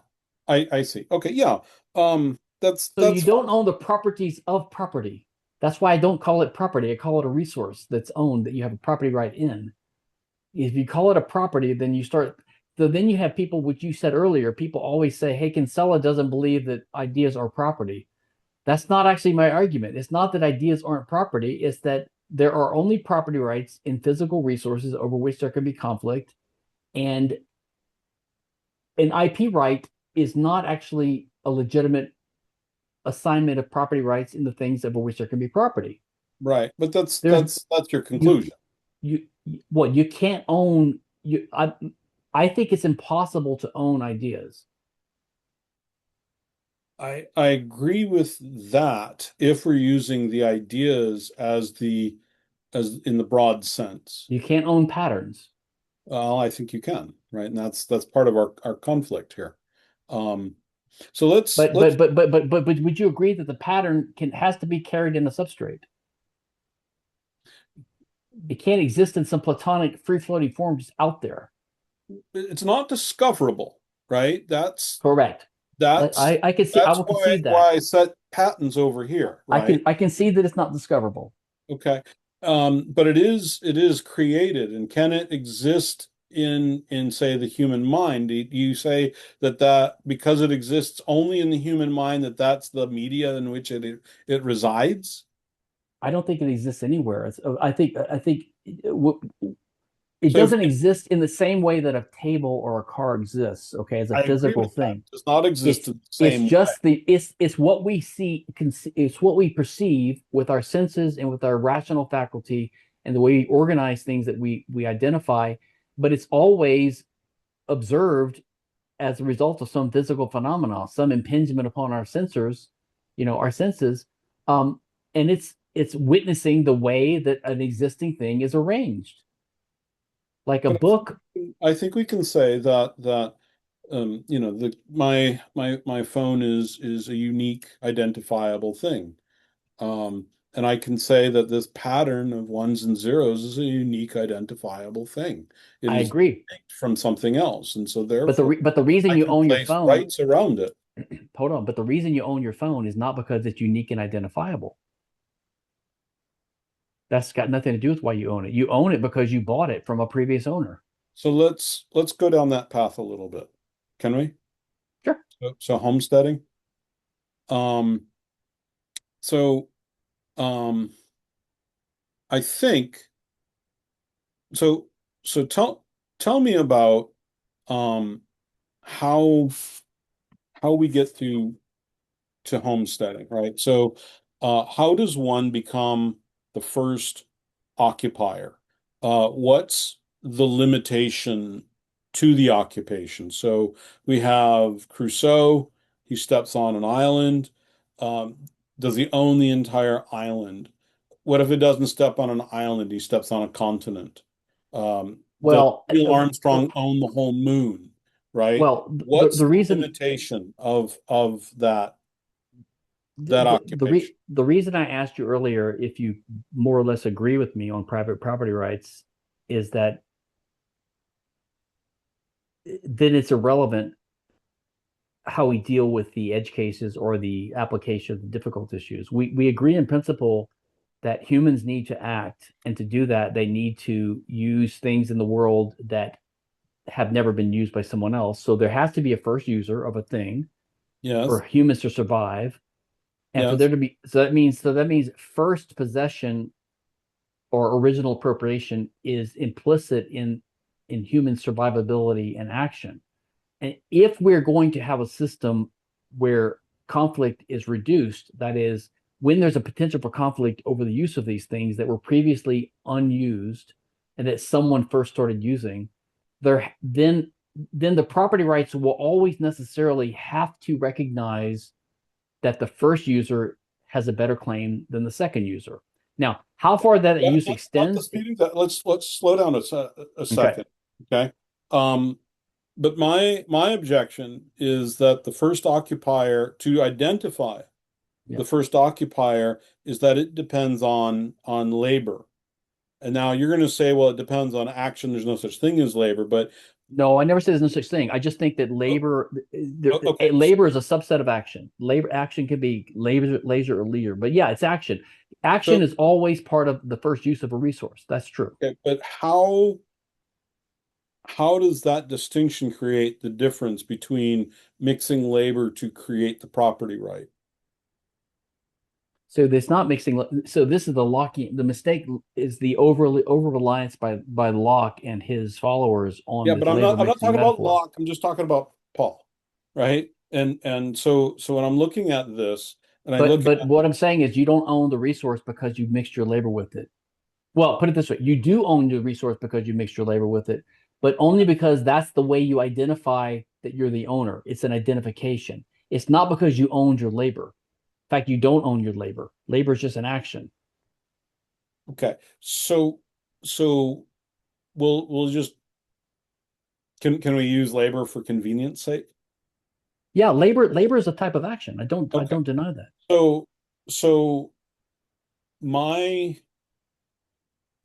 I see. Okay, yeah. So you That's fine. don't own the properties of property. That's why I don't call it property. I call it a resource that's owned that you have a property right in. If you call it a property, then you start. So then you have people, which you said earlier, people always say, hey, Kinsella doesn't believe that ideas are property. That's not actually my argument. It's not that ideas aren't property, it's that there are only property rights in physical resources over which there can be conflict. And an IP right is not actually a legitimate assignment of property rights in the things over which there can be property. Right. But There's that's your you conclusion. you can't own you I think it's impossible to own ideas. I agree with that if we're using the ideas as in the broad sense. You can't own patterns. Well, I think you can, right? And that's part of our conflict here. Um, so let's But let's but but but but but, but would you agree that the pattern can has to be carried in a substrate? It can't exist in some platonic free floating form just out there. it's not discoverable, right? Correct. That's I can see I that's will concede why that. I set patents over here, right? I can see that it's not discoverable. Okay. But it is created, and can it exist in say the human mind? Do you say that because it exists only in the human mind that that's the media in which it resides? I don't think it exists anywhere. I think it So if doesn't exist in the same way that a table or a car exists, okay, as a I agree physical with that, thing. it does not exist It's in the it's same way. just it's what we see, it's what we perceive with our senses and with our rational faculty and the way we organize things that we identify, but it's always observed as a result of some physical phenomena, some impingement upon our sensors, our senses, um, and it's witnessing the way that an existing thing is arranged, like a But book. I think we can say that the my phone is a unique identifiable thing. And I can say that this pattern of ones and zeros is a unique identifiable thing. It I is agree, distinct from something else, and so but the therefore re- but the reason I you can own your place phone, rights around it. hold on, but the reason you own your phone is not because it's unique and identifiable. That's got nothing to do with why you own it. You own it because you bought it from a previous owner. So let's go down that path a little bit. Can we? Sure. So homesteading. Um, so um, I think so. So tell me about um how how we get to homesteading, right? So, how does one become the first occupier? What's the limitation to the occupation? So we have Crusoe, he steps on an island. Um, does he own the entire island? What if it doesn't step on an island? He steps on a continent. Does Well, Neil Armstrong own the whole moon? Right? well, What's the the reason limitation of that occupation? the reason I asked you earlier if you more or less agree with me on private property rights is that then it's irrelevant how we deal with the edge cases or the application of the difficult issues. We agree in principle that humans need to act, and to do that, they need to use things in the world that have never been used by someone else. So there has to be a first user of a thing for Yes, humans to survive, and for yes, there to be so that means first possession or original appropriation is implicit in human survivability and action. And if we're going to have a system where conflict is reduced, that is, when there's a potential for conflict over the use of these things that were previously unused and that someone first started using, there then the property rights will always necessarily have to recognize that the first user has a better claim than the second user. Now, how far that Yeah, use not extends, disputing that. Let's slow down a okay. second. Okay. Um, but my objection is that the first occupier, to identify Yeah. the first occupier, is that it depends on labor. And now you're going to say, well, it depends on action. There's no such thing as labor, but No, I never said there's no such thing. I just think that okay. labor is a subset of action. Labor action can be laser or leisure, but yeah, it's action. Action So is always part of the first use of a resource. That's true. okay, but how does that distinction create the difference between mixing labor to create the property right? So it's not mixing. So this is the locking. The mistake is the over reliance by Locke and his followers on Yeah, but this I'm labor not mixing talking about metaphor. Locke. I'm just talking about Paul, right? And so when I'm looking at this and I But look but at what I'm saying is you don't own the resource because you mixed your labor with it. Well, put it this way: you do own the resource because you mixed your labor with it, but only because that's the way you identify that you're the owner. It's an identification. It's not because you owned your labor. In fact, you don't own your labor. Labor is just an action. okay, so we'll just can we use labor for convenience sake? Yeah, labor is a type of action. I Okay. don't deny that. So so my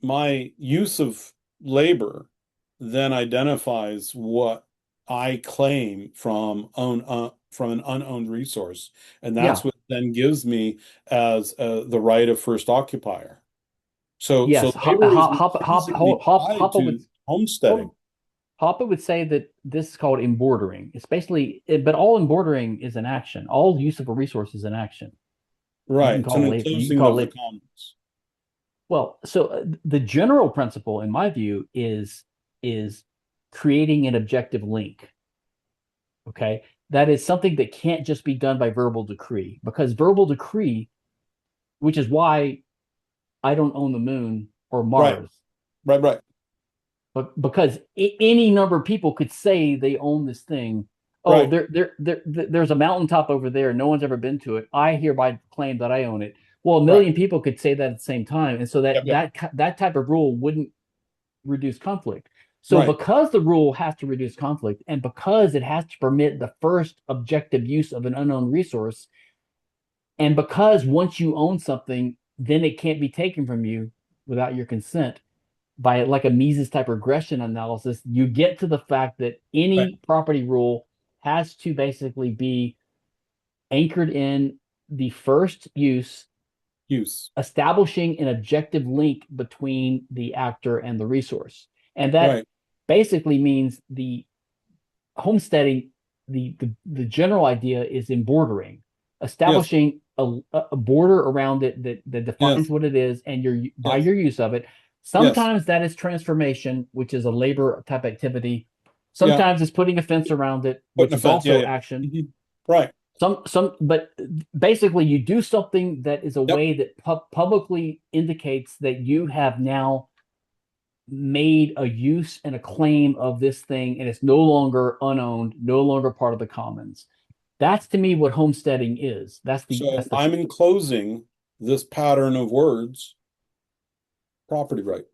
my use of labor then identifies what I claim from an unowned resource, and Yeah, that's what then gives me as the right of first occupier. So yes. labor is increasingly tied Hopper would to homesteading. hold, Hoppe would say that this is called embordering. It's basically, but all embordering is an action. All use of a resource is an action. You Right. can It's an call labor. You can enclosing call of the labor. commons. Well, so the general principle, in my view, is creating an objective link. Okay, that is something that can't just be done by verbal decree, because verbal decree, which is why I don't own the moon or Right. Mars, Right. but because any number of people could say they own this thing. Oh, Right. there's a mountaintop over there. No one's ever been to it. I hereby claim that I own it. Well, a Right. million people could say that at the same time, and so Yep. Yep. that type of rule wouldn't reduce conflict. So Right. because the rule has to reduce conflict, and because it has to permit the first objective use of an unknown resource, and because once you own something, then it can't be taken from you without your consent, by like a Mises type regression analysis, you get to the fact that Right. any property rule has to basically be anchored in the first use, Use. establishing an objective link between the actor and the resource. And that Right. basically means the homesteading, the general idea is in bordering, Yes. establishing a border around it that defines Yes. what it is, and your by Yes. your use of it. Yes. Sometimes that is transformation, which is a labor type activity. Yeah. Sometimes it's putting a fence around it, Putting which a is fence. Yeah. also Yeah. action. Mhm. Right. But basically, you do something that is a Yep. way that publicly indicates that you have now made a use and a claim of this thing, and it's no longer unowned, no longer part of the commons. That's to me what homesteading is. So That's the I'm enclosing this pattern of words, property right.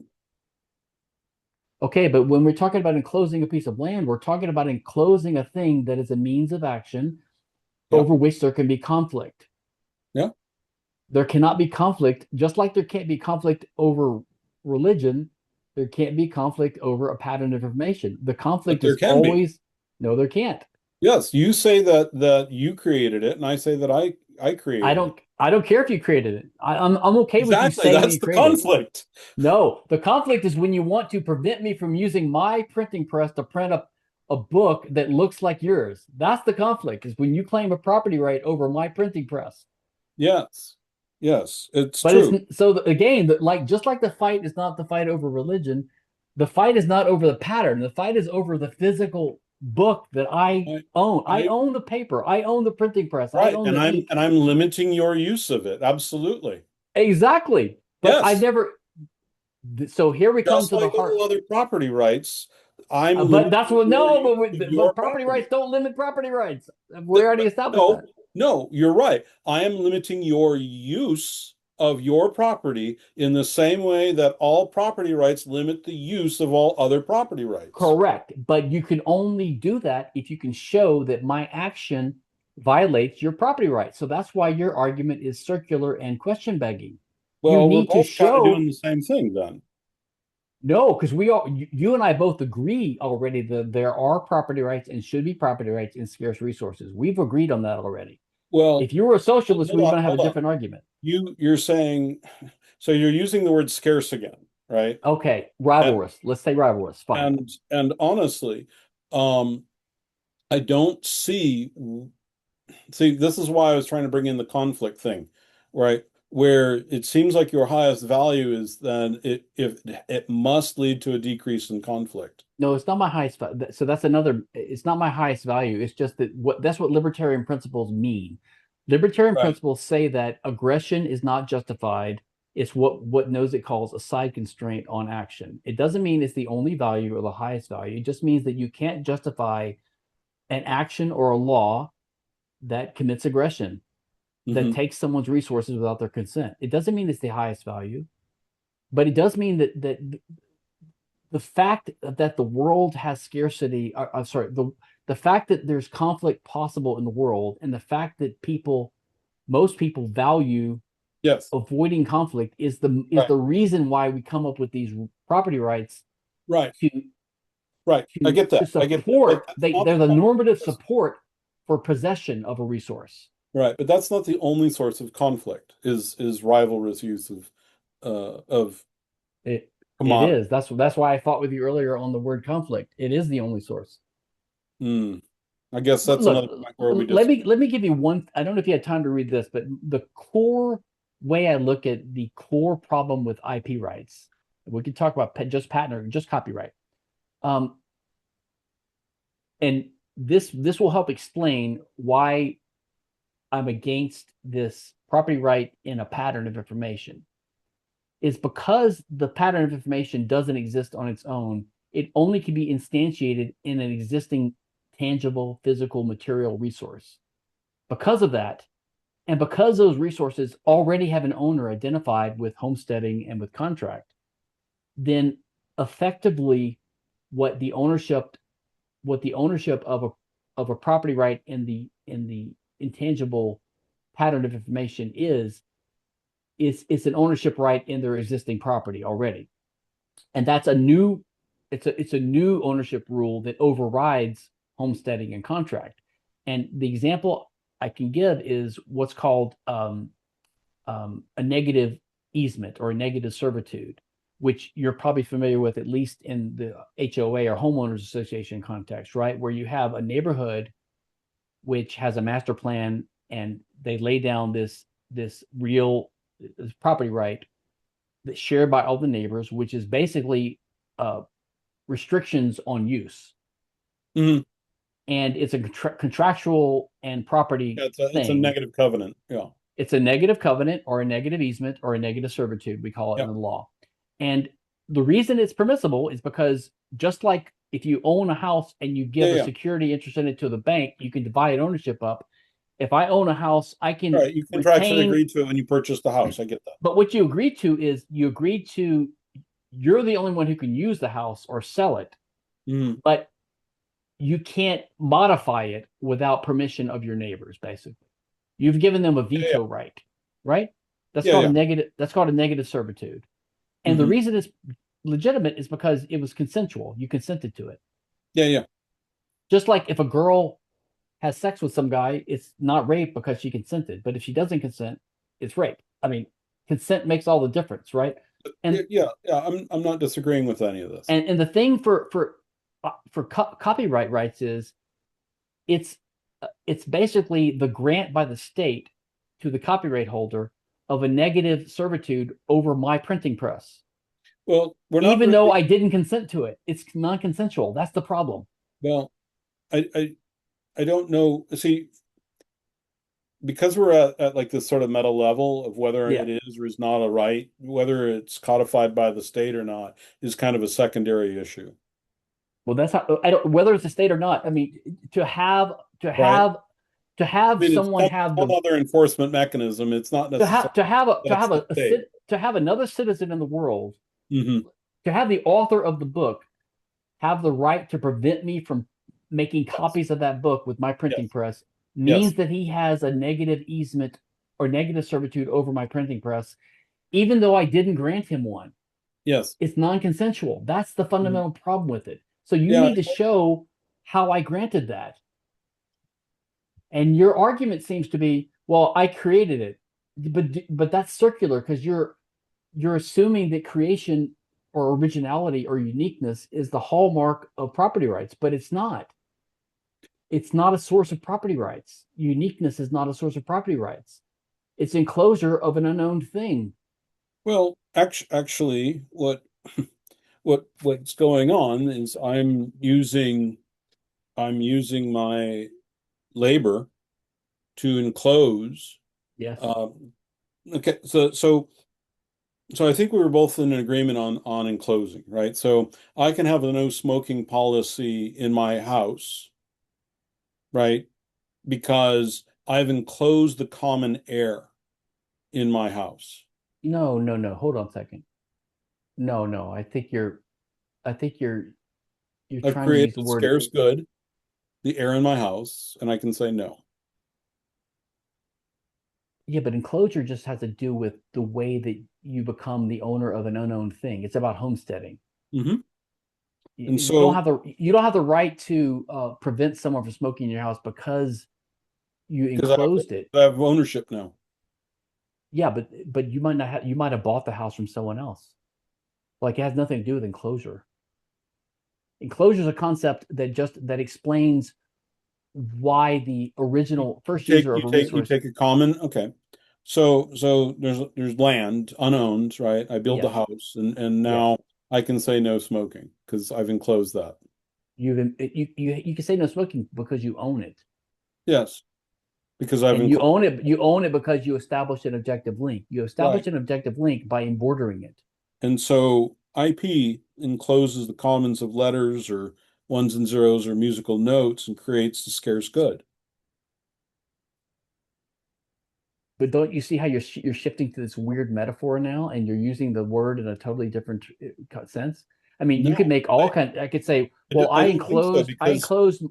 Okay, but when we're talking about enclosing a piece of land, we're talking about enclosing a thing that is a means of action Yeah. over which there can be conflict. Yeah. There cannot be conflict, just like there can't be conflict over religion. There can't be conflict over a pattern of information. The But conflict there is can be. always, no, there can't. Yes. You say that you created it, and I say that I created it. I don't care if you created it. I'm okay with you Exactly. saying That's you the created it. conflict. No, the conflict is when you want to prevent me from using my printing press to print up a book that looks like yours. That's the conflict, is when you claim a property right over my printing press. Yes. Yes. It's But it's true. so again, like just like the fight is not the fight over religion, the fight is not over the pattern. The fight is over the physical book that I I, own. I I own the paper. I own the printing press. I right, own and the I'm ink. and I'm limiting your use of it. Absolutely. Exactly. But I Yes. never. So here we come Just to the like heart. all other property rights, I'm But that's limiting what your no. use of But your property rights property. don't limit property rights. We already But established no, that. no, you're right. I am limiting your use of your property in the same way that all property rights limit the use of all other property rights. Correct. But you can only do that if you can show that my action violates your property rights. So that's why your argument is circular and question begging. You Well, we're need to both kind of doing show the same thing then. no, because we all you and I both agree already that there are property rights and should be property rights in scarce resources. We've agreed on that already. If If you were a socialist, we hold were on, going to have a hold on. different argument. You're saying so you're using the word scarce again, right? Okay, And rivalrous. Let's say rivalrous. Fine. and honestly, um, I don't see, this is why I was trying to bring in the conflict thing, right? Where it seems like your highest value is then if it must lead to a decrease in conflict. No, it's not my highest. So that's another. It's not my highest value. It's just that that's what libertarian principles mean. Libertarian Right. principles say that aggression is not justified. It's what knows it calls a side constraint on action. It doesn't mean it's the only value or the highest value. It just means that you can't justify an action or a law that commits aggression, that Hmm. takes someone's resources without their consent. It doesn't mean it's the highest value, but it does mean that the fact that the world has scarcity, I'm sorry, the fact that there's conflict possible in the world, and the fact that most people value Yes. avoiding conflict is Right. the reason why we come up with these property rights Right. to Right. I get to that. I get that. But support. that's not They're the the only normative source. support for possession of a resource. Right. But that's not the only source of conflict is rivalrous use of It commodity. is. That's why I fought with you earlier on the word conflict. It is the only source. Hmm. I guess that's Look, another point where we let just me give you one. I don't know if you had time to read this, but the core way I look at the core problem with IP rights, we could talk about just patent or just copyright. Um, and this will help explain why I'm against this property right in a pattern of information. Is because the pattern of information doesn't exist on its own. It only can be instantiated in an existing tangible, physical, material resource. Because of that, and because those resources already have an owner identified with homesteading and with contract, then effectively what the ownership of a property right in the intangible pattern of information is it's an ownership right in their existing property already. And that's a new it's a new ownership rule that overrides homesteading and contract. And the example I can give is what's called a negative easement or a negative servitude, which you're probably familiar with, at least in the HOA or homeowners association context, right? Where you have a neighborhood which has a master plan and they lay down this real this property right that's shared by all the neighbors, which is basically uh, restrictions on use. Mhm. And it's a contractual and property Yeah, it's a thing. negative covenant. Yeah. It's a negative covenant or a negative easement or a negative servitude, we call it in Yeah. the law. And the reason it's permissible is because just like if you own a house and you Yeah. give a Yeah. security interest in it to the bank, you can divide ownership up. If I own a house, I All can right. You contractually retain, agreed to it when you purchased the house. I get that. but what you agree to is you agree to you're the only one who can use the house or sell it, Mhm. but you can't modify it without permission of your neighbors, basically. You've given them a Yeah. Yeah. veto right, right? That's Yeah. called a Yeah. negative. That's called a negative servitude. And the Hmm. reason it's legitimate is because it was consensual. You consented to it. Yeah. Yeah. Just like if a girl has sex with some guy, it's not rape because she consented. But if she doesn't consent, it's rape. I mean, consent makes all the difference, right? Yeah. And Yeah. Yeah. I'm not disagreeing with any of this. and the thing for copyright rights is it's it's basically the grant by the state to the copyright holder of a negative servitude over my printing press, Well, we're not even though really. I didn't consent to it. It's non-consensual. That's the problem. Well, I don't know. See, because we're at like this sort of meta level of whether Yeah. it is or is not a right, whether it's codified by the state or not, is kind of a secondary issue, Well, that's how I don't whether it's a state or not. I mean, to have to right? have to have I mean, it's someone have some the other enforcement mechanism. It's not necessarily to that's have the a state. to have another citizen in the world, Hmm. to have the author of the book have the right to prevent me from making Yes. copies of that book with my printing Yes. press Yes. means that he has a negative easement or negative servitude over my printing press, even though I didn't grant him one. Yes. It's non-consensual. That's the Mhm. fundamental problem with it. So you Yeah. need to show how I granted that. And your argument seems to be, well, I created it. But that's circular because you're assuming that creation or originality or uniqueness is the hallmark of property rights, but it's not. It's not a source of property rights. Uniqueness is not a source of property rights. It's enclosure of an unknown thing. Well, actually, what's going on is I'm using my labor to enclose. Yes. Um, okay, so I think we were both in agreement on enclosing, right? So I can have a no smoking policy in my house, right? Because I've enclosed the common air in my house. No, no, no. Hold on a second. No, no. I think you're I've trying to use created the a word. scarce good, the air in my house, and I can say no. Yeah, but enclosure just has to do with the way that you become the owner of an unknown thing. It's about homesteading. Hmm. And You don't so, have the right to prevent someone from smoking in your house because you because enclosed it. I have ownership now. Yeah, but you might have bought the house from someone else. Like it has nothing to do with enclosure. Enclosure is a concept that explains why the original first user of a You resource. take a common, okay. So there's land unowned, right? I build the Yes, house and yes. now I can say no smoking because I've enclosed that. You can say no smoking because you own it, Yes, because I've and you enclosed. own it. You own it because you established an objective link. You establish Right. an objective link by embordering it. And so IP encloses the commons of letters or ones and zeros or musical notes and creates the scarce good. But don't you see how you're shifting to this weird metaphor now, and you're using the word in a totally different sense? I mean, you No, could make all kind. I could say, well, I don't think so I enclosed,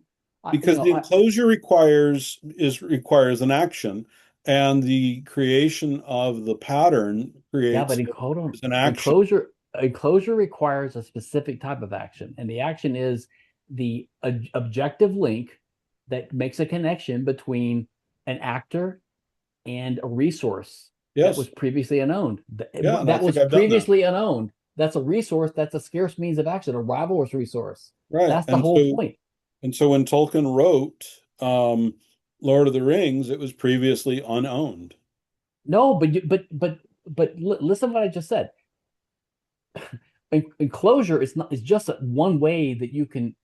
because the enclosure requires an action, and the creation of the pattern yeah, but creates hold on. is an action. Enclosure requires a specific type of action, and the action is the objective link that makes a connection between an actor and a resource that was Yes, previously unowned. yeah, and I That think was I've done that. previously unowned. That's a resource. That's a scarce means of action, a rivalrous resource. Right, That's the whole point. and so when Tolkien wrote Lord of the Rings, it was previously unowned. No, listen to what I just said. Enclosure is not is just one way that you can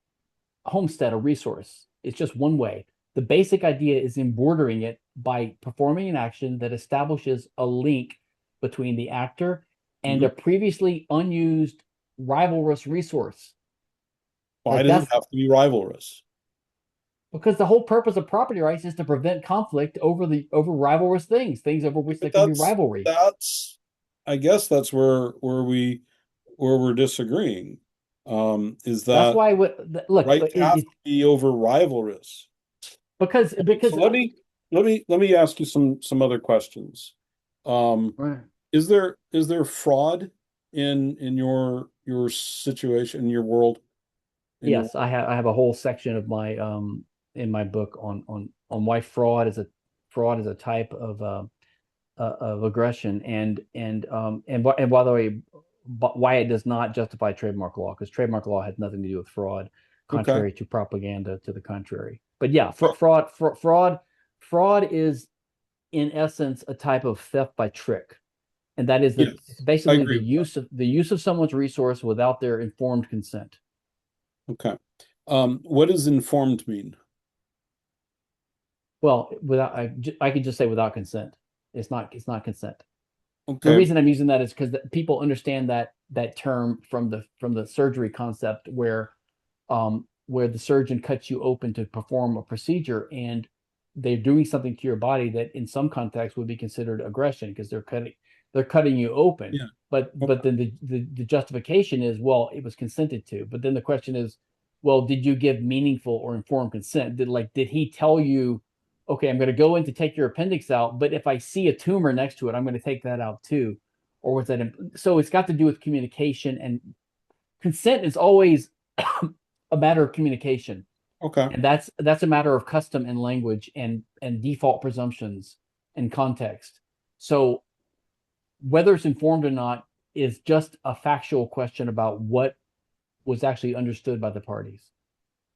homestead a resource. It's just one way. The basic idea is in bordering it by performing an action that establishes a link between the actor and Mhm. a previously unused rivalrous resource. Why Like does it that's have to be rivalrous? because the whole purpose of property rights is to prevent conflict over rivalrous things over which there But can be rivalry. that's I guess that's where we're disagreeing. Is That's that why look rights have to be over rivalrous? because So let me ask you some other questions. Um, is there fraud in your situation in your world in your yes, I have a whole section of my in my book on why fraud is a type of aggression and by the way, why it does not justify trademark law because trademark law has nothing to do with fraud, okay? contrary to propaganda to the contrary. But yeah, fraud is in essence a type of theft by trick, and that is Yes, I basically agree with that. the use of someone's resource without their informed consent. Okay. What does informed mean? Well, without I could just say without consent. It's not consent. The Okay. reason I'm using that is because people understand that term from the surgery concept where the surgeon cuts you open to perform a procedure and they're doing something to your body that in some contexts would be considered aggression because they're cutting you open. Yeah. But Okay. then the justification is, well, it was consented to. But then the question is, well, did you give meaningful or informed consent? Did he tell you, okay, I'm going to go in to take your appendix out, but if I see a tumor next to it, I'm going to take that out too? Or was that so it's got to do with communication, and consent is always a matter of communication, Okay. and that's a matter of custom and language and default presumptions and context. So whether it's informed or not is just a factual question about what was actually understood by the parties.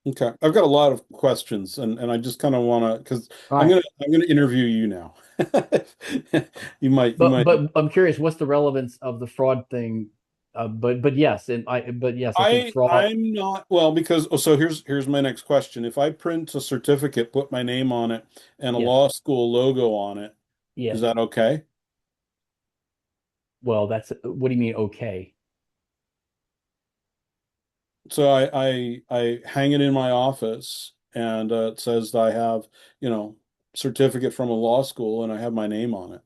Okay. I've got a lot of questions and I just kind of want to because All right. I'm gonna interview you now. You might But I'm curious, what's the relevance of the fraud thing? But yes, I think fraud. I'm not well because so here's my next question. If I print a certificate, put my name on it and a Yes, law school logo on it, is yes. that okay? Well, that's what do you mean? Okay. So I hang it in my office and it says that I have, you know, certificate from a law school and I have my name on it.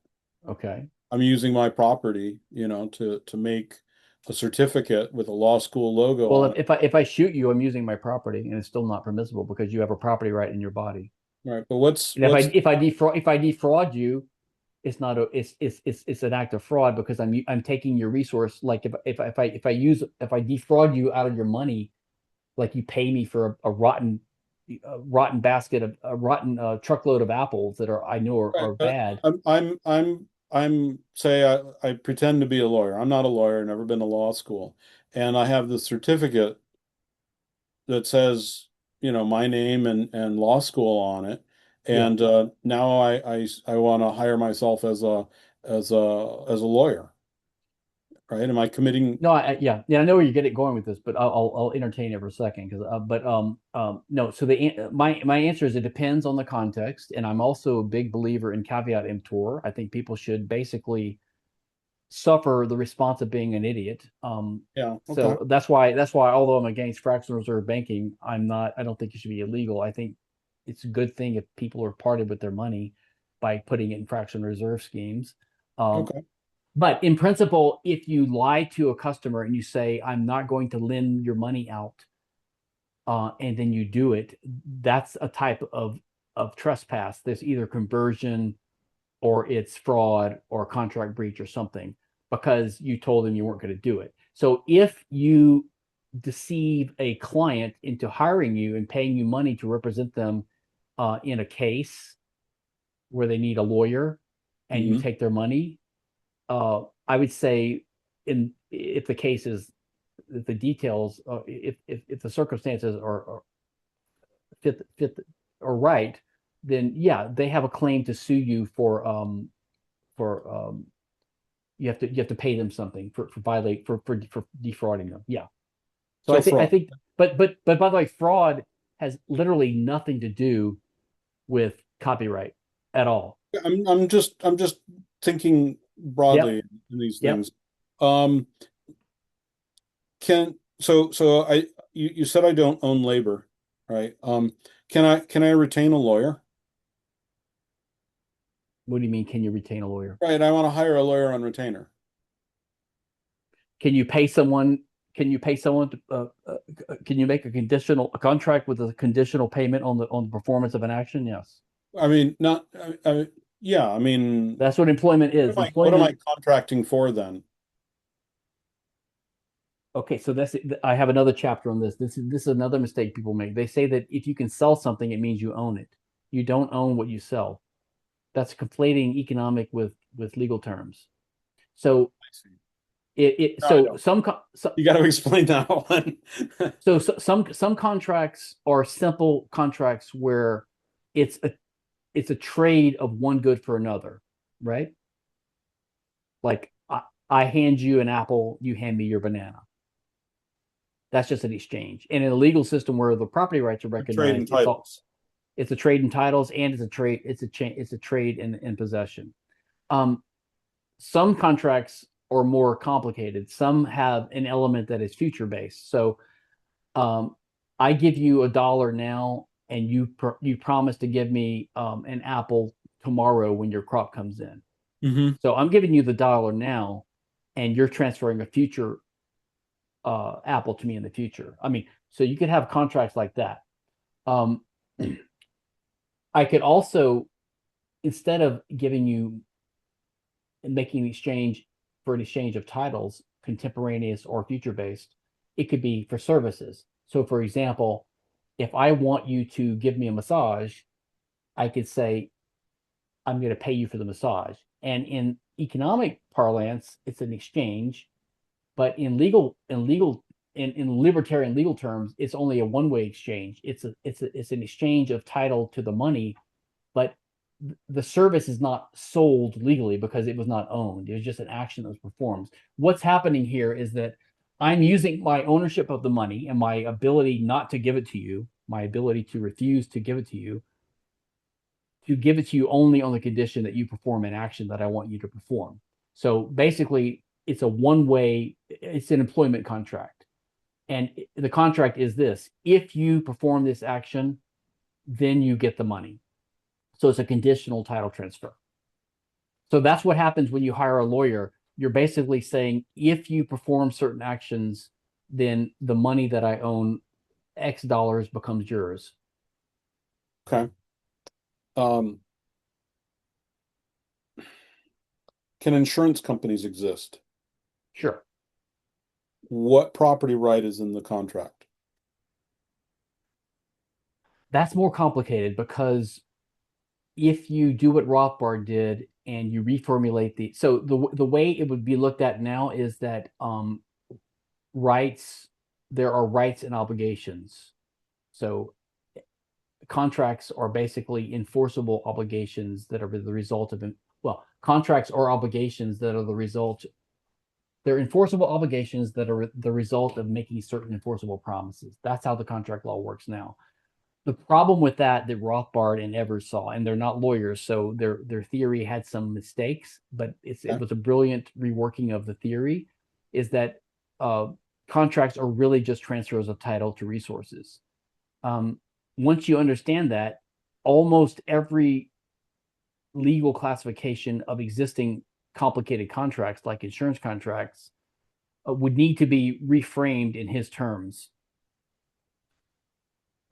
Okay. I'm using my property, to make a certificate with a law school logo Well, on if, it. if I if I shoot you, I'm using my property, and it's still not permissible because you have a property right in your body. Right. But what's And if I what's if I defraud you, it's an act of fraud because I'm taking your resource. Like if I defraud you out of your money, like you pay me for a rotten basket of a rotten truckload of apples that are I know right, are but bad. I'm say I pretend to be a lawyer. I'm not a lawyer, never been to law school. And I have the certificate that says, my name and law school on it. Yeah. And now I want to hire myself as a lawyer, right? Am I committing? No, yeah, I know where you're getting going with this, but I'll entertain it for a second because, but no. So my answer is it depends on the context, and I'm also a big believer in caveat emptor. I think people should basically suffer the response of being an idiot. Yeah, okay. So that's why although I'm against fractional reserve banking, I'm not. I don't think it should be illegal. I think it's a good thing if people are parted with their money by putting it in fractional reserve schemes. Um, Okay. but in principle, if you lie to a customer and you say, I'm not going to lend your money out, and then you do it, that's a type of trespass. There's either conversion or it's fraud or contract breach or something because you told them you weren't going to do it. So if you deceive a client into hiring you and paying you money to represent them in a case where they need a lawyer and you Hmm. take their money, I would say in if the case is if the details if the circumstances are fit or right, then yeah, they have a claim to sue you for you have to pay them something for defrauding them. Yeah. So I So think I fraud. think but by the way, fraud has literally nothing to do with copyright at all. I'm just thinking Yep. broadly in these Yep. things. Um, you said I don't own labor, right? Can I retain a lawyer? What do you mean? Can you retain a lawyer? Right, I want to hire a lawyer on retainer. Can you pay someone? Can you pay someone to? Can you make a contract with a conditional payment on the performance of an action? Yes, I mean, not, yeah, I mean, that's what employment is. what am I Employment. contracting for then? Okay, so that's I have another chapter on this. This is another mistake people make. They say that if you can sell something, it means you own it. You don't own what you sell. That's conflating economic with legal terms. So I see. it No, I so don't. some You got to explain that one. some contracts are simple contracts where it's a trade of one good for another, right? Like I hand you an apple, you hand me your banana. That's just an exchange. And in a legal system where the property rights are Trade in recognized, titles. it's a trade in titles, and it's a trade in possession. Um, some contracts are more complicated. Some have an element that is future based. So um, I give you $1 now, and you promise to give me an apple tomorrow when your crop comes in. Mm-hmm. So I'm giving you the $1 now, and you're transferring a future apple to me in the future. I mean, so you could have contracts like that. Um, I could also, instead of giving you and making an exchange for an exchange of titles, contemporaneous or future based, it could be for services. So, for example, if I want you to give me a massage, I could say, I'm going to pay you for the massage. And in economic parlance, it's an exchange. But in libertarian legal terms, it's only a one-way exchange. It's an exchange of title to the money, but the service is not sold legally because it was not owned. It was just an action that was performed. What's happening here is that I'm using my ownership of the money and my ability not to give it to you, my ability to refuse to give it to you only on the condition that you perform an action that I want you to perform. So basically, it's a one-way, it's an employment contract. And the contract is this: if you perform this action, then you get the money. So it's a conditional title transfer. So that's what happens when you hire a lawyer. You're basically saying, if you perform certain actions, then the money that I own, X dollars, becomes yours. Okay. Um, can insurance companies exist? Sure. What property right is in the contract? That's more complicated because if you do what Rothbard did and you reformulate the way it would be looked at now is that rights there are rights and obligations. So contracts are basically enforceable obligations that are the result of contracts or obligations that are the result. They're enforceable obligations that are the result of making certain enforceable promises. That's how the contract law works now. The problem with that Rothbard and Evers saw, and they're not lawyers, so their theory had some mistakes, but it Okay. was a brilliant reworking of the theory, is that uh, contracts are really just transfers of title to resources. Um, Once you understand that, almost every legal classification of existing complicated contracts, like insurance contracts, would need to be reframed in his terms.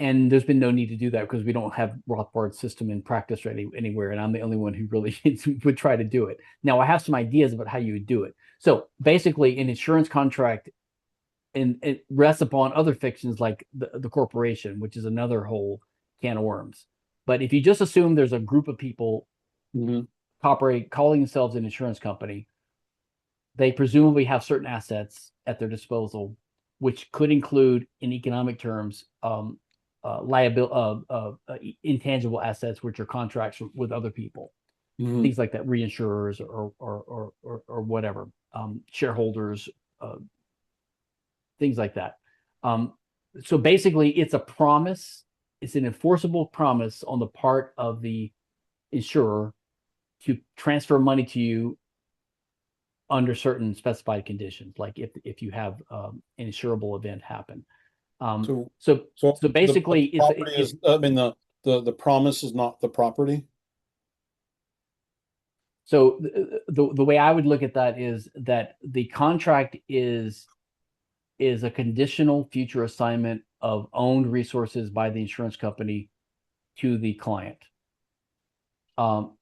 And there's been no need to do that because we don't have Rothbard's system in practice anywhere, and I'm the only one who really would try to do it. Now, I have some ideas about how you would do it. So basically, an insurance contract, and it rests upon other fictions like the corporation, which is another whole can of worms. But if you just assume there's a group of people Mm-hmm. calling themselves an insurance company, they presumably have certain assets at their disposal, which could include, in economic terms, intangible assets, which are contracts with other people, Mm-hmm. things like that, reinsurers or whatever, shareholders, uh, things like that. Um, so basically, it's a promise. It's an enforceable promise on the part of the insurer to transfer money to you under certain specified conditions, like if you have an insurable event happen. Um, So, so so so the basically, property is, I mean, the promise is not the property. so the way I would look at that is that the contract is a conditional future assignment of owned resources by the insurance company to the client.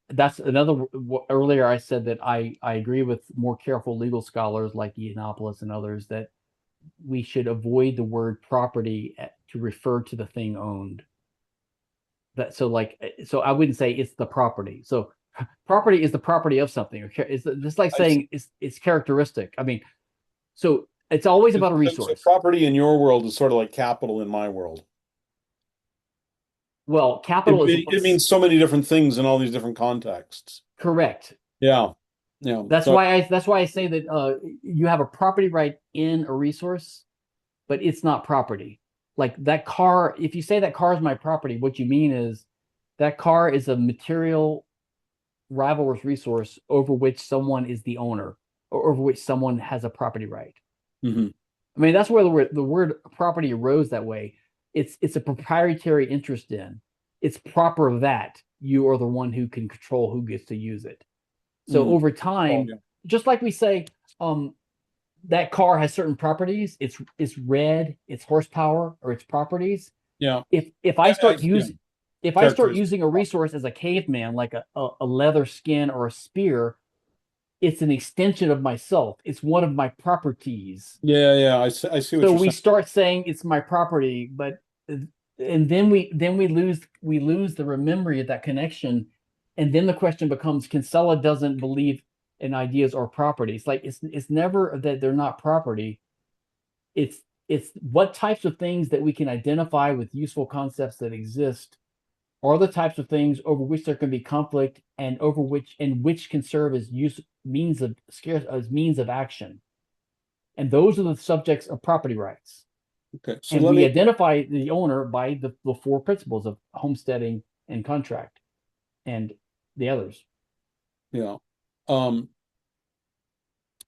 That's another. Earlier, I said that I agree with more careful legal scholars like Yiannopoulos and others that we should avoid the word property to refer to the thing owned. So I wouldn't say it's the property. So property is the property of something. It's just like I see. saying it's characteristic. I mean, so it's always about a So resource. property in your world is sort of like capital in my world. Well, capital is It means so many different things in all these different contexts. correct. Yeah. Yeah. So That's why I say that you have a property right in a resource, but it's not property. Like that car, if you say that car is my property, what you mean is that car is a material rivalrous resource over which someone is the owner or over which someone has a property right. Hmm. I mean, that's where the word property arose that way. It's a proprietary interest in. It's proper that you are the one who can control who gets to use it. So Mm. over Oh, time, yeah. just like we say, that car has certain properties. It's red, its horsepower, or its properties. Yeah. If I start Yeah. using if I start Characteristic. using a resource as a caveman, like a leather skin or a spear, it's an extension of myself. It's one of my properties. Yeah, yeah. I see what So you're we saying. start saying it's my property, but and then we lose the memory of that connection, and then the question becomes: Kinsella doesn't believe in ideas or properties. Like it's never that they're not property. It's it's what types of things that we can identify with useful concepts that exist are the types of things over which there can be conflict and over which can serve as use means of scarce as means of action. And those are the subjects of property rights. Okay. So And let we me, identify the owner by the four principles of homesteading and contract and the others. yeah. Um,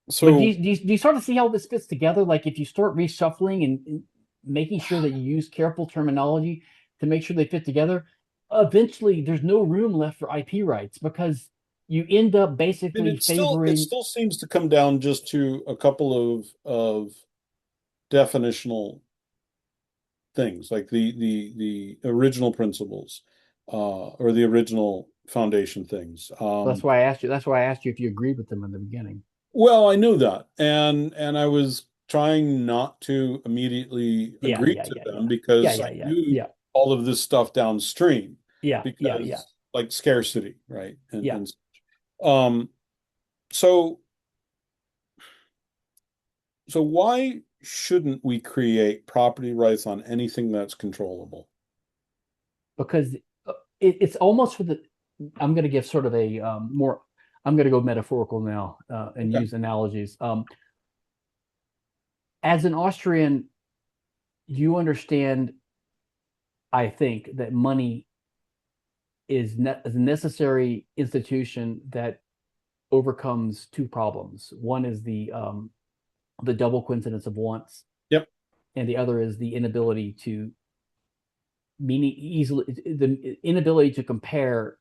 But do so you start to see how this fits together? Like if you start reshuffling and making sure that you use careful terminology to make sure they fit together, eventually there's no room left for IP rights because you end up and basically it favoring. still seems to come down just to a couple of definitional things, like the original principles, or the original foundation things. That's why I asked you. That's why I asked you if you agreed with them in the beginning. Well, I knew that, and I was trying not to immediately Yeah, agree yeah, to yeah, them yeah, yeah, because I yeah, yeah, knew yeah, all of this stuff downstream, yeah, yeah, yeah, because like scarcity, right? yeah. And um so so why shouldn't we create property rights on anything that's controllable? Because it's almost for the. I'm going to give sort of a more. I'm going to go metaphorical now and Okay. use analogies. As an Austrian, you understand, I think, that money is a necessary institution that overcomes two problems. One is the double coincidence of wants, Yep. and the other is the inability to meaning easily the inability to compare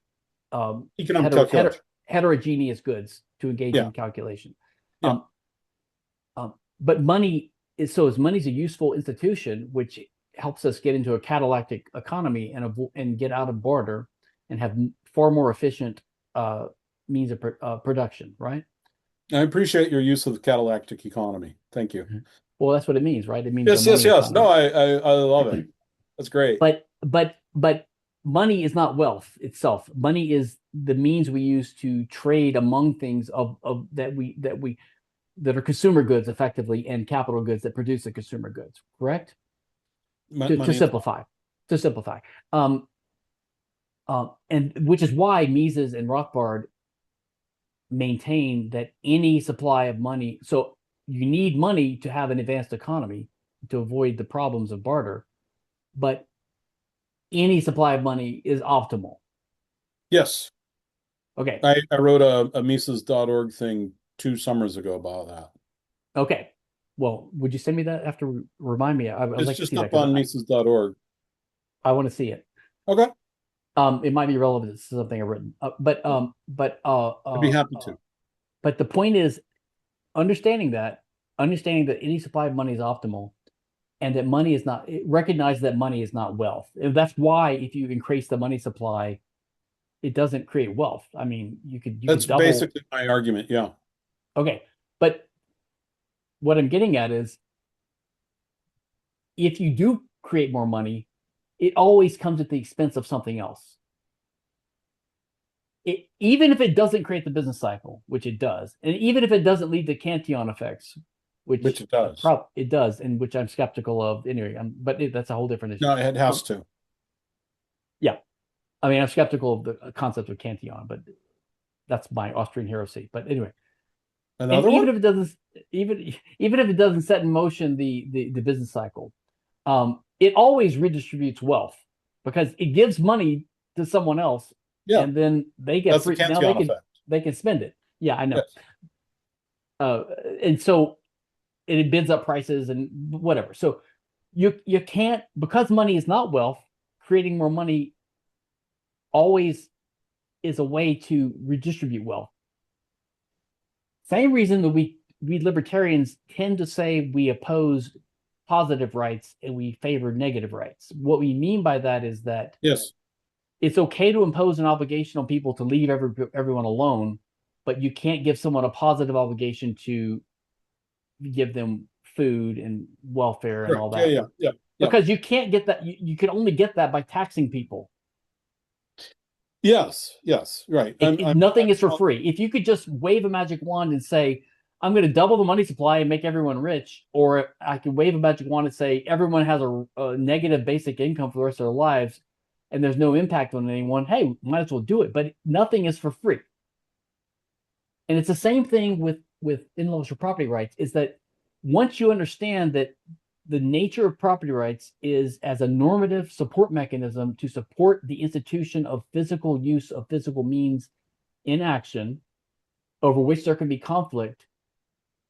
Economic calculation. heterogeneous goods to engage Yeah. in calculation. Yeah. Um, but money is so as money's a useful institution, which helps us get into a catalactic economy and get out of barter and have far more efficient uh, means of production, right? I appreciate your use of the catalactic economy. Thank you. Well, that's what it means, right? It means a Yes, yes, money yes. No, economy. I love it. That's great. But money is not wealth itself. Money is the means we use to trade among things of that are consumer goods effectively and capital goods that produce the consumer goods, correct? To Money is not. simplify, to simplify. Um, and which is why Mises and Rothbard maintain that any supply of money, so you need money to have an advanced economy to avoid the problems of barter, but any supply of money is optimal. Yes. Okay. I wrote a Mises.org thing 2 summers ago about that. Okay. Well, would you send me that after? Remind me. I'd It's like to just see that up because on Mises.org. I want to see it. Okay. It might be relevant to something I've written. I'd be happy to. But the point is understanding that any supply of money is optimal, and that money is not recognize that money is not wealth. And that's why if you increase the money supply, it doesn't create wealth. I mean, you could That's double. basically my argument. Yeah. Okay, but what I'm getting at is if you do create more money, it always comes at the expense of something else. Even if it doesn't create the business cycle, which it does, and even if it doesn't lead to Cantillon effects, Which which it does. it does, and which I'm skeptical of anyway. But that's a whole different issue. No, it has Um, to. yeah, I mean, I'm skeptical of the concept of Cantillon, but that's my Austrian heresy. But anyway, And Another one? even if it doesn't set in motion the business cycle, it always redistributes wealth because it gives money to someone else, Yeah, and then they get that's the free. Now Cantillon effect. they can spend it. Yeah, I know. Yes. Uh, and so it bids up prices and whatever. So you can't, because money is not wealth. Creating more money always is a way to redistribute wealth. Same reason that we libertarians tend to say we oppose positive rights and we favor negative rights. What we mean by that is that Yes. it's okay to impose an obligation on people to leave everyone alone, but you can't give someone a positive obligation to give them food and welfare and all Correct. Yeah, that, yeah, yeah, yeah. because you can't get that. You can only get that by taxing people. Yes, yes, right. Nothing is for free. If you could just wave a magic wand and say, I'm going to double the money supply and make everyone rich, or I could wave a magic wand and say everyone has a negative basic income for the rest of their lives and there's no impact on anyone, hey, might as well do it. But nothing is for free. And it's the same thing with intellectual property rights, is that once you understand that the nature of property rights is as a normative support mechanism to support the institution of physical use of physical means in action over which there can be conflict.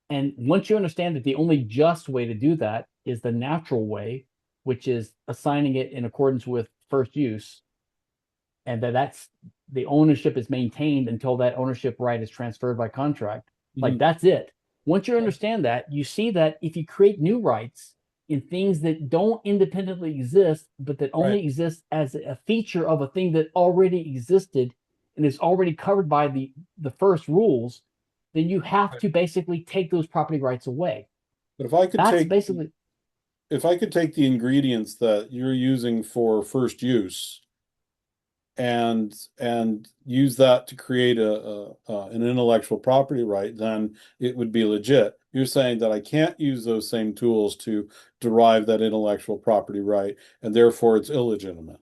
And once you understand that the only just way to do that is the natural way, which is assigning it in accordance with first use, and that's the ownership is maintained until that ownership right is transferred by contract. Like Mhm. that's it. Once you understand that, you see that if you create new rights in things that don't independently exist, but that Right. only exist as a feature of a thing that already existed and is already covered by the first rules, then you have Right. to basically take those property rights away. But That's basically, if I could take the ingredients that you're using for first use and use that to create an intellectual property right, then it would be legit. You're saying that I can't use those same tools to derive that intellectual property right, and therefore it's illegitimate.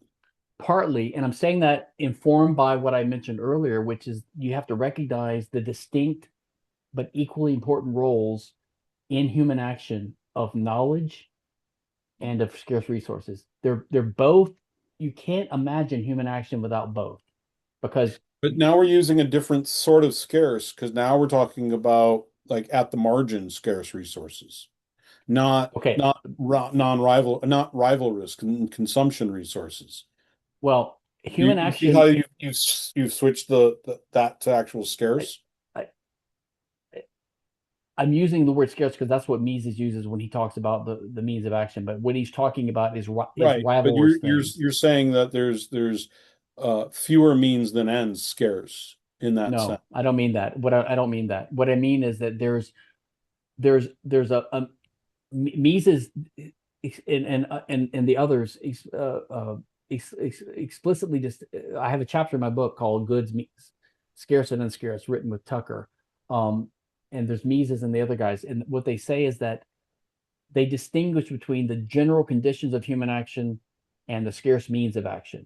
partly, and I'm saying that informed by what I mentioned earlier, which is you have to recognize the distinct but equally important roles in human action of knowledge and of scarce resources. They're both. You can't imagine human action without both, because But now we're using a different sort of scarce because now we're talking about like at the margin scarce resources, okay, not non-rival, not rivalrous consumption resources. well, human You see how action. you've switched that to actual I, scarce? I, I'm using the word scarce because that's what Mises uses when he talks about the means of action. But what he's talking about is Right, but rivalrous things. you're saying that there's fewer means than ends scarce in that sense. No, I don't mean that. I don't mean that. What I mean is that there's a Mises and the others explicitly just. I have a chapter in my book called "Goods, Scarce and Unscarce," written with Tucker. Um, and there's Mises and the other guys, and what they say is that they distinguish between the general conditions of human action and the scarce means of action.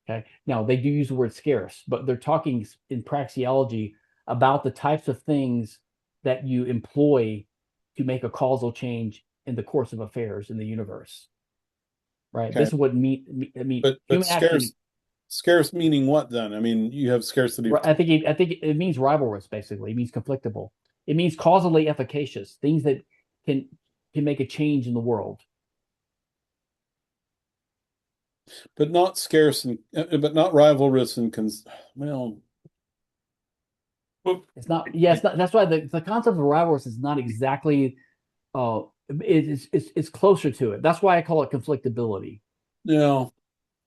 Okay. Now they do use the word scarce, but they're talking in praxeology about the types of things that you employ to make a causal change in the course of affairs in the universe. Right. Okay, This is what I mean but human action. scarce meaning what then? I mean, you have scarcity of time. I think it means rivalrous. Basically, it means conflictable. It means causally efficacious things that can can make a change in the world. But not scarce and but not rivalrous and well, well, It's not. Yeah, it's not. That's why the concept of rivalrous is not exactly. Uh, it's closer to it. That's why I call it conflictability. no.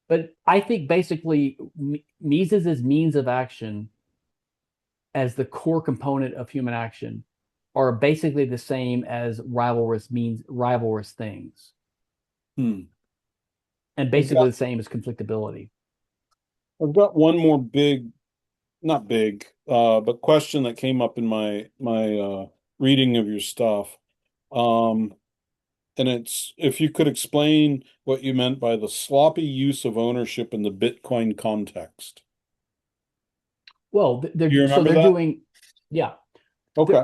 But I think basically Mises' means of action as the core component of human action are basically the same as rivalrous things, Hmm. and I've basically got the same as conflictability. I've got one more big, not big, but question that came up in my reading of your stuff. Um, and it's if you could explain what you meant by the sloppy use of ownership in the Bitcoin context. Well, Do you so remember they're that? doing, yeah. Okay.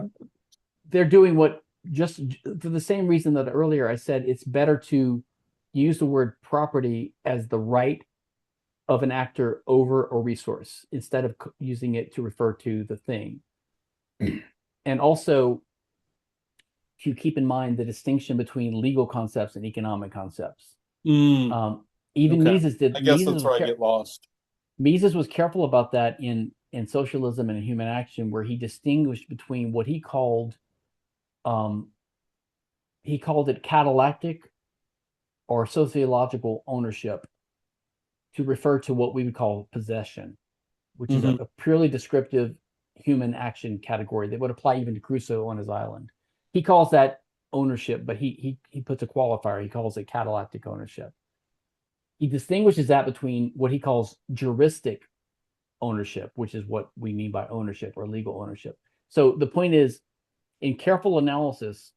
They're doing what, just for the same reason that earlier I said it's better to use the word property as the right of an actor over a resource instead of using it to refer to the thing. And also to keep in mind the distinction between legal concepts and economic concepts. Mm, Even okay. Mises did. I guess that's where I get lost. Mises was careful about that in socialism and in human action, where he distinguished between what um, he called it catalactic or sociological ownership to refer to what we would call possession, which is Hmm. a purely descriptive human action category that would apply even to Crusoe on his island. He calls that ownership, but he puts a qualifier. He calls it catalactic ownership. He distinguishes that between what he calls juristic ownership, which is what we mean by ownership or legal ownership. So the point is, in careful analysis,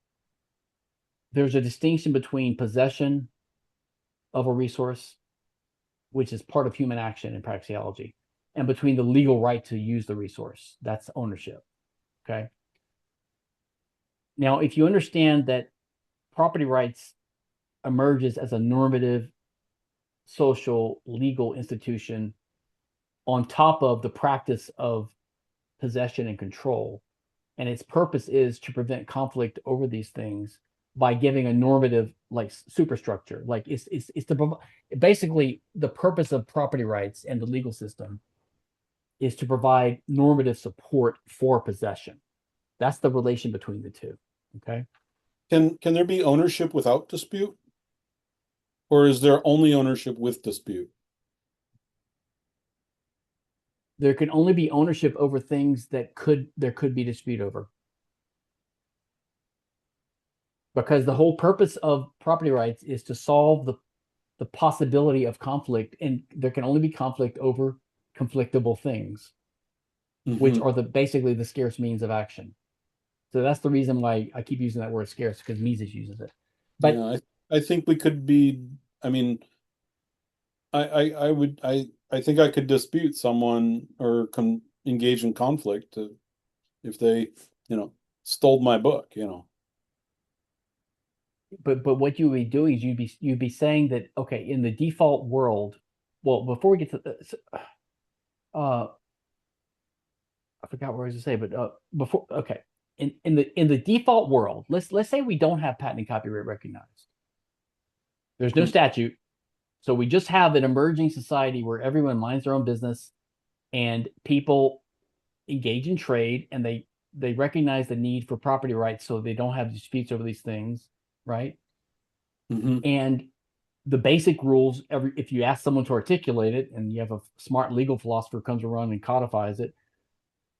there's a distinction between possession of a resource, which is part of human action in praxeology, and between the legal right to use the resource. That's ownership. Okay. Now, if you understand that property rights emerges as a normative, social, legal institution on top of the practice of possession and control, and its purpose is to prevent conflict over these things by giving a normative like superstructure. Like it's the basically the purpose of property rights and the legal system is to provide normative support for possession. That's the relation between the two. Okay. Can there be ownership without dispute? Or is there only ownership with dispute? There can only be ownership over things that there could be dispute over. Because the whole purpose of property rights is to solve the possibility of conflict, and there can only be conflict over conflictable things, which Hmm. are the basically the scarce means of action. So that's the reason why I keep using that word scarce, because Mises uses it. But Yeah, I think we could be, I mean, I would, I think I could dispute someone or engage in conflict if they, you know, stole my book, you know. but what you would be doing is you'd be saying that, okay, in the default world, well, before we get to uh I forgot what I was going to say, but before, okay, in the default world, let's say we don't have patent and copyright recognized. There's no statute, so we just have an emerging society where everyone minds their own business and people engage in trade, and they recognize the need for property rights so they don't have disputes over these things, right? Hmm. And the basic rules, if you ask someone to articulate it, and you have a smart legal philosopher comes around and codifies it,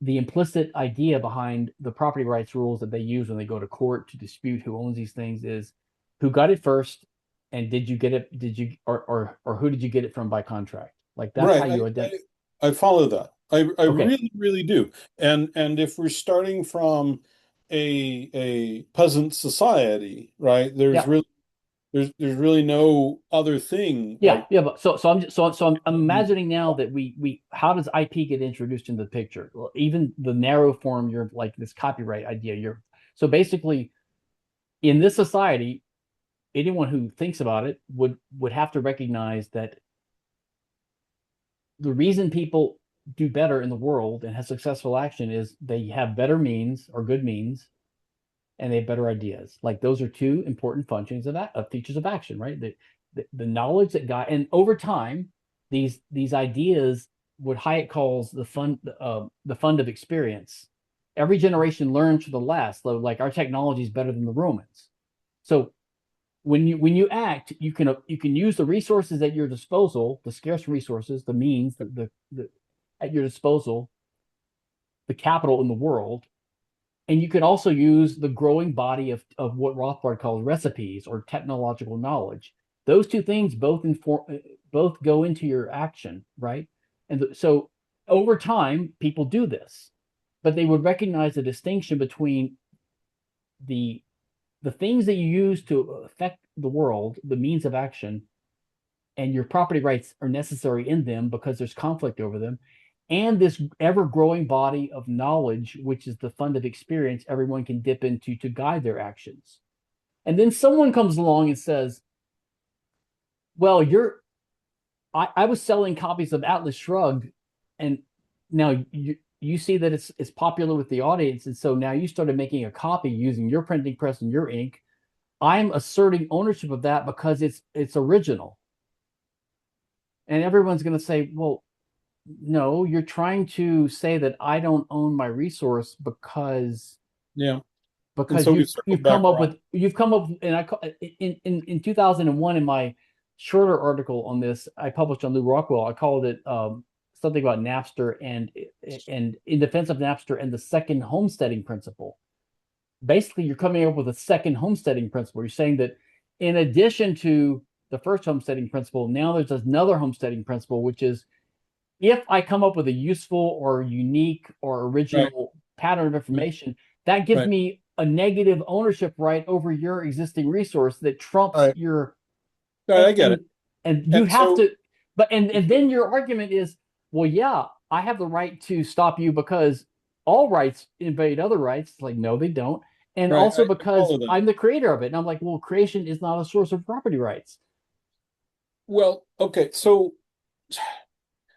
the implicit idea behind the property rights rules that they use when they go to court to dispute who owns these things is who got it first, and did you get it, did you or who did you get it from by contract? Like that's how Right. you identify. I follow that. I Okay. really, really do. And if we're starting from a peasant society, right, Yeah. there's really no other thing Yeah, like yeah, but I'm imagining now that we how does IP get introduced into the picture? Well, even the narrow form, you're like this copyright idea. You're so basically in this society, anyone who thinks about it would have to recognize that the reason people do better in the world and have successful action is they have better means or good means, and they have better ideas. Like those are two important functions of features of action, right? The knowledge that got, and over time, these ideas, what Hayek calls the fund of experience. Every generation learns from the last. So like our technology is better than the Romans. So when you act, you can use the resources at your disposal, the scarce resources, the means, the at your disposal, the capital in the world, and you can also use the growing body of what Rothbard calls recipes or technological knowledge. Those two things both go into your action, right? So over time, people do this, but they would recognize the distinction between the the things that you use to affect the world, the means of action, and your property rights are necessary in them because there's conflict over them. and this ever-growing body of knowledge, which is the fund of experience everyone can dip into to guide their actions. And then someone comes along and says, well, I was selling copies of Atlas Shrugged, and now you see that it's popular with the audience, and so now you started making a copy using your printing press and your ink. I'm asserting ownership of that because it's original. And everyone's going to say, well, no, you're trying to say that I don't own my resource Yeah. And because so we circled back around. you've come up and I in 2001 in my shorter article on this I published on Lou Rockwell. I called it something about Napster and in defense of Napster and the second homesteading principle. Basically, you're coming up with a second homesteading principle. You're saying that in addition to the first homesteading principle, now there's another homesteading principle, which is if I come up with a useful or unique or Right. original pattern of information, that gives Right. me a negative ownership right over your existing resource that All trumps right. your All right. and I get it. you And have so, to but and then your argument is, well, yeah, I have the right to stop you because all rights invade other rights. It's like, no, they don't. And right. also I because follow that. I'm the creator of it. And I'm like, well, creation is not a source of property rights. Well, okay.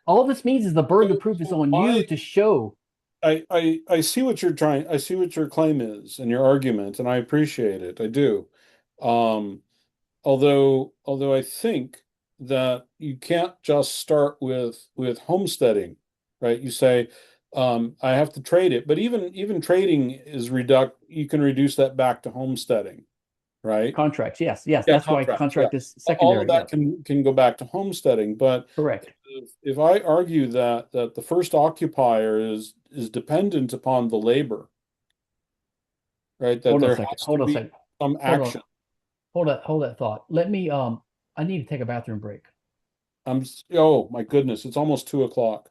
All this means is the burden of proof is So on you to show. I see what you're trying, I see what your claim is and your argument, and I appreciate it. I do. Um, although I think that you can't just start with homesteading, right? You say, I have to trade it, but even trading is you can reduce that back to homesteading, right? Contracts, yes, yes. Yeah, That's why contracts. Yeah. contract is All of secondary. that Yeah, can go back to homesteading, but correct. if I argue that the first occupier is dependent upon the labor, right? That Hold on a there second. has to Hold on a be second. some Hold on. action. Hold that thought. Let me I need to take a bathroom break. Oh my goodness, it's almost 2 o'clock.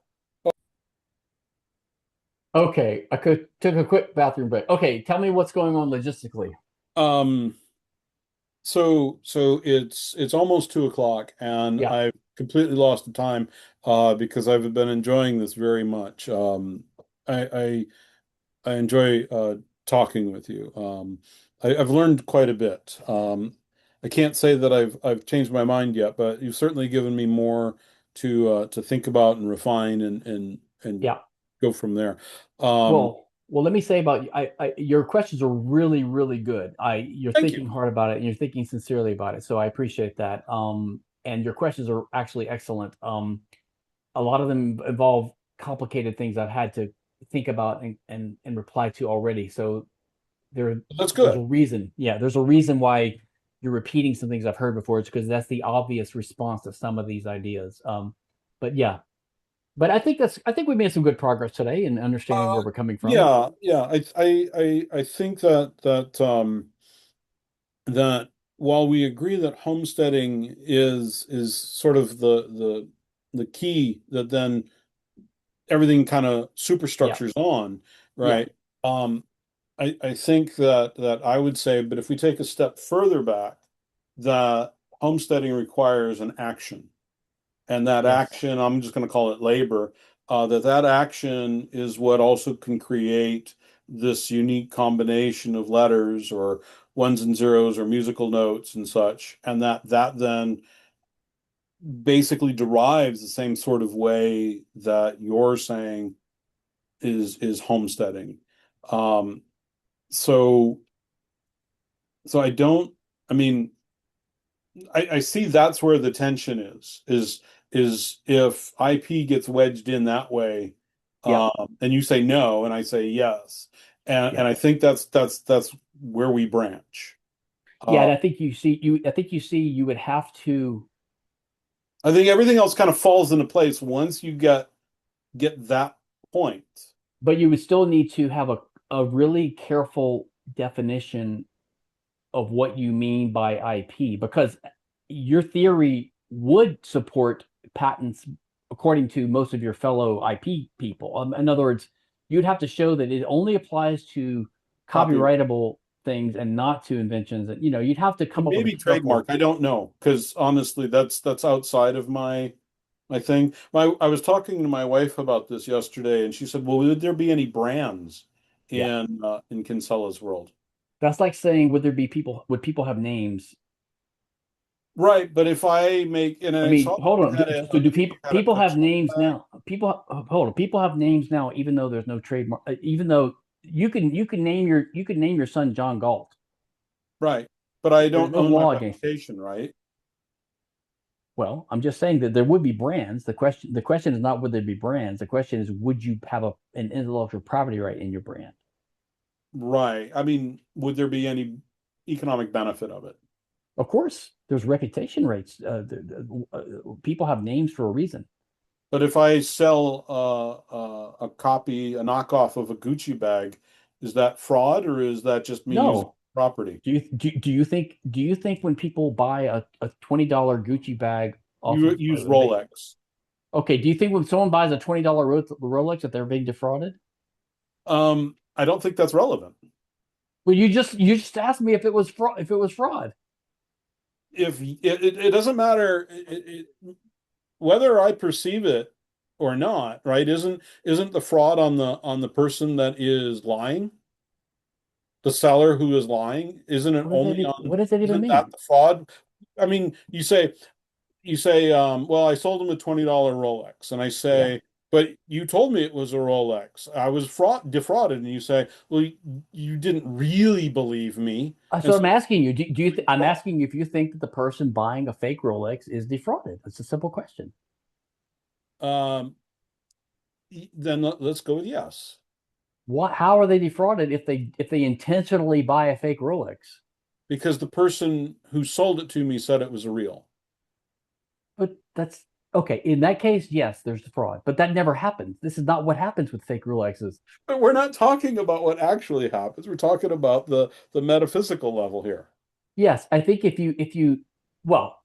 Okay, I could took a quick bathroom break. Okay, tell me what's going on logistically. Um, so it's almost 2 o'clock, and Yeah, I've completely lost the time because I've been enjoying this very much. I I enjoy talking with you. I've learned quite a bit. I can't say that I've changed my mind yet, but you've certainly given me more to think about and refine and yeah. go from there. Um, Well, let me say about your questions are really, really good. You're Thank thinking you. hard about it and you're thinking sincerely about it. So I appreciate that. And your questions are actually excellent. A lot of them involve complicated things I've had to think about and reply to already. So there That's there's a good. reason. Yeah, there's a reason why you're repeating some things I've heard before. It's because that's the obvious response to some of these ideas. But yeah, but I think we made some good progress today in understanding Uh, where we're coming from. yeah. I think that while we agree that homesteading is sort of the key that then everything kind of Yeah, superstructures on, yeah, right? Um, I think that I would say, but if we take a step further back, that homesteading requires an action, and that yes, action, I'm just going to call it labor, that action is what also can create this unique combination of letters or ones and zeros or musical notes and such, and that then basically derives the same sort of way that you're saying is homesteading. Um, so so I don't, I mean, I see that's where the tension is if IP gets wedged in that way, yeah, and you say no, and I say yes, yeah, and I think that's where we branch. yeah. Uh, And I think you see you would have to, I think everything else kind of falls into place once you get that point. but you would still need to have a really careful definition of what you mean by IP because your theory would support patents according to most of your fellow IP people. In other words, you'd have to show that it only applies to Copyright. copyrightable things and not to inventions. And you'd have to come up with Maybe a careful. trademark. I don't know because honestly, that's outside of my. my thing. I was talking to my wife about this yesterday, and she said, "Well, would there be any brands Yeah. in Kinsella's world?" That's like saying, would there be people, would people have names? Right, but if I make and I I mean, saw hold on. So do we people had a people have Coachella names bag, now? People hold on. People have names now, even though there's no trademark. Even though you can name your son John Galt. right? But I There's don't no own my law against it. reputation, right? Well, I'm just saying that there would be brands. The question is not would there be brands. The question is would you have an intellectual property right in your brand? Right. I mean, would there be any economic benefit of it? Of course, there's reputation rates. People have names for a reason. But if I sell a copy, a knockoff of a Gucci bag, is that fraud or is that just me using No. property? Do you think when people buy a $20 Gucci bag off You of use Rolex. okay, do you think when someone buys a $20 Rolex that they're being defrauded? I don't think that's relevant. Well, you just asked me if it was fraud. If it doesn't matter whether I perceive it or not, right? Isn't the fraud on the person that is lying, the seller who is lying? Isn't it only on, What does that even isn't that mean? the fraud? I mean, you say, well, I sold him a $20 Rolex, and I Yeah. say, but you told me it was a Rolex. I was defrauded, and you say, well, you didn't really believe me, and So I'm so asking you, I'm asking you if you think that the person buying a fake Rolex is defrauded. It's a simple question. um, then let's go with yes. How are they defrauded if they intentionally buy a fake Rolex? Because the person who sold it to me said it was a real. But that's okay. In that case, yes, there's the fraud, but that never happens. This is not what happens with fake Rolexes. But we're not talking about what actually happens. We're talking about the metaphysical level here. Yes, I think well,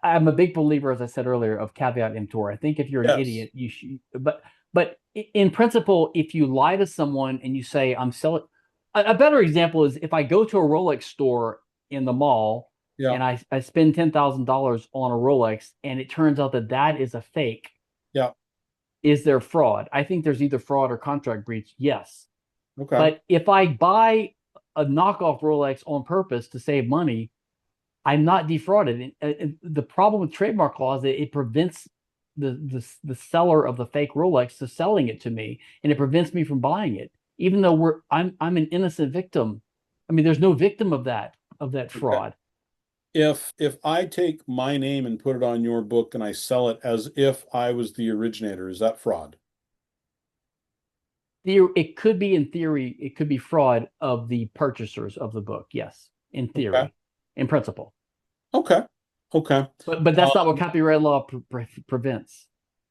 I'm a big believer, as I said earlier, of caveat emptor. I think if you're an Yes. idiot, you should, but in principle, if you lie to someone and you say, I'm selling, a better example is if I go to a Rolex store in the mall Yeah. and I spend $10,000 on a Rolex and it turns out that that is a fake, Yeah. is there fraud? I think there's either fraud or contract breach. Yes. Okay. But if I buy a knockoff Rolex on purpose to save money, I'm not defrauded. And the problem with trademark law is that it prevents the seller of the fake Rolex to selling it to me, and it prevents me from buying it, even though I'm an innocent victim. I mean, there's no victim of that Okay. fraud. If I take my name and put it on your book and I sell it as if I was the originator, is that fraud? It could be in theory, it could be fraud of the purchasers of the book. Yes, in Okay. theory, in principle. Okay. Okay. But that's not what copyright law prevents.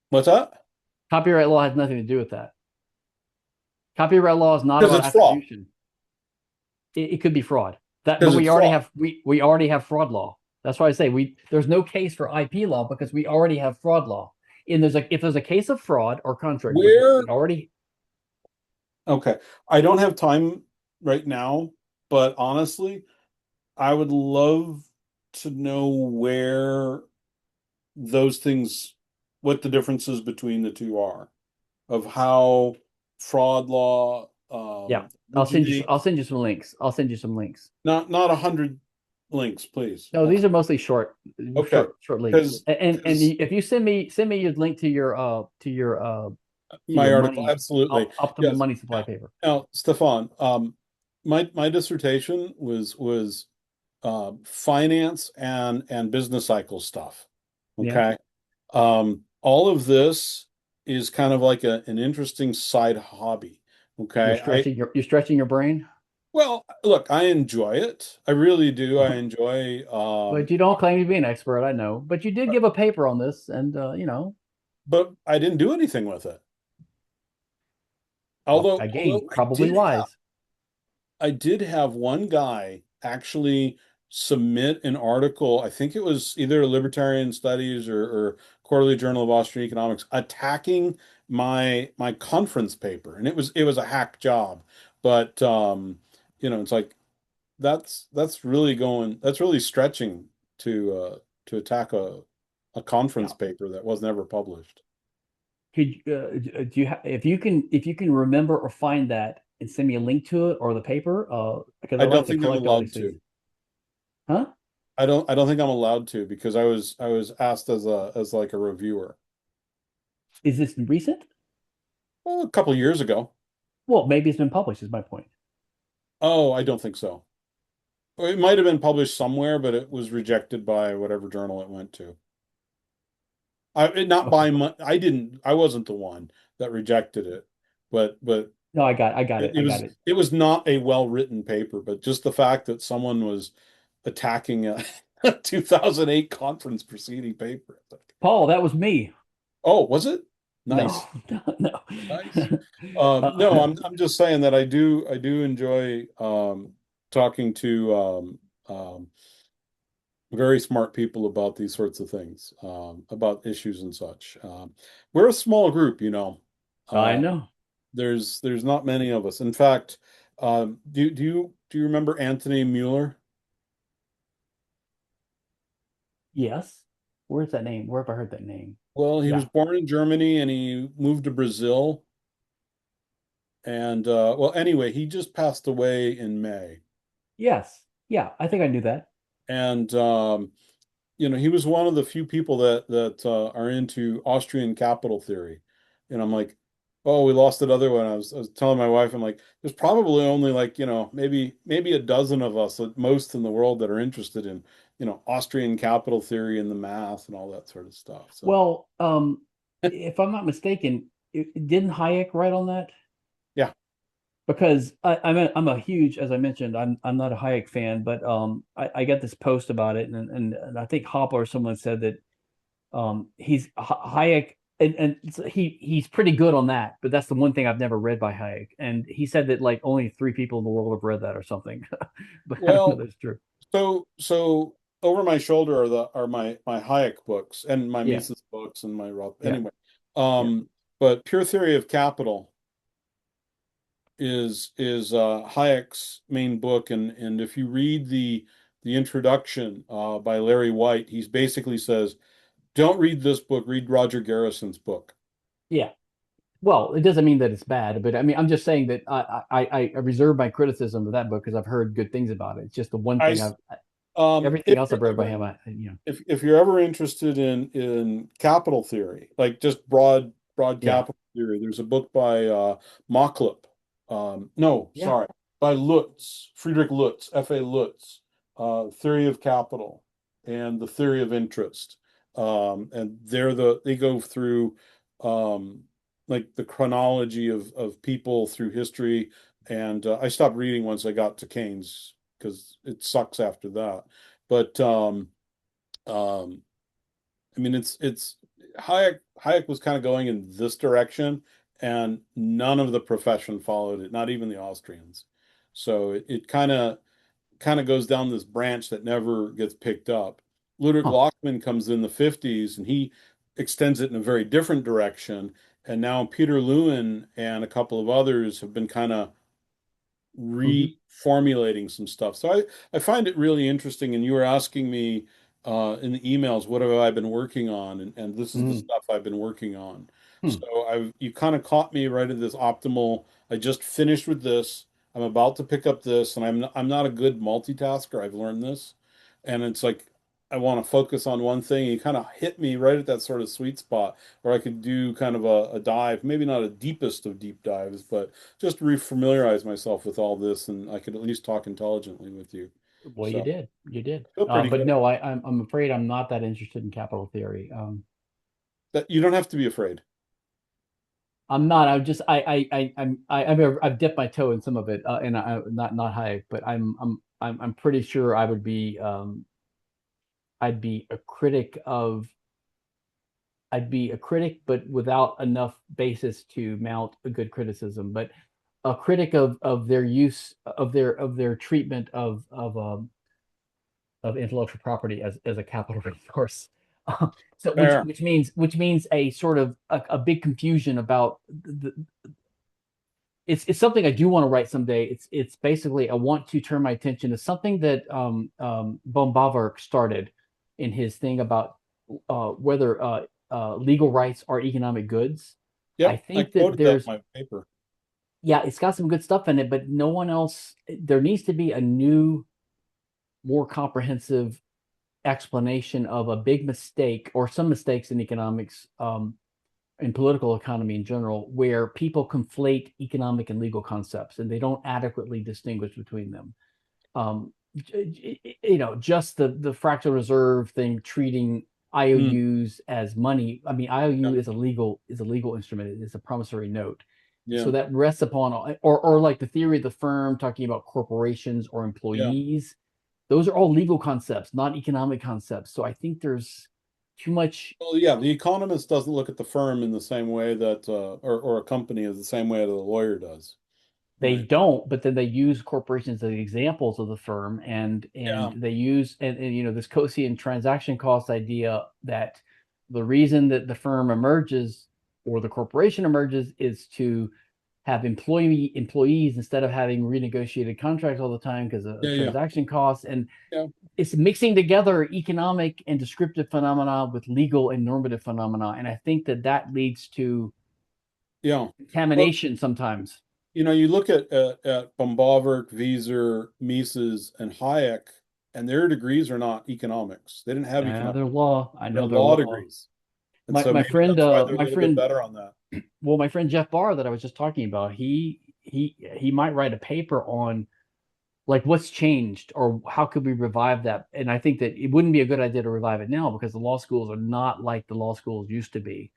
What's that? Copyright law has nothing to do with that. Copyright law is not Because about it's fraud. attribution. It could be fraud. But Because we it's already fraud. have we already have fraud law. That's why I say there's no case for IP law because we already have fraud law. And if there's a case of fraud or contract breach, Where we already Okay. I don't have time right now, but honestly, I would love to know where those things, what the differences between the two are, of how fraud law yeah. I'll originates. send you some links. I'll send you some links. Not 100 links, please. No, these are mostly Okay. short links. And Because if you send me your link to my your article, money absolutely. optimal Yes. money supply paper. Now, Stefan, my dissertation was finance and business cycle stuff. Yeah. Okay. All of this is kind of like an interesting side hobby. You're Okay. stretching your brain, Well, look, I enjoy it. I really do. I enjoy, but you don't claim to be an expert. I know, but you did give a paper on this, and but I didn't do anything with it. well, Although again, probably wise. I did have one guy actually submit an article. I think it was either Libertarian Studies or Quarterly Journal of Austrian Economics attacking my conference paper, and it was a hack job. But it's like that's really stretching to attack a. a conference Yeah. paper that was never published. Could do you if you can remember or find that and send me a link to it or the paper, because I I don't like to think I'm collect all these allowed things. to. Huh? I don't think I'm allowed to because I was asked as like a reviewer. Is this recent? Well, a couple years ago. Well, maybe it's been published, is my point. Oh, I don't think so. Or it might have been published somewhere, but it was rejected by whatever journal it went to. Not by Okay. my, I wasn't the one that rejected it, but No, I got it. I got it. it was not a well-written paper, but just the fact that someone was attacking a 2008 conference proceeding paper. Paul, that was me. Oh, was it? No, Nice. no. Nice. No, Uh, I'm just saying that I do enjoy talking to very smart people about these sorts of things, about issues and such. We're a small group, you know. I Uh, know. there's not many of us. In fact, do you remember Anthony Mueller? Yes. Where's that name? Where have I heard that name? Well, he was Yeah. born in Germany and he moved to Brazil. And well, anyway, he just passed away in May. Yes. Yeah, I think I knew that. And you know, he was one of the few people that are into Austrian capital theory. And I'm like, oh, we lost that other one. I was telling my wife, I'm like, there's probably only like, you know, maybe a dozen of us at most in the world that are interested in, you know, Austrian capital theory and the math and all that sort of stuff. So Well, if I'm not mistaken, didn't Hayek write on that? yeah. Because I'm a huge, as I mentioned, I'm not a Hayek fan, but I got this post about it, and I think Hopper or someone said that Hayek, and he's pretty good on that, but that's the one thing I've never read by Hayek, and he said that like only three people in the world have read that or something, but I don't know if Well, that's true. so over my shoulder are my Hayek books and my Yeah, Mises books and my Roth. yeah, Anyway, yeah, but Pure Theory of Capital is Hayek's main book, and if you read the introduction by Larry White, he basically says, "Don't read this book. Read Roger Garrison's book." yeah. Well, it doesn't mean that it's bad, but I mean, I'm just saying that I reserve my criticism of that book because I've heard good things about it. It's just the one I thing s- everything if else you're I've read by ever him, you know, if you're ever interested in capital theory, like just broad yeah, capital theory, there's a book by Mocklip. No, yeah, sorry, by Lutz, Friedrich Lutz, F.A. Lutz, Theory of Capital and the Theory of Interest. And they go through um, like the chronology of people through history. And I stopped reading once I got to Keynes because it sucks after that. But um, I mean, it's Hayek was kind of going in this direction, and none of the profession followed it, not even the Austrians. So it kind of goes down this branch that never gets picked up. Ludwig huh. Lockman comes in the 50s and he extends it in a very different direction. And now Peter Lewin and a couple of others have been kind of Hmm. reformulating some stuff. So I find it really interesting. And you were asking me in the emails, what have I been working on? And this is the Mm. stuff I've been working on. Hmm. So you kind of caught me right at this optimal. I just finished with this. I'm about to pick up this, and I'm not a good multitasker. I've learned this, and it's like I want to focus on one thing. You kind of hit me right at that sort of sweet spot where I could do kind of a dive, maybe not a deepest of deep dives, but just refamiliarize myself with all this, and I could at least talk intelligently with you. Well, So you did. I feel pretty But good. no, I'm afraid I'm not that interested in capital theory. That you don't have to be afraid. I'm not. I just I've dipped my toe in some of it, and not high, but I'm pretty sure I would be I'd be a critic of I'd be a critic, but without enough basis to mount a good criticism. But a critic of their use of their treatment of intellectual property as a capital resource. So Fair. which means a sort of a big confusion about it's something I do want to write someday. It's basically I want to turn my attention to something that von Bavark started in his thing about whether legal rights are economic goods. I Yep, I think that quoted that in there's, my paper. yeah, it's got some good stuff in it, but no one else, there needs to be a new, more comprehensive explanation of a big mistake or some mistakes in economics, in political economy in general, where people conflate economic and legal concepts and they don't adequately distinguish between them. Um, just the fractional reserve thing, treating Mm, IOUs as money. I mean, yeah, IOU is a legal instrument. It's a promissory note. yeah, So that rests upon, or like the theory of the firm, talking about corporations or yeah. employees. Those are all legal concepts, not economic concepts. So I think there's too much. Well, yeah, the economist doesn't look at the firm in the same way that, or a company is the same way that a lawyer does, They right? don't, but then they use corporations as examples of the firm, and Yeah, they use, and this quotient transaction cost idea, that the reason that the firm emerges or the corporation emerges is to have employees instead of having renegotiated contracts all the time because of yeah, yeah, transaction costs. And yeah. it's mixing together economic and descriptive phenomena with legal and normative phenomena, and I think that that leads to Yeah. Well, contamination sometimes. you look at Bombavert, Wieser, Mises, and Hayek, and their degrees are not economics. They didn't have economics. Their law. I They're know their law law. degrees. And so My maybe friend, that's why they're a little bit better on that. my friend Jeff Barr that I was just talking about, he might write a paper on like what's changed or how could we revive that. And I think that it wouldn't be a good idea to revive it now because the law schools are not like the law schools used to be.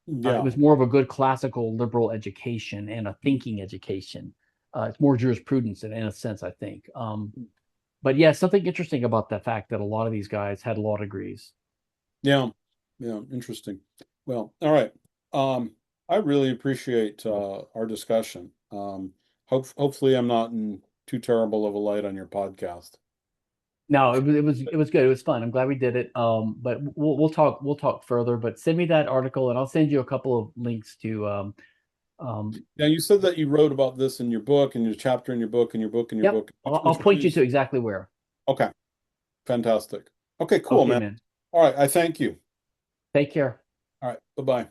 It Yeah. was more of a good classical liberal education and a thinking education. It's more jurisprudence in a sense, I think. But yeah, something interesting about the fact that a lot of these guys had law degrees. Yeah. Yeah. Interesting. Well, all right. I really appreciate our discussion. Hopefully I'm not in too terrible of a light on your podcast. No, it was good. It was fun. I'm glad we did it. But we'll talk further. But send me that article, and I'll send you a couple of links to um. Now you said that you wrote about this in your book, and your chapter in your book, and your book, and your Yep, book. Which I'll which one point you is? to exactly where. Okay, fantastic. Okay, cool, Okay, man. man. All right, I thank you. Take care. All right, bye-bye.